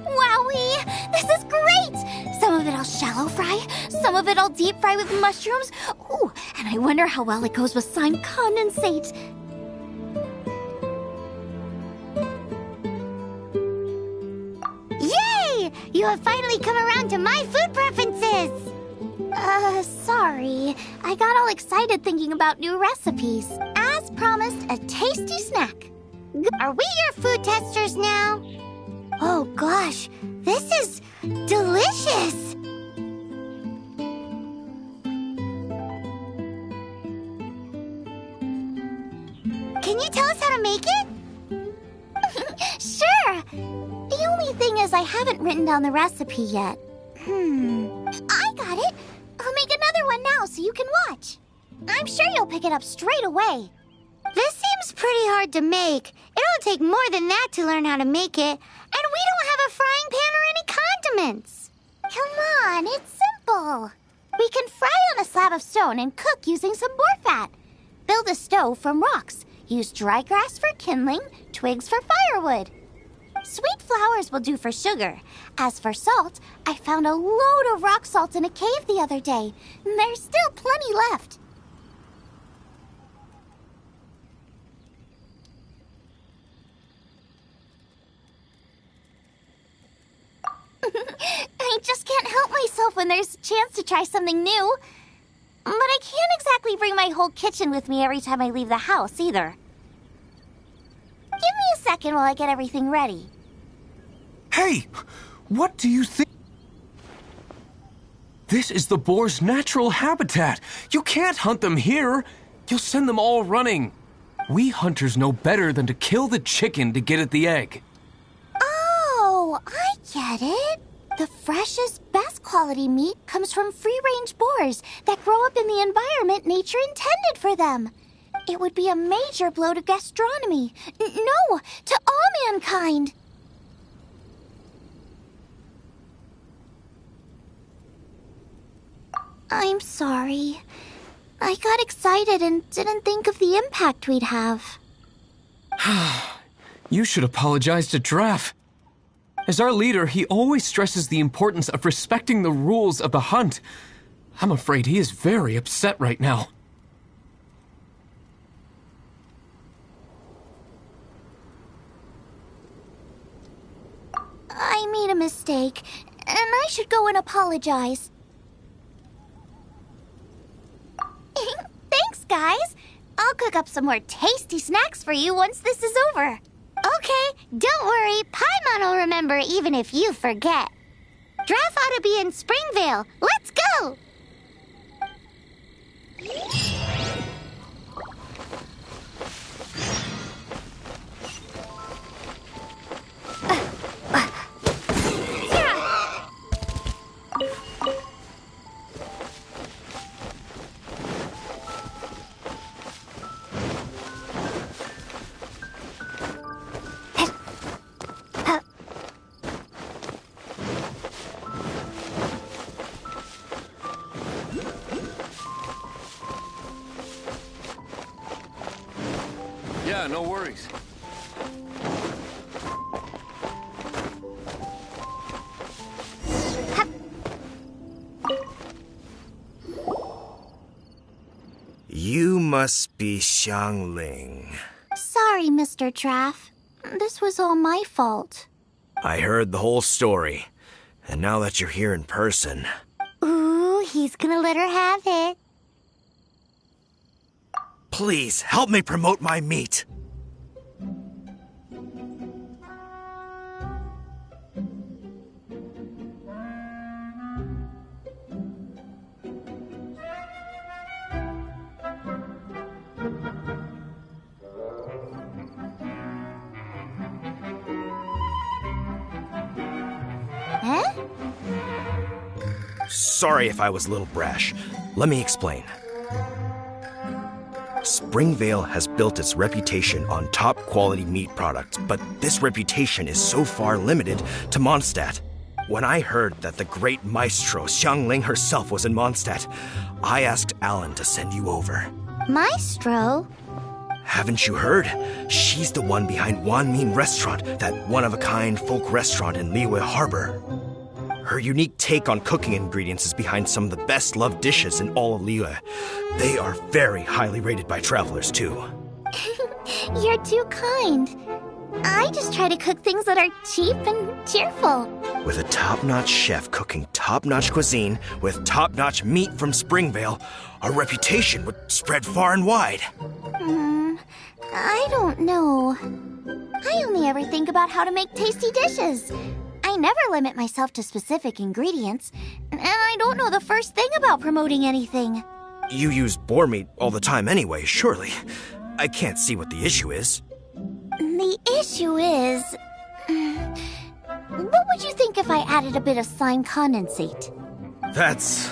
Wowee! This is great! Some of it I'll shallow fry, some of it I'll deep fry with mushrooms. Ooh, and I wonder how well it goes with slime condensate. Yay! You have finally come around to my food preferences! Sorry. I got all excited thinking about new recipes. As promised, a tasty snack. Are we your food testers now? Oh gosh, this is delicious! Can you tell us how to make it? Sure! The only thing is I haven't written down the recipe yet. I got it! I'll make another one now so you can watch. I'm sure you'll pick it up straight away. This seems pretty hard to make. It'll take more than that to learn how to make it. And we don't have a frying pan or any condiments. Come on, it's simple. We can fry on a slab of stone and cook using some boar fat. Build a stove from rocks. Use dry grass for kindling, twigs for firewood. Sweet flowers will do for sugar. As for salt, I found a load of rock salt in a cave the other day. There's still plenty left. I just can't help myself when there's a chance to try something new. But I can't exactly bring my whole kitchen with me every time I leave the house, either. Give me a second while I get everything ready. Hey! What do you think? This is the boar's natural habitat. You can't hunt them here. You'll send them all running. We hunters know better than to kill the chicken to get at the egg. Oh, I get it. The freshest, best quality meat comes from free-range boars that grow up in the environment nature intended for them. It would be a major blow to gastronomy. No, to all mankind. I'm sorry. I got excited and didn't think of the impact we'd have. You should apologize to Draff. As our leader, he always stresses the importance of respecting the rules of the hunt. I'm afraid he is very upset right now. I made a mistake, and I should go and apologize. Thanks, guys. I'll cook up some more tasty snacks for you once this is over. Okay, don't worry. Paimon will remember even if you forget. Draff ought to be in Springvale. Let's go! Yeah, no worries. must be Xiangling. Sorry, Mr. Traff. This was all my fault. I heard the whole story, and now that you're here in person... Ooh, he's gonna let her have it. Please, help me promote my meat. Huh? Sorry if I was a little brash. Let me explain. Springvale has built its reputation on top-quality meat products, but this reputation is so far limited to Mondstadt. When I heard that the great maestro Xiangling herself was in Mondstadt, I asked Alan to send you over. Maestro? Haven't you heard? She's the one behind Wan Min Restaurant, that one-of-a-kind folk restaurant in Liyue Harbor. Her unique take on cooking ingredients is behind some of the best-loved dishes in all of Liyue. They are very highly rated by travelers, too. You're too kind. I just try to cook things that are cheap and cheerful. With a top-notch chef cooking top-notch cuisine with top-notch meat from Springvale, our reputation would spread far and wide. I don't know. I only ever think about how to make tasty dishes. I never limit myself to specific ingredients, and I don't know the first thing about promoting anything. You use boar meat all the time anyway, surely. I can't see what the issue is. The issue is... what would you think if I added a bit of slime condensate? That's...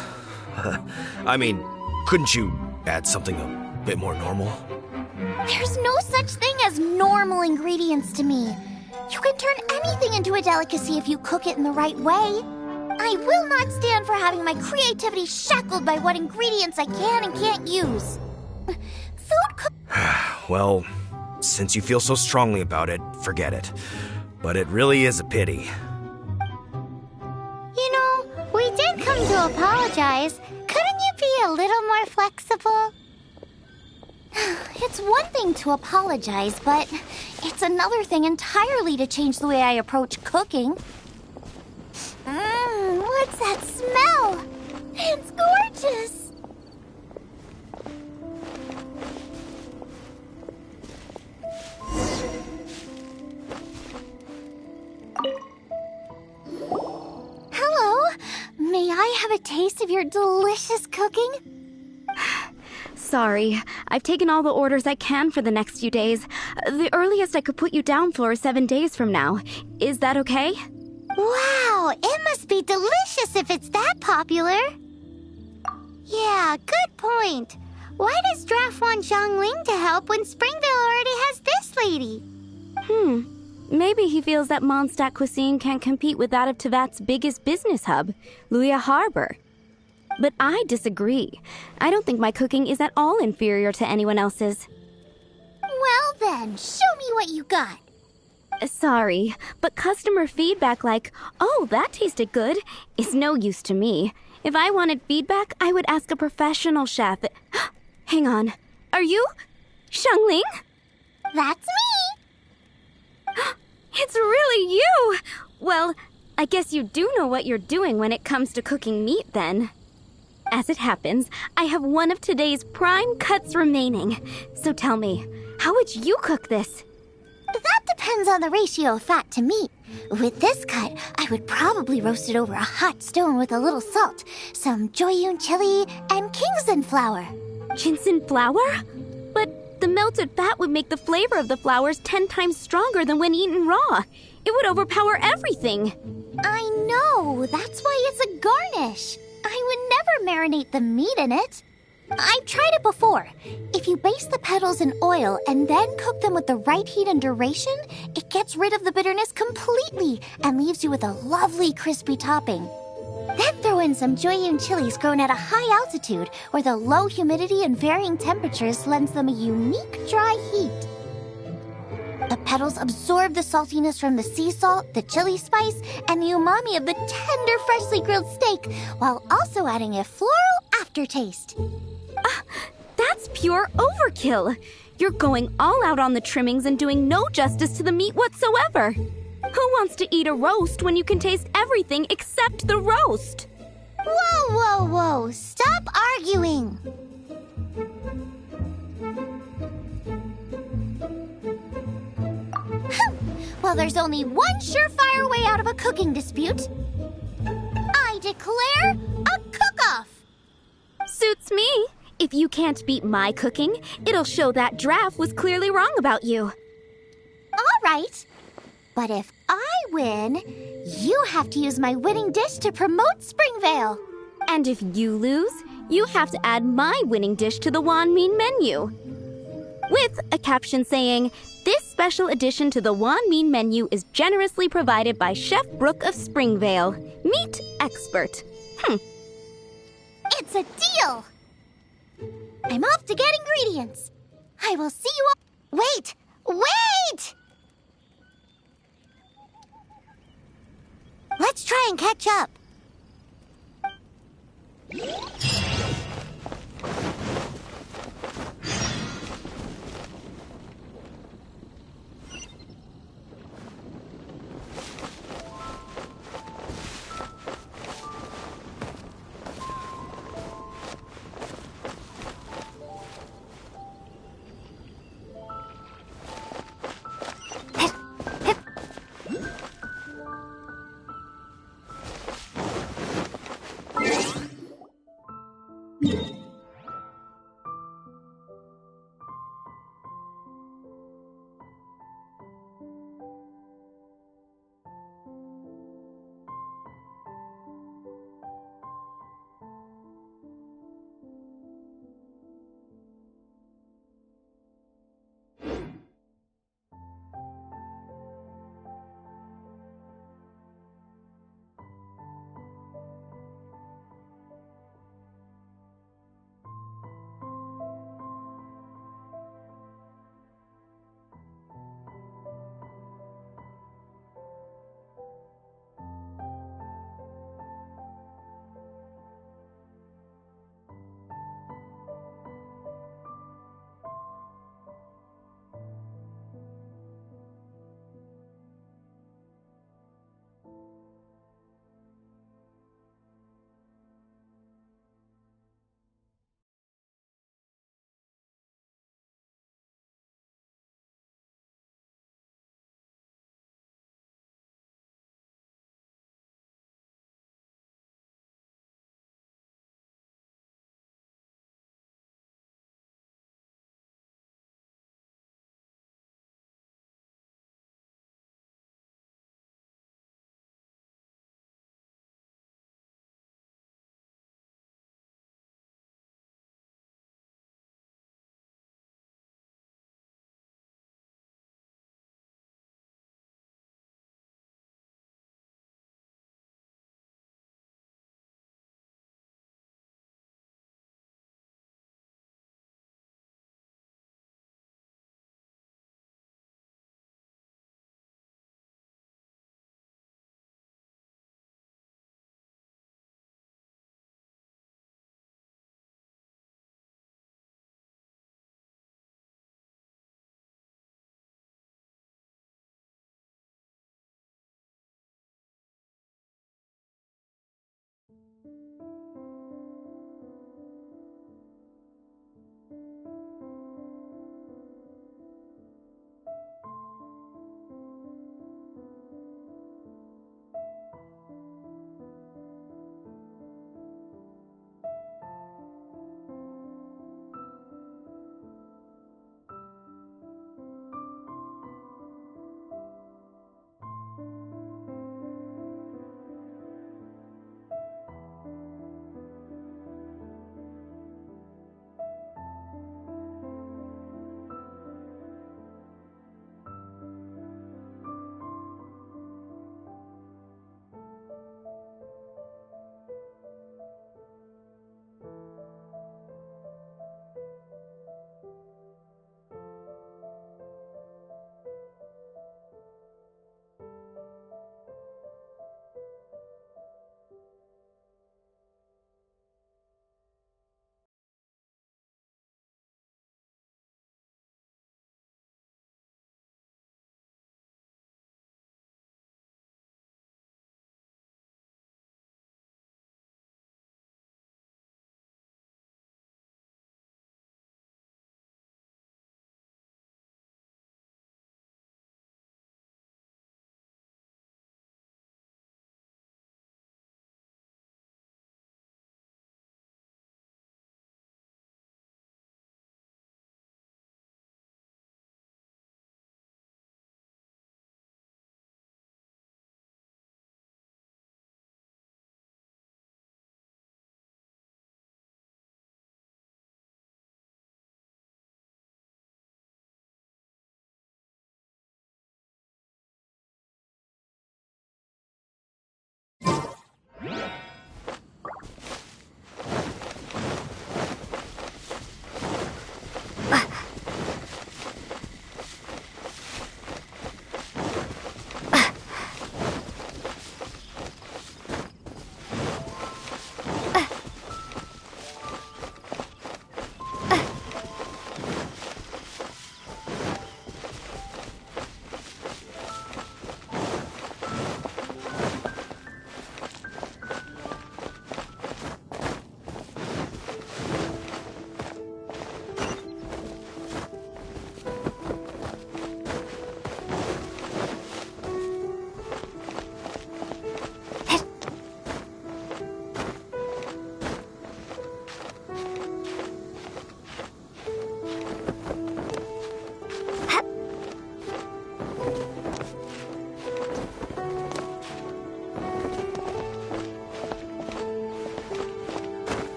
I mean, couldn't you add something a bit more normal? There's no such thing as normal ingredients to me. You can turn anything into a delicacy if you cook it in the right way. I will not stand for having my creativity shackled by what ingredients I can and can't use. Well, since you feel so strongly about it, forget it. But it really is a pity. You know, we did come to apologize. Couldn't you be a little more flexible? It's one thing to apologize, but it's another thing entirely to change the way I approach cooking. What's that smell? It's gorgeous! Hello, may I have a taste of your delicious cooking? Sorry, I've taken all the orders I can for the next few days. The earliest I could put you down for is 7 days from now. Is that okay? Wow, it must be delicious if it's that popular. Yeah, good point. Why does Draff want Xiangling to help when Springvale already has this lady? Maybe he feels that Mondstadt cuisine can't compete with that of Teyvat's biggest business hub, Liyue Harbor. But I disagree. I don't think my cooking is at all inferior to anyone else's. Well then, show me what you got. Sorry, but customer feedback like, "Oh, that tasted good," is no use to me. If I wanted feedback, I would ask a professional chef. Hang on. Are you Xiangling? That's me! It's really you! Well, I guess you do know what you're doing when it comes to cooking meat, then. As it happens, I have one of today's prime cuts remaining. So tell me, how would you cook this? That depends on the ratio of fat to meat. With this cut, I would probably roast it over a hot stone with a little salt, some Joyun chili, and Kingston flour. Kingston flour? But the melted fat would make the flavor of the flours 10 times stronger than when eaten raw. It would overpower everything. I know, that's why it's a garnish. I would never marinate the meat in it. I've tried it before. If you baste the petals in oil and then cook them with the right heat and duration, it gets rid of the bitterness completely and leaves you with a lovely crispy topping. Then throw in some Joyun chilies grown at a high altitude where the low humidity and varying temperatures lends them a unique dry heat. The petals absorb the saltiness from the sea salt, the chili spice, and the umami of the tender, freshly grilled steak, while also adding a floral aftertaste. That's pure overkill. You're going all out on the trimmings and doing no justice to the meat whatsoever. Who wants to eat a roast when you can taste everything except the roast? Whoa, whoa, whoa! Stop arguing! Well, there's only one surefire way out of a cooking dispute. I declare a cook-off! Suits me. If you can't beat my cooking, it'll show that Draff was clearly wrong about you. All right. But if I win, you have to use my winning dish to promote Springvale. And if you lose, you have to add my winning dish to the Wanmin menu. With a caption saying, "This special addition to the Wanmin menu is generously provided by Chef Brooke of Springvale, meat expert." It's a deal! I'm off to get ingredients. I will see you all. Wait! Wait! Let's try and catch up.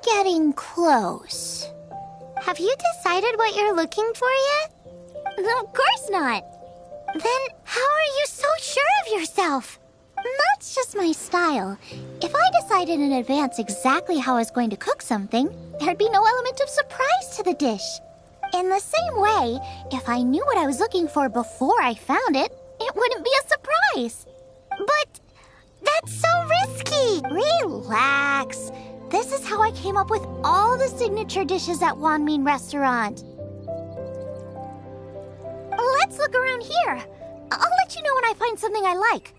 Getting close. Have you decided what you're looking for yet? Of course not. Then how are you so sure of yourself? That's just my style. If I decided in advance exactly how I was going to cook something, there'd be no element of surprise to the dish. In the same way, if I knew what I was looking for before I found it, it wouldn't be a surprise. But that's so risky. Relax. This is how I came up with all the signature dishes at Wanmin Restaurant. Let's look around here. I'll let you know when I find something I like.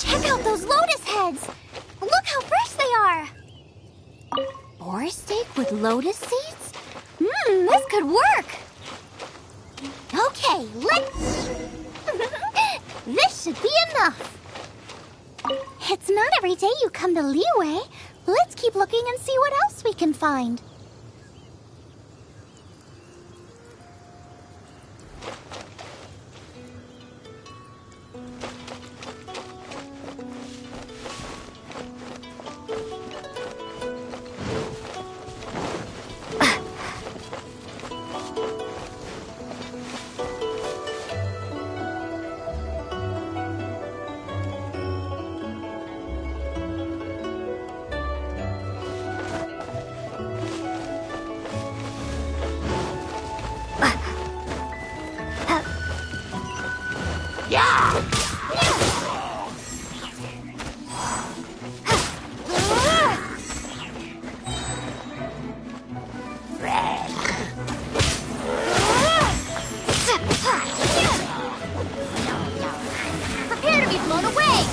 Check out those lotus heads! Look how fresh they are! Boar steak with lotus seeds? This could work! Okay, this should be enough! It's not every day you come to Liyue. Let's keep looking and see what else we can find. Prepare to be blown away!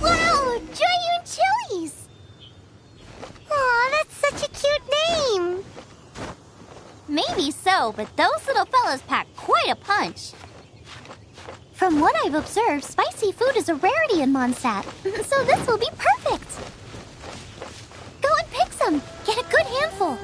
Wow, Jayun Chilies! Aw, that's such a cute name! Maybe so, but those little fellas pack quite a punch. From what I've observed, spicy food is a rarity in Mondstadt, so this will be perfect. Go and pick some. Get a good handful.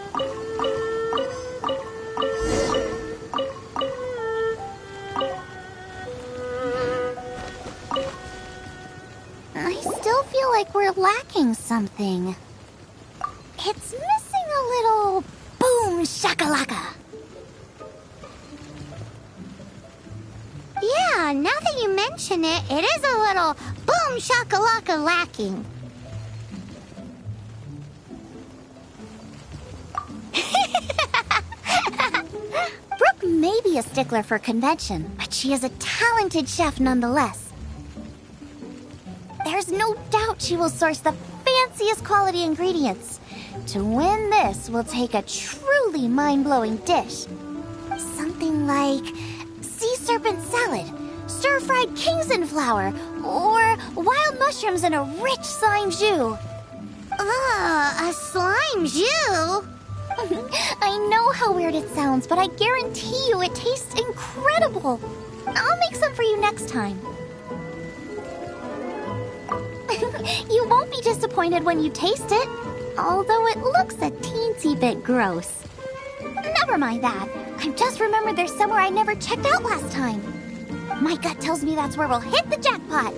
I still feel like we're lacking something. It's missing a little boom shakalaka. Yeah, now that you mention it, it is a little boom shakalaka lacking. Brooke may be a stickler for convention, but she is a talented chef nonetheless. There's no doubt she will source the fanciest quality ingredients. To win this, we'll take a truly mind-blowing dish. Something like sea serpent salad, stir-fried Kingston flour, or wild mushrooms in a rich slime jus. A slime jus? I know how weird it sounds, but I guarantee you it tastes incredible. I'll make some for you next time. You won't be disappointed when you taste it, although it looks a teensy bit gross. Never mind that. I've just remembered there's somewhere I never checked out last time. My gut tells me that's where we'll hit the jackpot.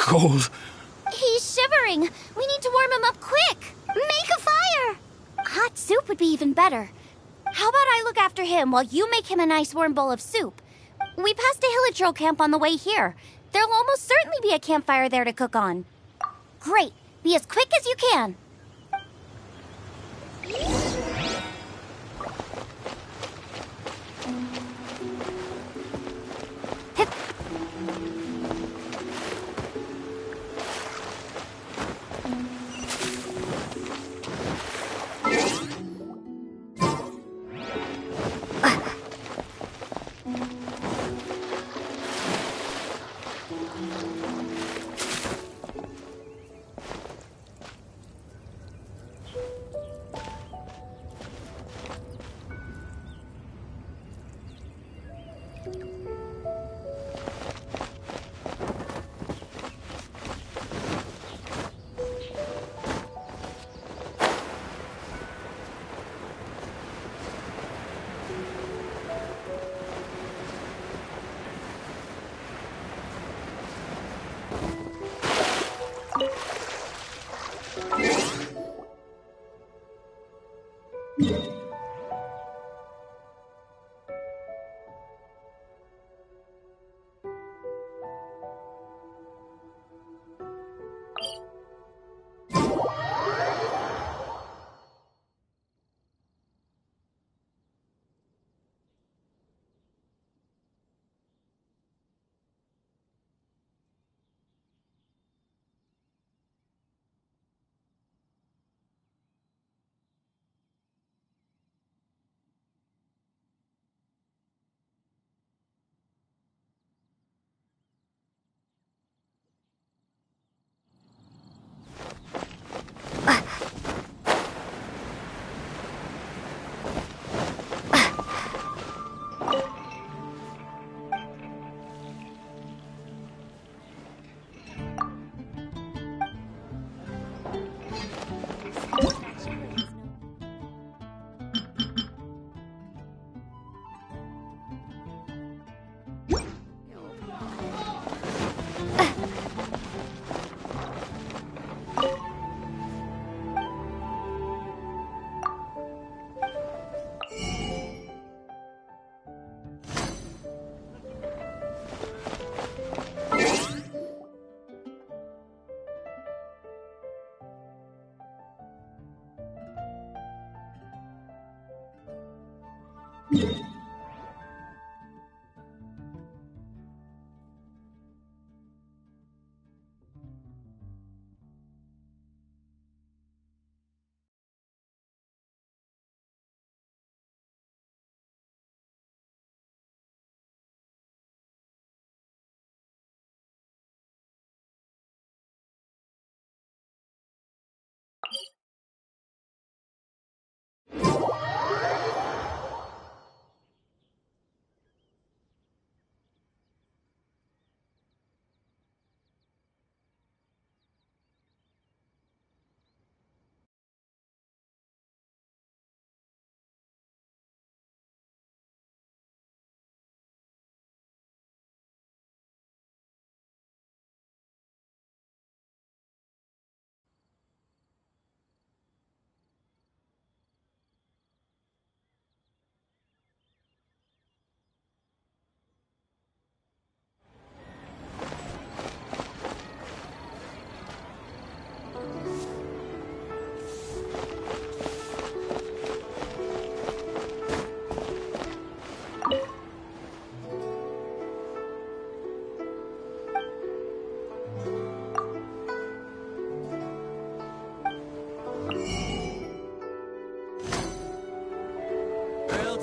cold. He's shivering. We need to warm him up quick. Make a fire. Hot soup would be even better. How about I look after him while you make him a nice warm bowl of soup? We passed a Hilichurl camp on the way here. There'll almost certainly be a campfire there to cook on. Great. Be as quick as you can.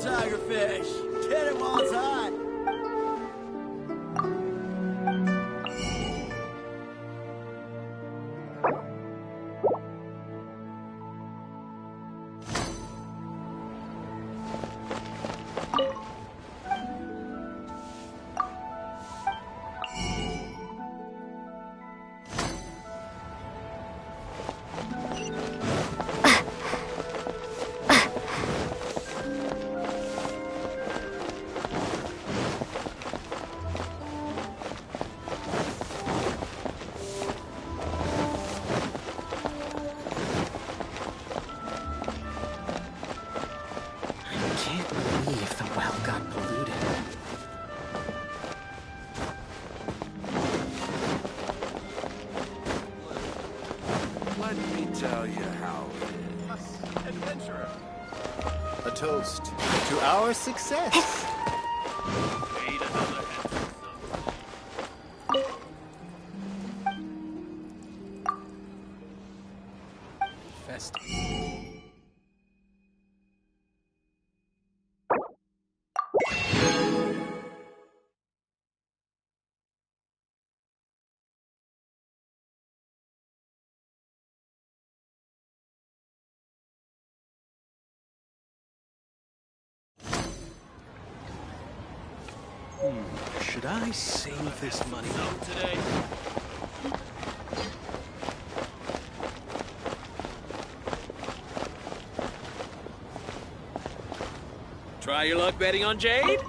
Tigerfish! Get it while it's hot! Tell you how it is. Adventurer. A toast to our success. Wait another Festive. Should I save this money today? Try your luck betting on Jade?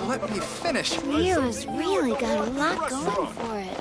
Let me finish. Leo's really got a lot going for it.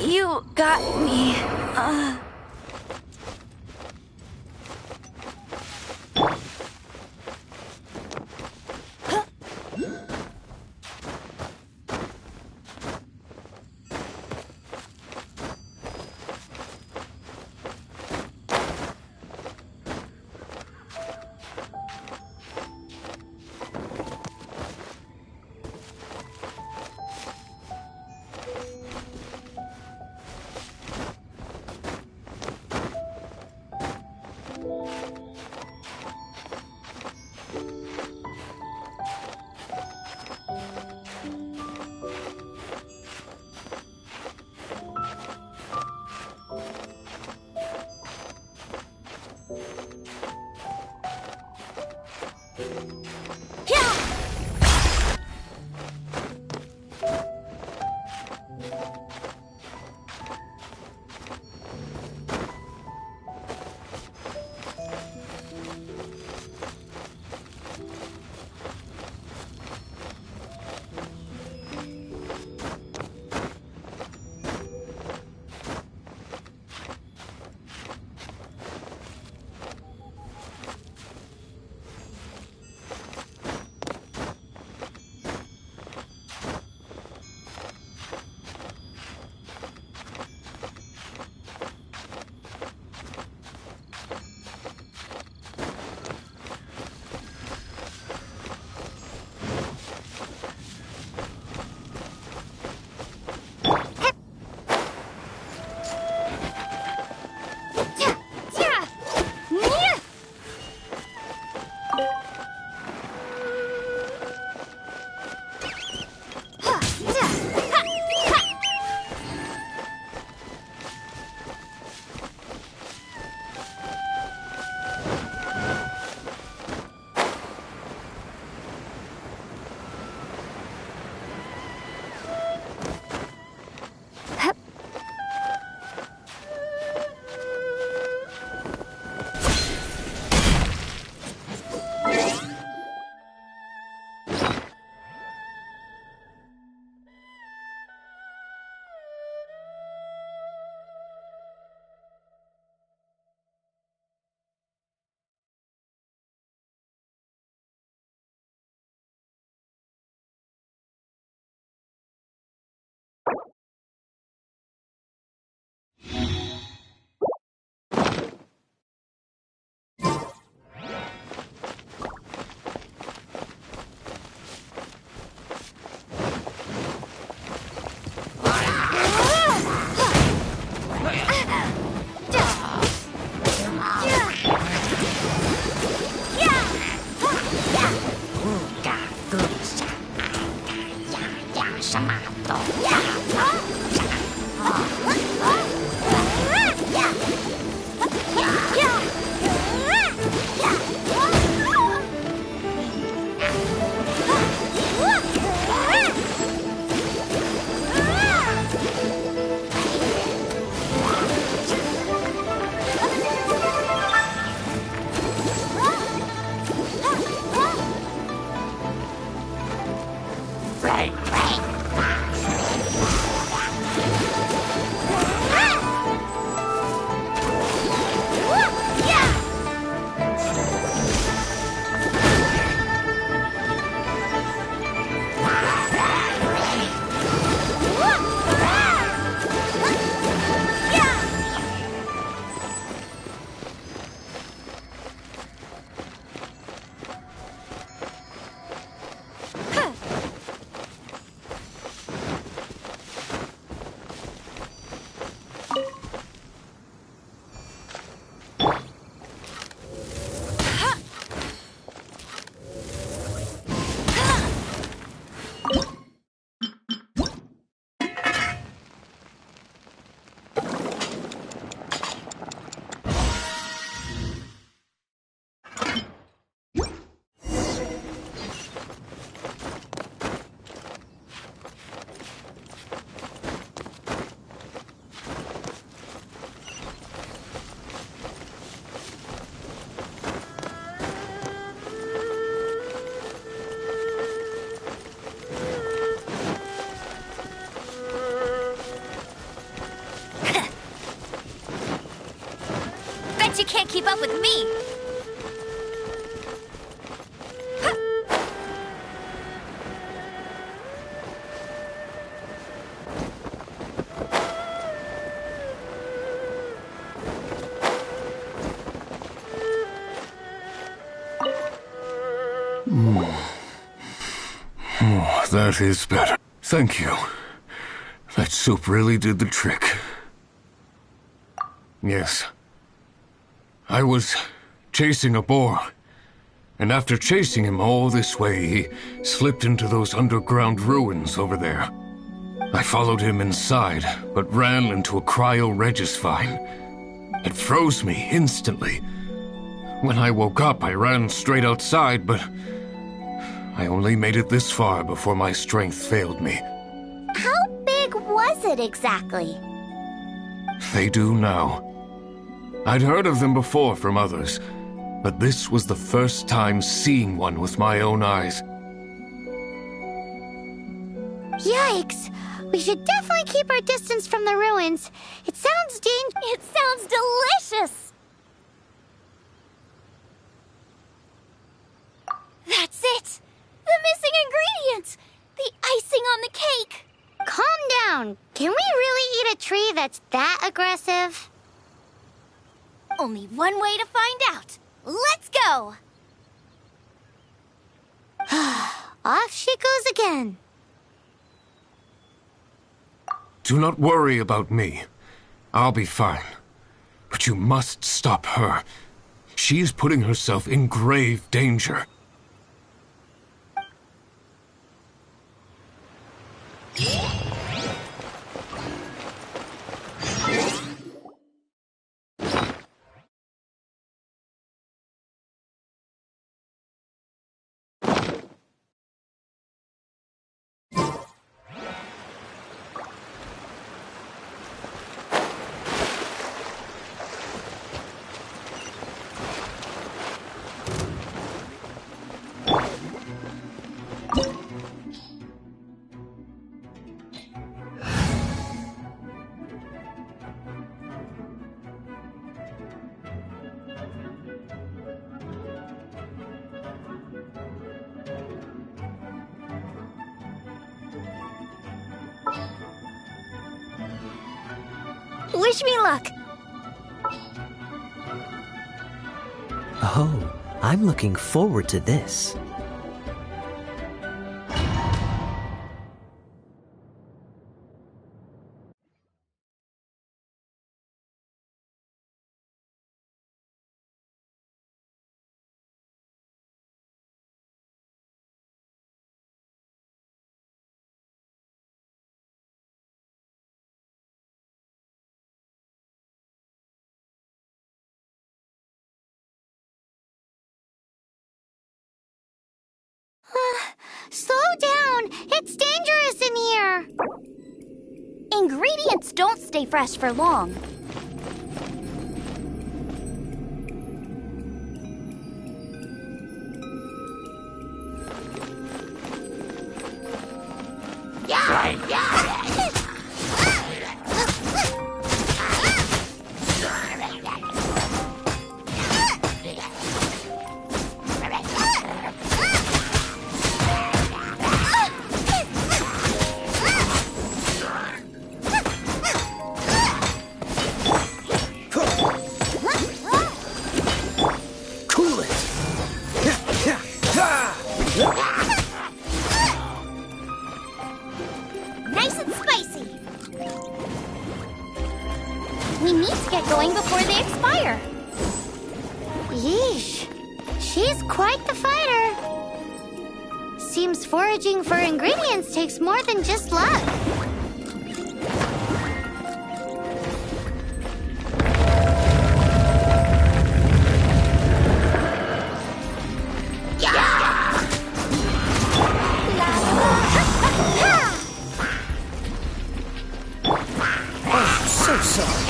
You got me. keep up with me. Oh, that is better. Thank you. That soup really did the trick. Yes. I was chasing a boar, and after chasing him all this way, he slipped into those underground ruins over there. I followed him inside, but ran into a cryo-regis vine. It froze me instantly. When I woke up, I ran straight outside, but I only made it this far before my strength failed me. How big was it exactly? They do now. I'd heard of them before from others, but this was the first time seeing one with my own eyes. Yikes! We should definitely keep our distance from the ruins. It sounds It sounds delicious! That's it! The missing ingredient! The icing on the cake! Calm down. Can we really eat a tree that's that aggressive? Only one way to find out. Let's go! Off she goes again. Do not worry about me. I'll be fine. But you must stop her. She is putting herself in grave danger. Wish me luck! Oh, I'm looking forward to this. Slow down! It's dangerous in here! Ingredients don't stay fresh for long. Nice and spicy. We need to get going before they expire. Yeesh. She's quite the fighter. Seems foraging for ingredients takes more than just luck. So sorry.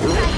Right.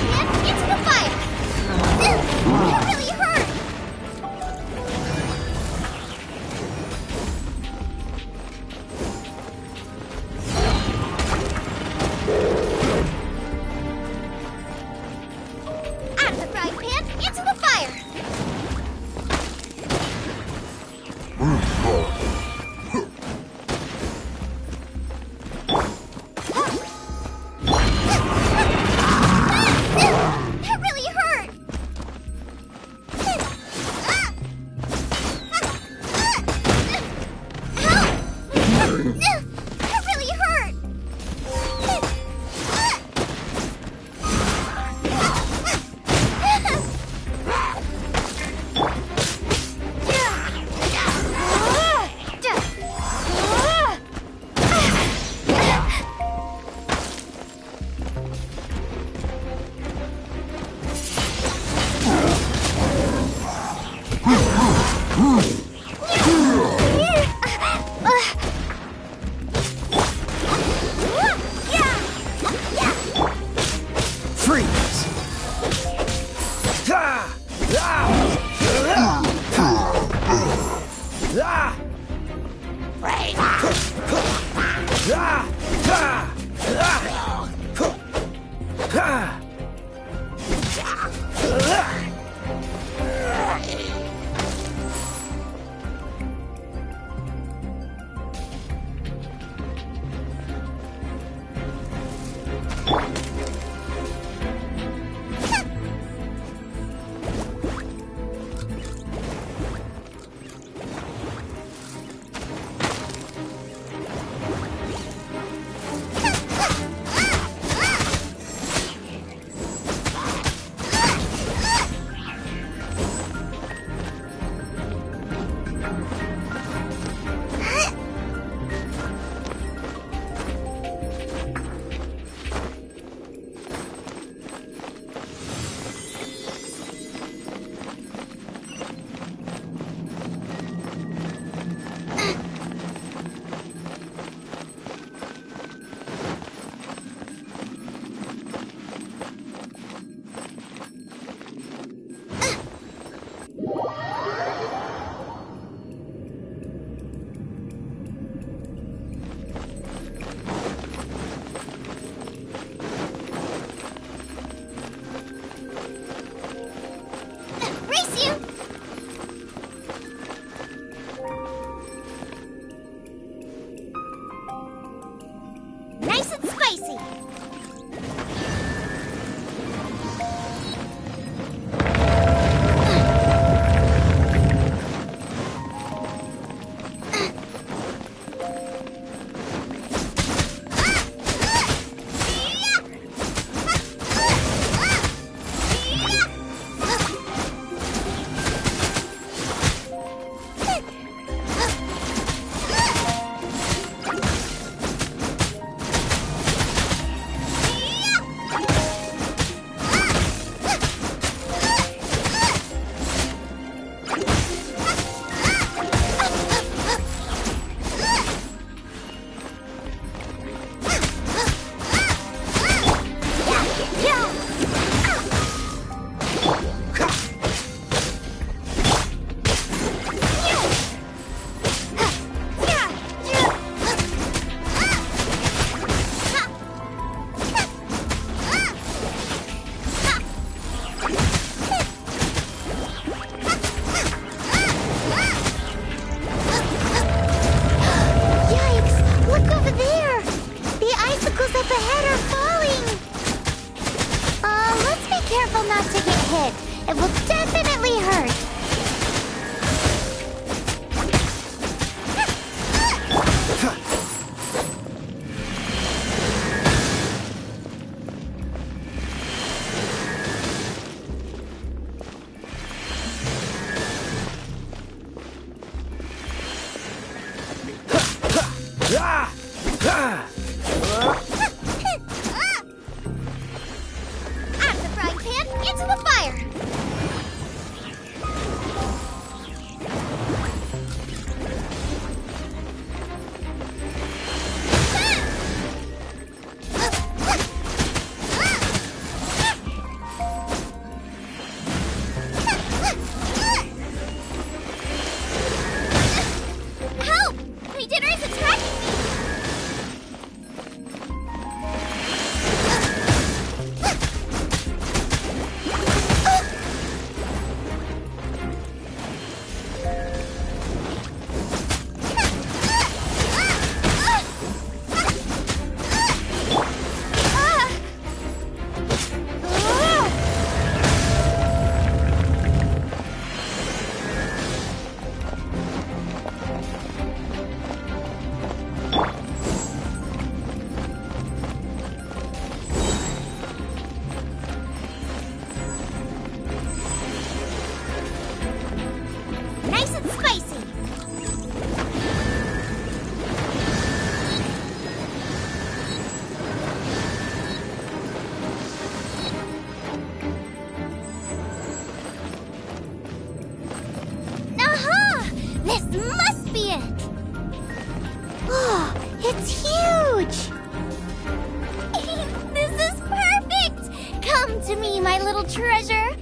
afraid. Nice and spicy. It will definitely hurt. Out of the frying pan, into the fire! Help! My dinner is attacking me! Nice and spicy. Aha! This must be it. Oh, it's huge. This is perfect. Come to me, my little treasure.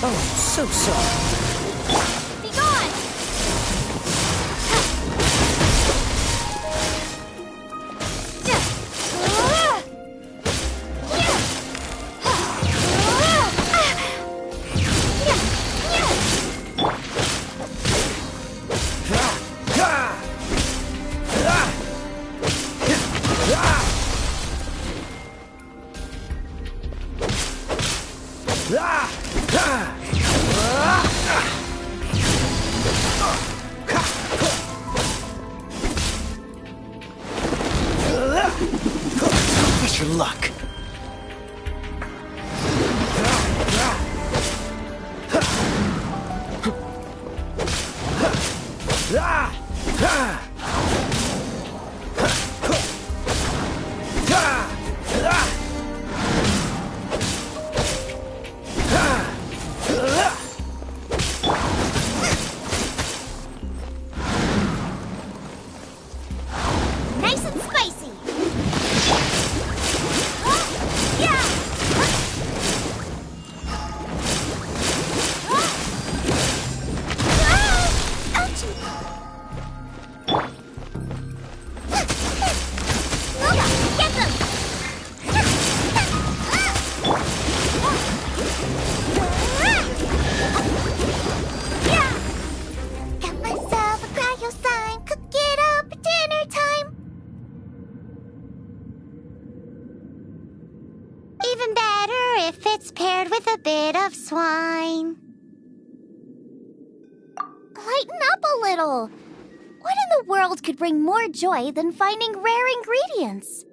Oh, so sorry. Be gone! Wish your luck. Nice and spicy! Got myself a cryo slime, cook it up at dinner time. Even better if it's paired with a bit of swine. Lighten up a little. What in the world could bring more joy than finding rare ingredients?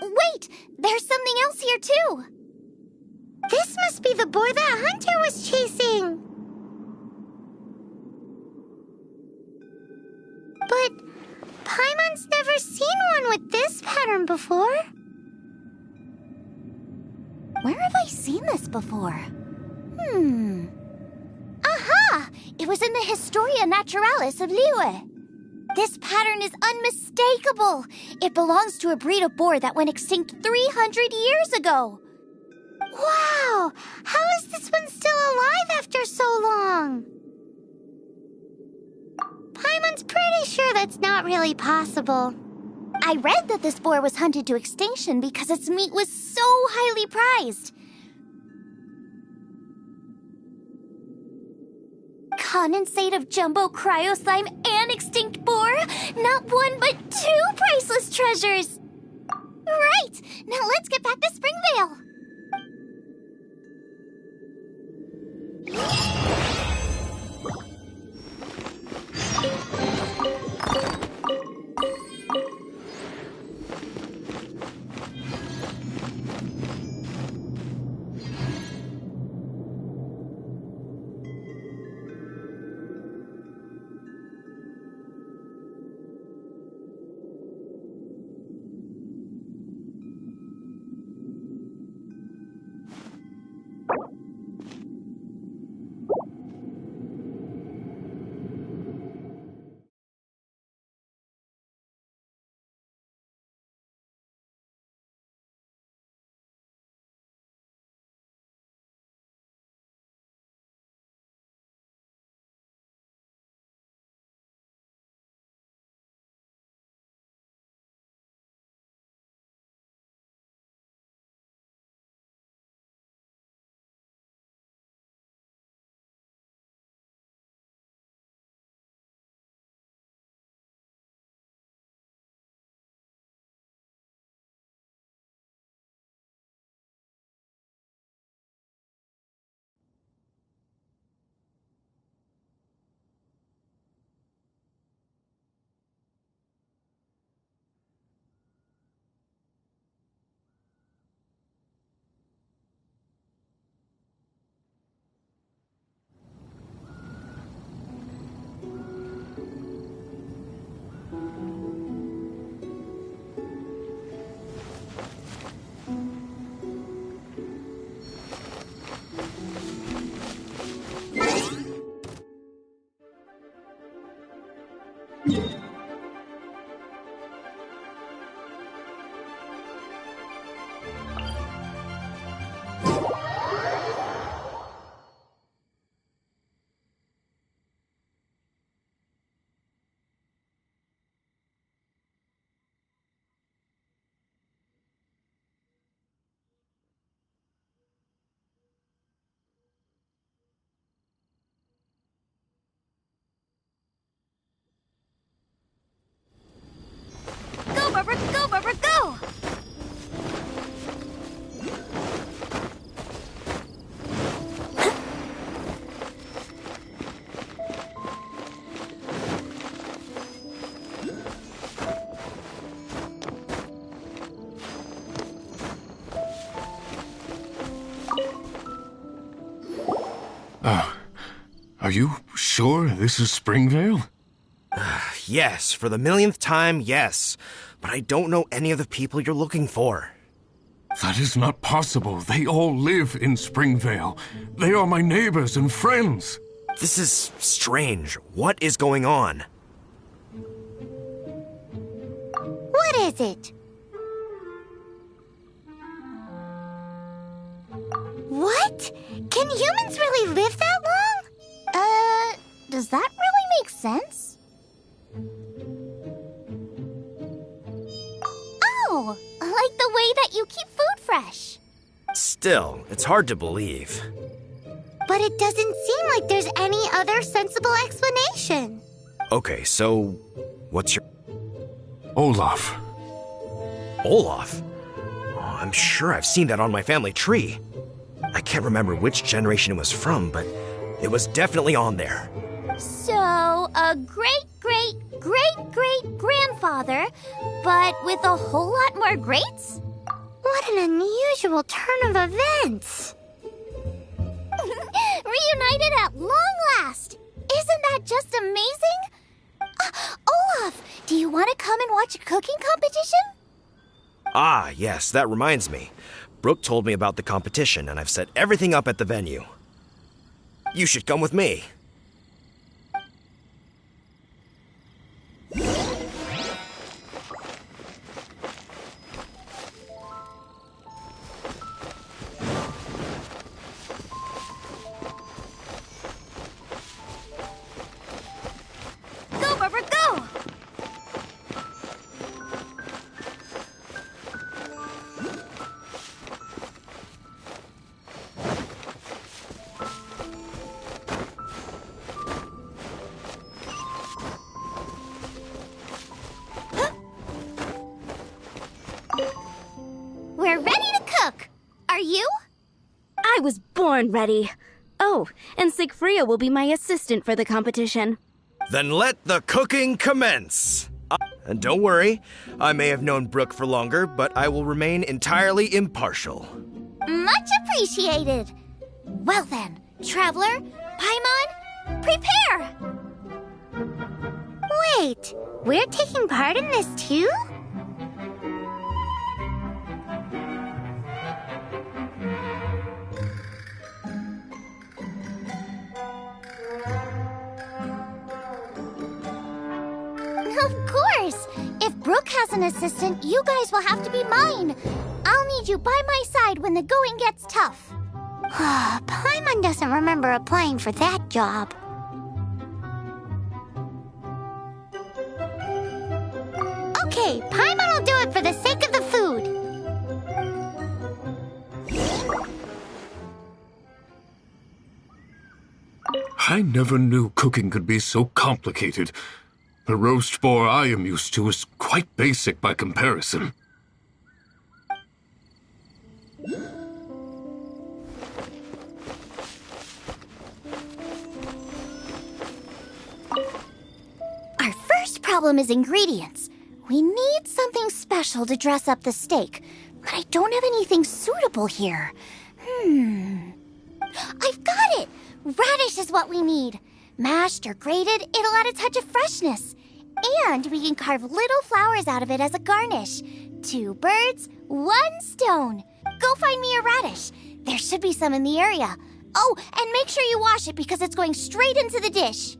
Wait, there's something else here too. This must be the boar that Hunter was chasing. But Paimon's never seen one with this pattern before. Where have I seen this before? Aha! It was in the Historia Naturalis of Liyue. This pattern is unmistakable. It belongs to a breed of boar that went extinct 300 years ago. Wow! How is this one still alive after so long? Paimon's pretty sure that's not really possible. I read that this boar was hunted to extinction because its meat was so highly prized. Condensate of jumbo cryo slime and extinct boar? Not one, but two priceless treasures! Right! Now let's get back to Springvale! Are you sure this is Springvale? Yes, for the millionth time, yes. But I don't know any of the people you're looking for. That is not possible. They all live in Springvale. They are my neighbors and friends. This is strange. What is going on? What is it? What? Can humans really live that long? Does that really make sense? Oh, like the way that you keep food fresh. Still, it's hard to believe. But it doesn't seem like there's any other sensible explanation. Okay, so what's your... Olaf. Olaf? Oh, I'm sure I've seen that on my family tree. I can't remember which generation it was from, but it was definitely on there. So, a great-great-great-great-grandfather, but with a whole lot more greats? What an unusual turn of events. Reunited at long last! Isn't that just amazing? Olaf, do you want to come and watch a cooking competition? Ah, yes, that reminds me. Brooke told me about the competition, and I've set everything up at the venue. You should come with me. Go, Barbara, go! We're ready to cook. Are you? I was born ready. Oh, and Sigfria will be my assistant for the competition. Then let the cooking commence. And don't worry, I may have known Brooke for longer, but I will remain entirely impartial. Much appreciated. Well then, Traveler, Paimon, prepare! Wait, we're taking part in this too? Of course! If Brooke has an assistant, you guys will have to be mine. I'll need you by my side when the going gets tough. Paimon doesn't remember applying for that job. Okay, Paimon will do it for the sake of the food. I never knew cooking could be so complicated. The roast boar I am used to is quite basic by comparison. Our first problem is ingredients. We need something special to dress up the steak, but I don't have anything suitable here. I've got it! Radish is what we need. Mashed or grated, it'll add a touch of freshness. And we can carve little flowers out of it as a garnish. 2 birds, 1 stone. Go find me a radish. There should be some in the area. Oh, and make sure you wash it because it's going straight into the dish.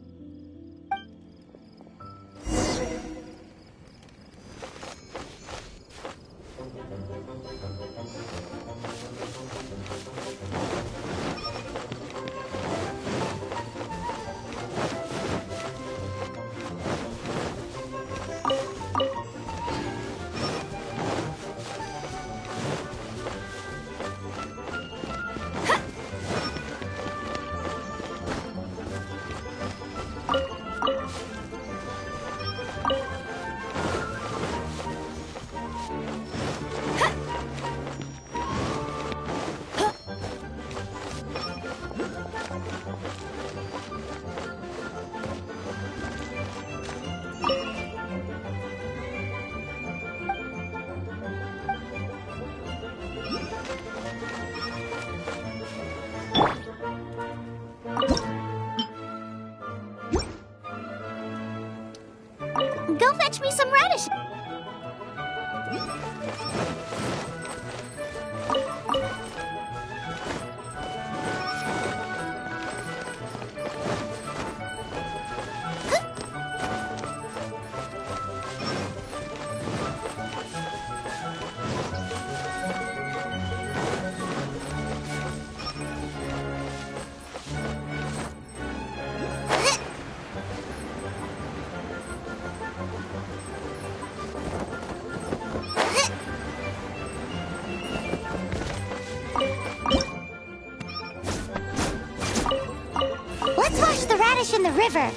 radish in the river.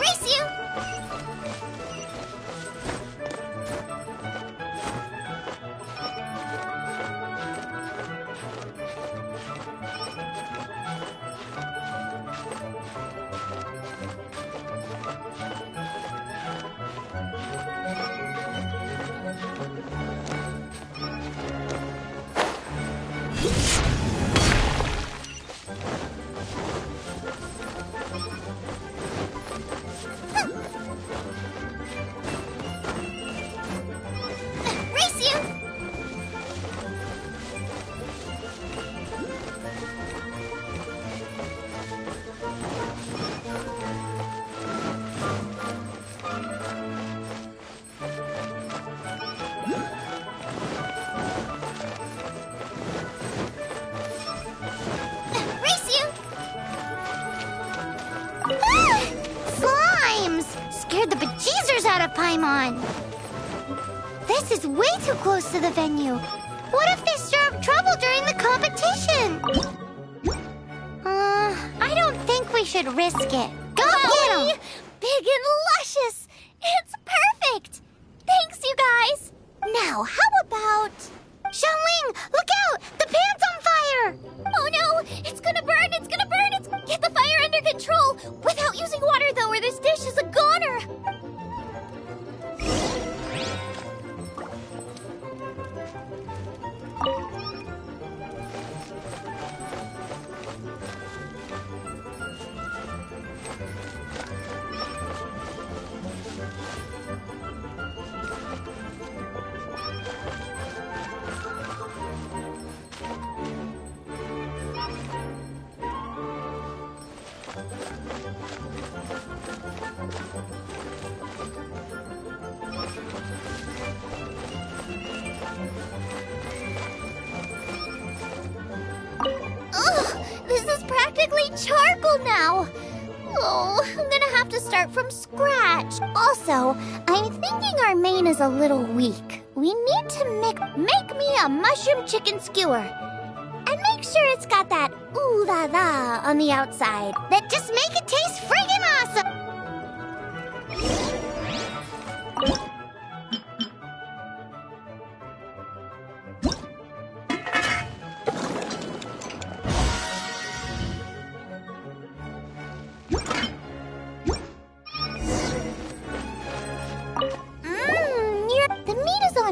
Race you! Paimon. This is way too close to the venue. What if they stir up trouble during the competition? I don't think we should risk it. Go get 'em! Big and luscious! It's perfect! Thanks, you guys! Now, how about... Xiangling, look out! The pan's on fire! Oh no! It's gonna burn! It's gonna burn! Get the fire under control! Without using water, though, or this dish is a goner! Charcoal now! Oh, I'm gonna have to start from scratch. Also, I'm thinking our main is a little weak. We need to make me a mushroom chicken skewer. And make sure it's got that ooh la la on the outside. That just make it taste friggin' awesome!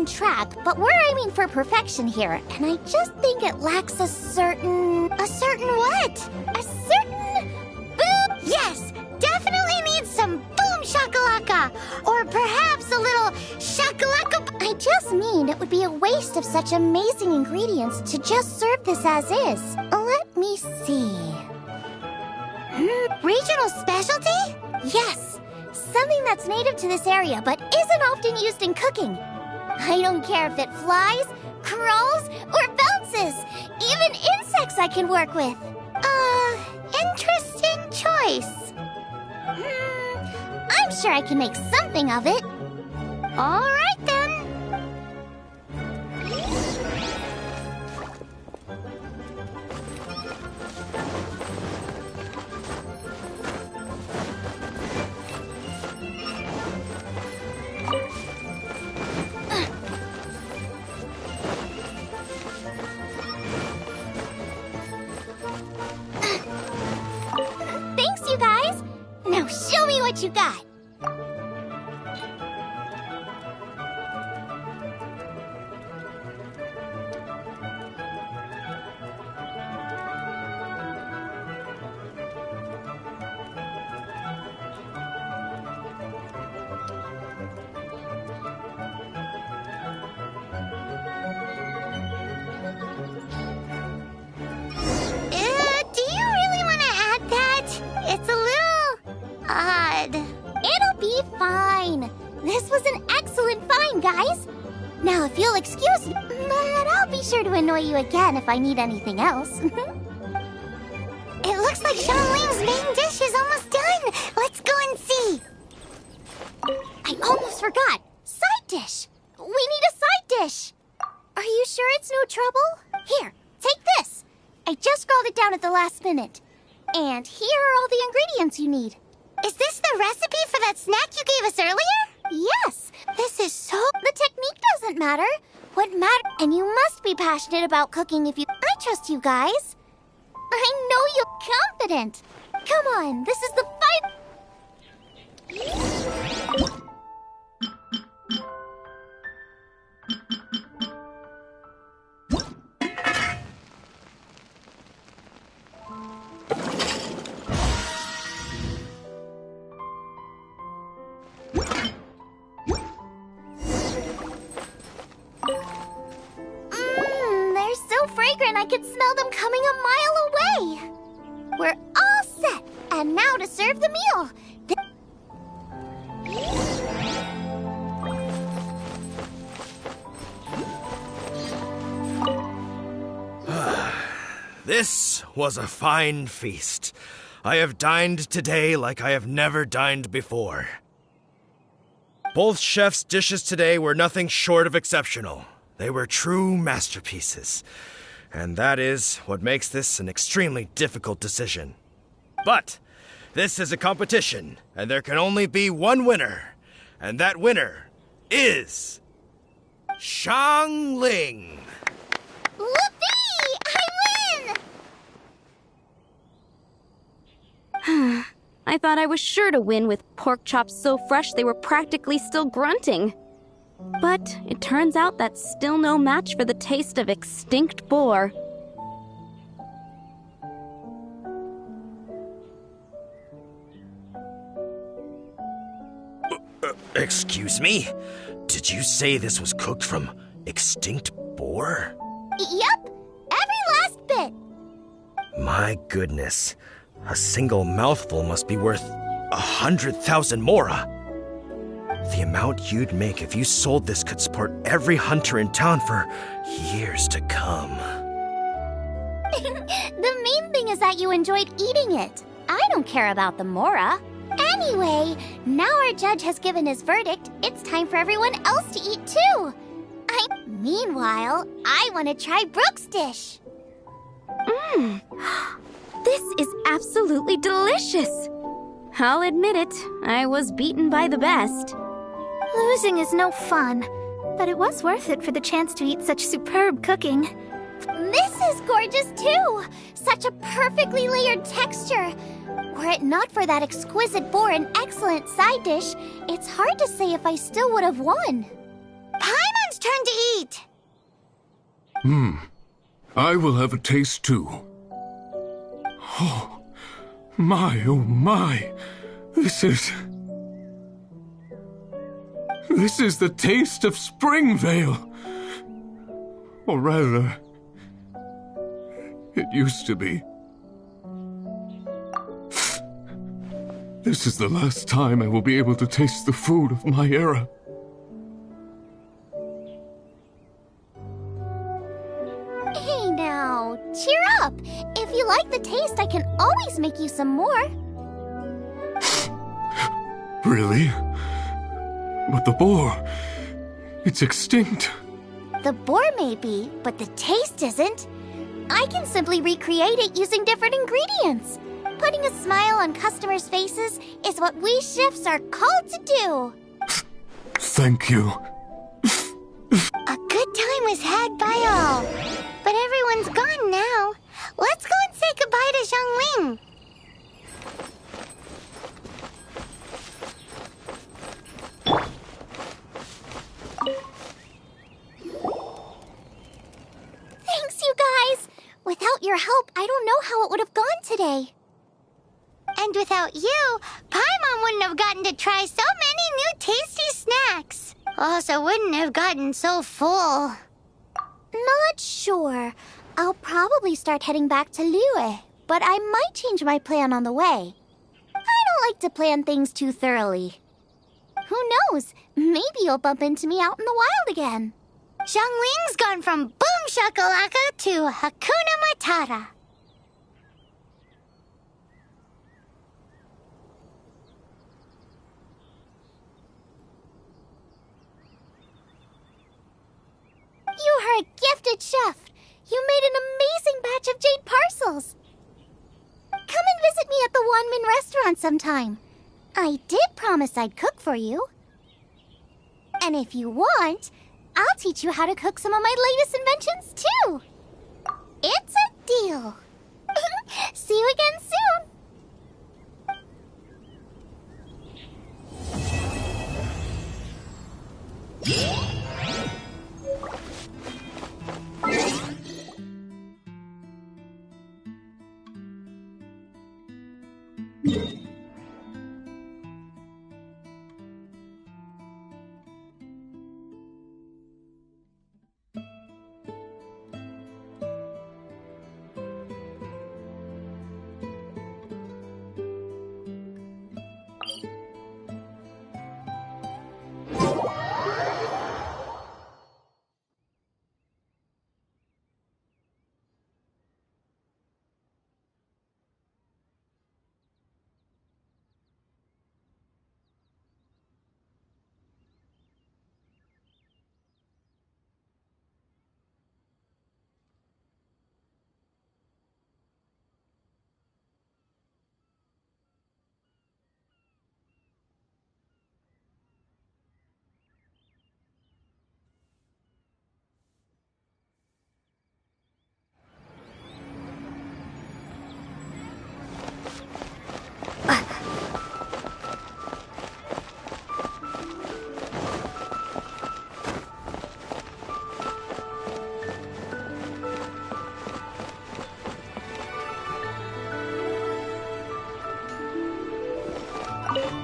Track, but we're aiming for perfection here, and I just think it lacks a certain what? A certain boom. Yes, definitely needs some boom shakalaka, or perhaps a little shakalaka. I just mean it would be a waste of such amazing ingredients to just serve this as is. Let me see. Regional specialty? Yes, something that's native to this area but isn't often used in cooking. I don't care if it flies, crawls, or bounces. Even insects I can work with. Interesting choice. I'm sure I can make something of it. All right, then. Now show me what you got. Do you really want to add that? It's a little... odd. It'll be fine. This was an excellent find, guys. Now, if you'll excuse me, but I'll be sure to annoy you again if I need anything else. It looks like Xiangling's main dish is almost done. Let's go and see. I almost forgot. Side dish. We need last minute. And here are all the ingredients you need. Is this the recipe for that snack you gave us earlier? Yes. This is so... The technique doesn't matter. What matters... And you must be passionate about cooking if you... I trust you guys. I know you're confident. Come on, this is the fight... They're so fragrant I could smell them coming a mile away. We're all set, and now to serve the meal. This was a fine feast. I have dined today like I have never dined before. Both chefs' dishes today were nothing short of exceptional. They were true masterpieces. And that is what makes this an extremely difficult decision. But this is a competition, and there can only be one winner. And that winner is... Xiangling! Whoopee! I win! I thought I was sure to win with pork chops so fresh they were practically still grunting. But it turns out that's still no match for the taste of extinct boar. Excuse me? Did you say this was cooked from extinct boar? Yep, every last bit. My goodness. A single mouthful must be worth 100,000 mora. The amount you'd make if you sold this could support every hunter in town for years to come. The main thing is that you enjoyed eating it. I don't care about the mora. Anyway, now our judge has given his verdict. It's time for everyone else to eat too. Meanwhile, I want to try Brooke's dish. This is absolutely delicious. I'll admit it, I was beaten by the best. Losing is no fun, but it was worth it for the chance to eat such superb cooking. This is gorgeous too! Such a perfectly layered texture. Were it not for that exquisite boar and excellent side dish, it's hard to say if I still would have won. Paimon's turn to eat! I will have a taste too. Oh my. This is the taste of Springvale. Or rather, it used to be. This is the last time I will be able to taste the food of my era. Hey now, cheer up! If you like the taste, I can always make you some more. Really? But the boar, it's extinct. The boar may be, but the taste isn't. I can simply recreate it using different ingredients. Putting a smile on customers' faces is what we chefs are called to do. Thank you. A good time was had by all. But everyone's gone now. Let's go and say goodbye to Xiangling. Thanks, you guys. Without your help, I don't know how it would have gone today. And without you, Paimon wouldn't have gotten to try so many new tasty snacks. Also wouldn't have gotten so full. Not sure. I'll probably start heading back to Liyue, but I might change my plan on the way. I don't like to plan things too thoroughly. Who knows? Maybe you'll bump into me out in the wild again. Xiangling's gone from boom shakalaka to Hakuna Matata. You are a gifted chef. You made an amazing batch of jade parcels. visit me at the Wanmin restaurant sometime. I did promise I'd cook for you. And if you want, I'll teach you how to cook some of my latest inventions, too. It's a deal. See you again soon.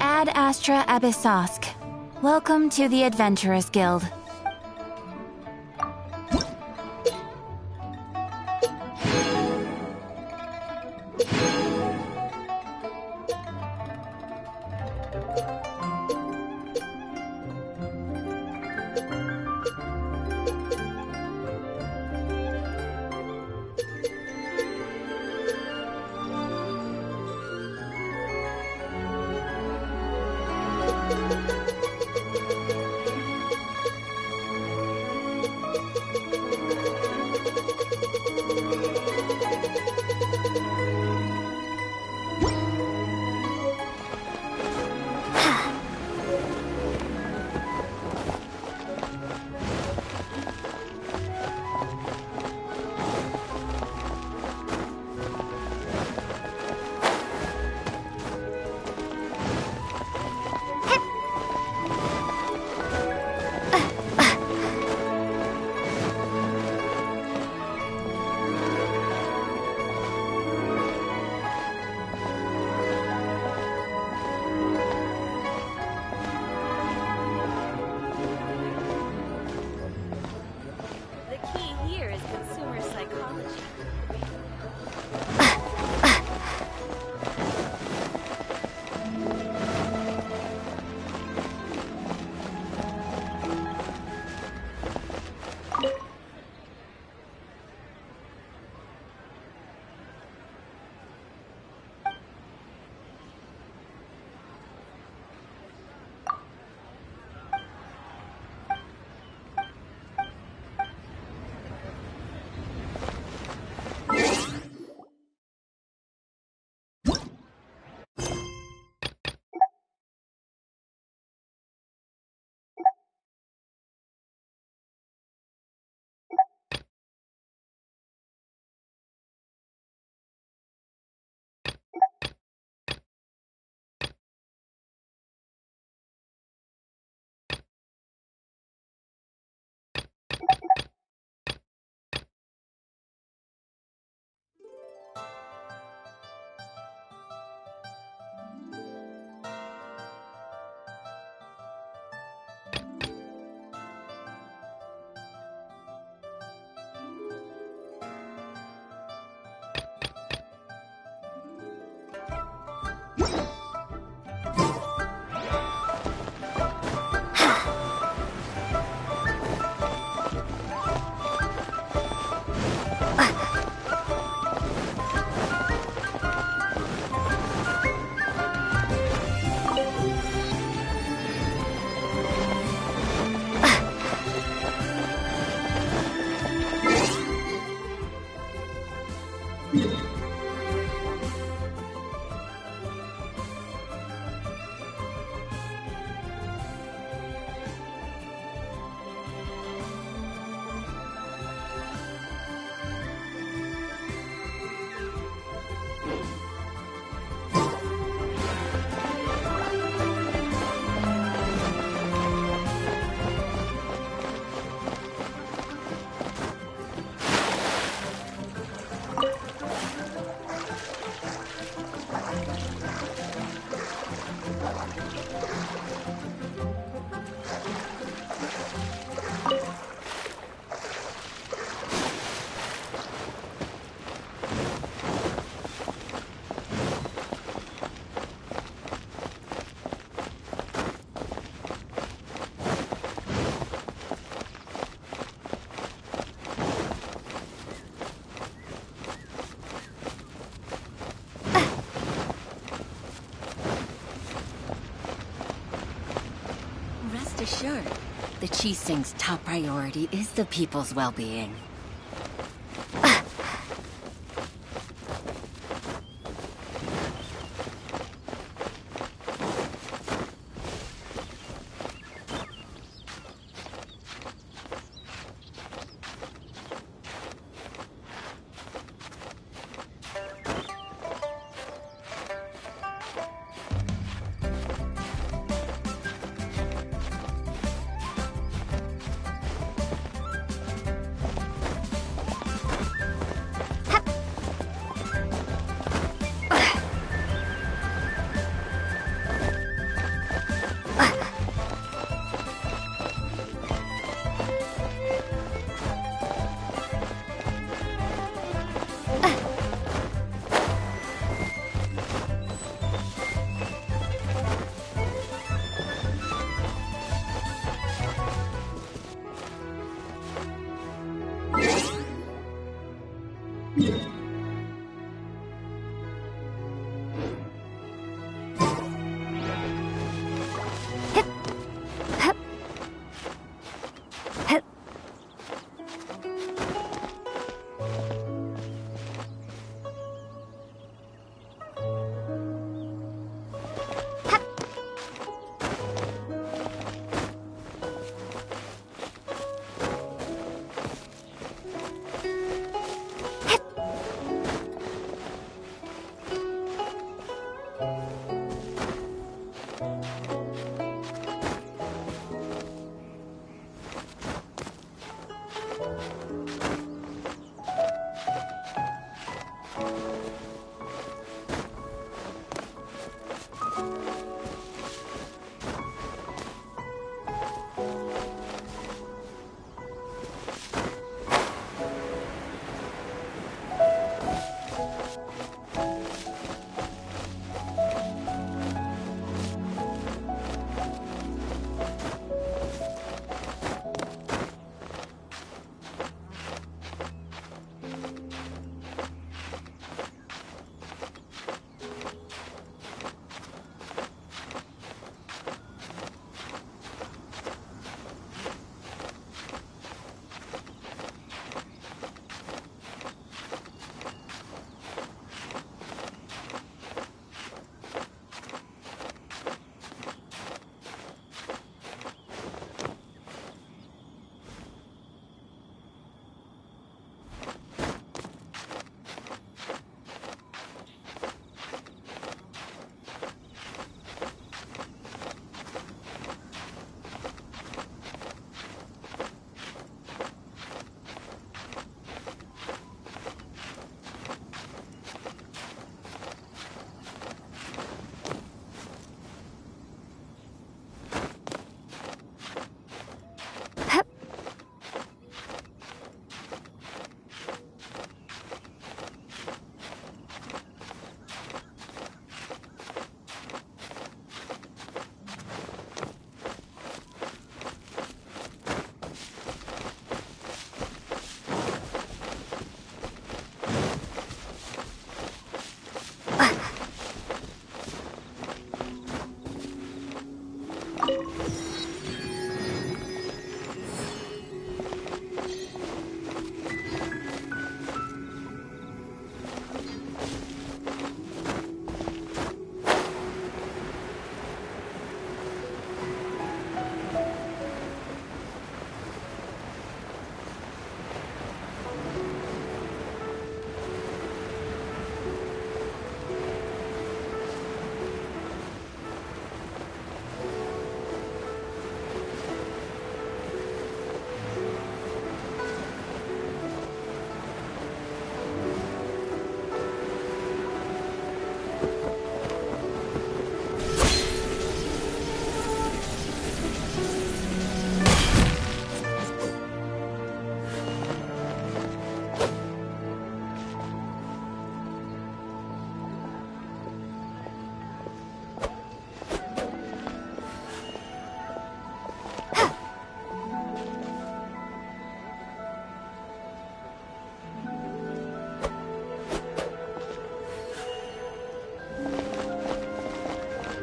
Ad Astra Abyssosk. Welcome to the Adventurers Guild. Rest assured, the Qixing's top priority is the people's well-being.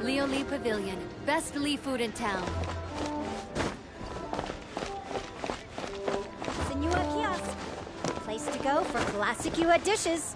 Leo Lee Pavilion. Best Lee food in town. go for classic you at dishes.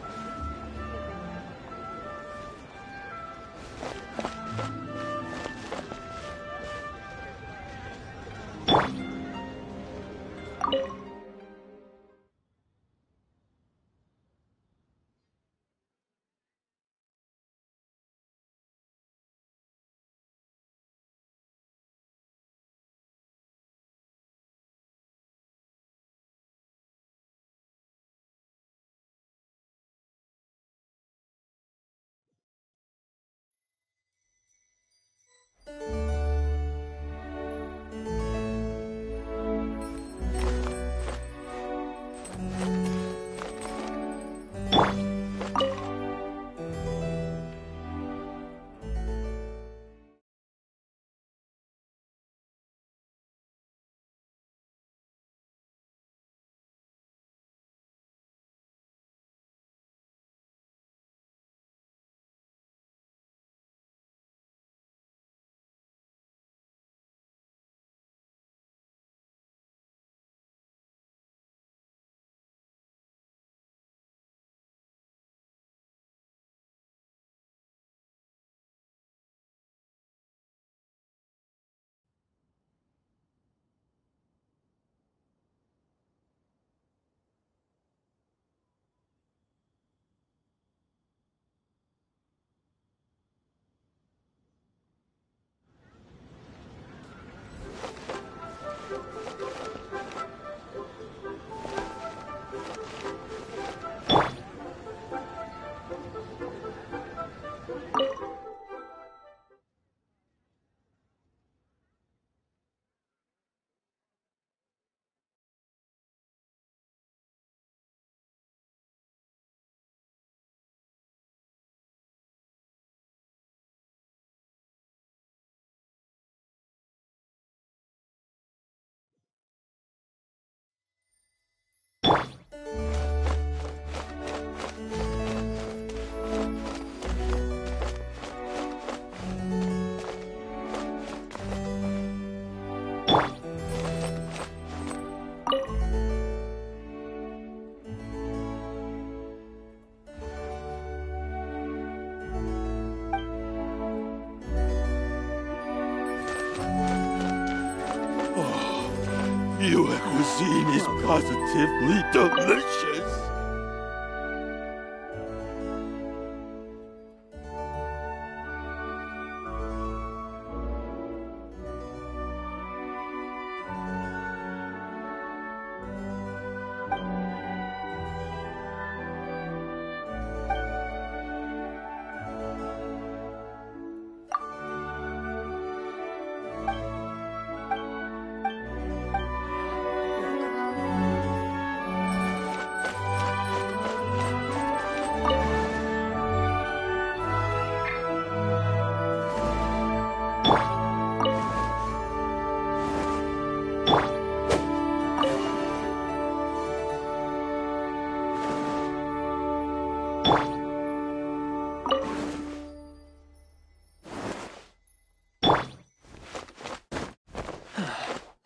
Your cuisine is positively delicious.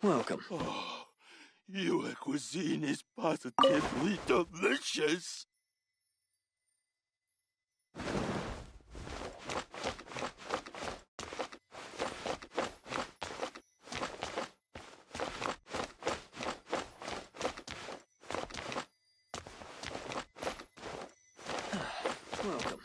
Welcome. Oh, your cuisine is positively delicious. Welcome.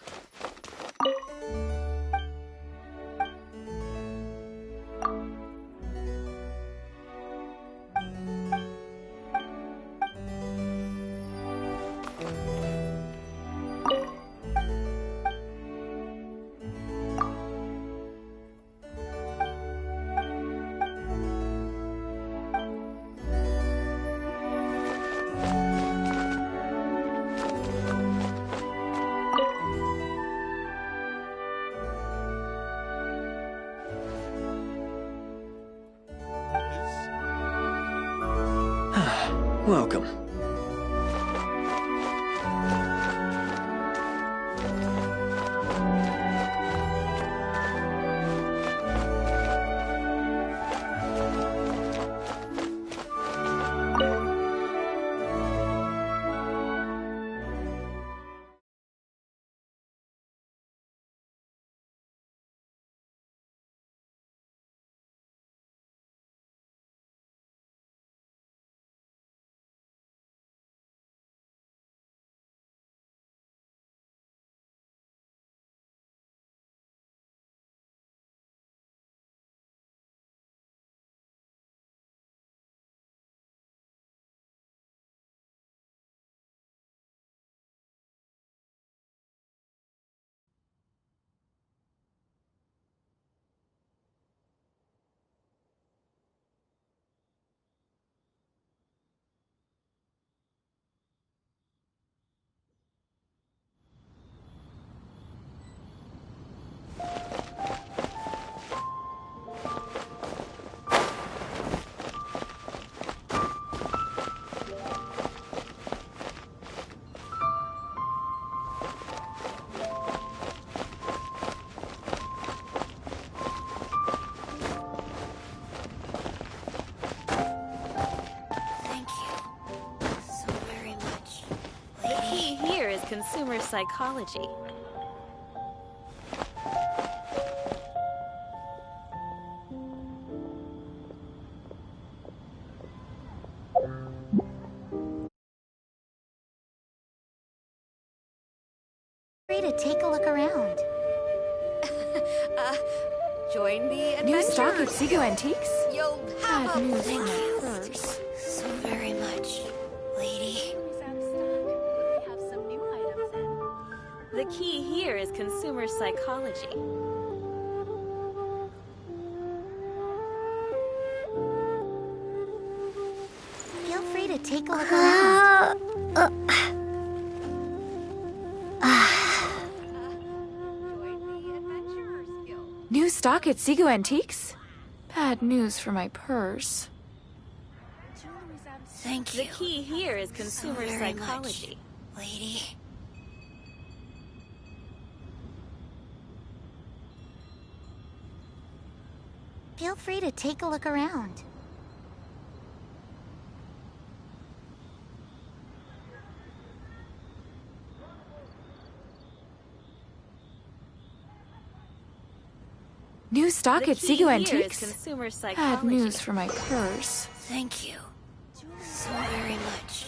Welcome. consumer psychology. Free to take a look around. Join the New adventurers. stock at Seago Antiques? You'll Bad have a news thank for my you purse. so very much, lady. The key here is consumer psychology. Feel free to take a look around. New stock at Seago Antiques? Bad news for my purse. Thank you. The key here is consumer so very psychology. much, lady. Feel free to take a look around. New stock The at key Seago here Antiques? is consumer Bad psychology. news for my purse. Thank you so very much.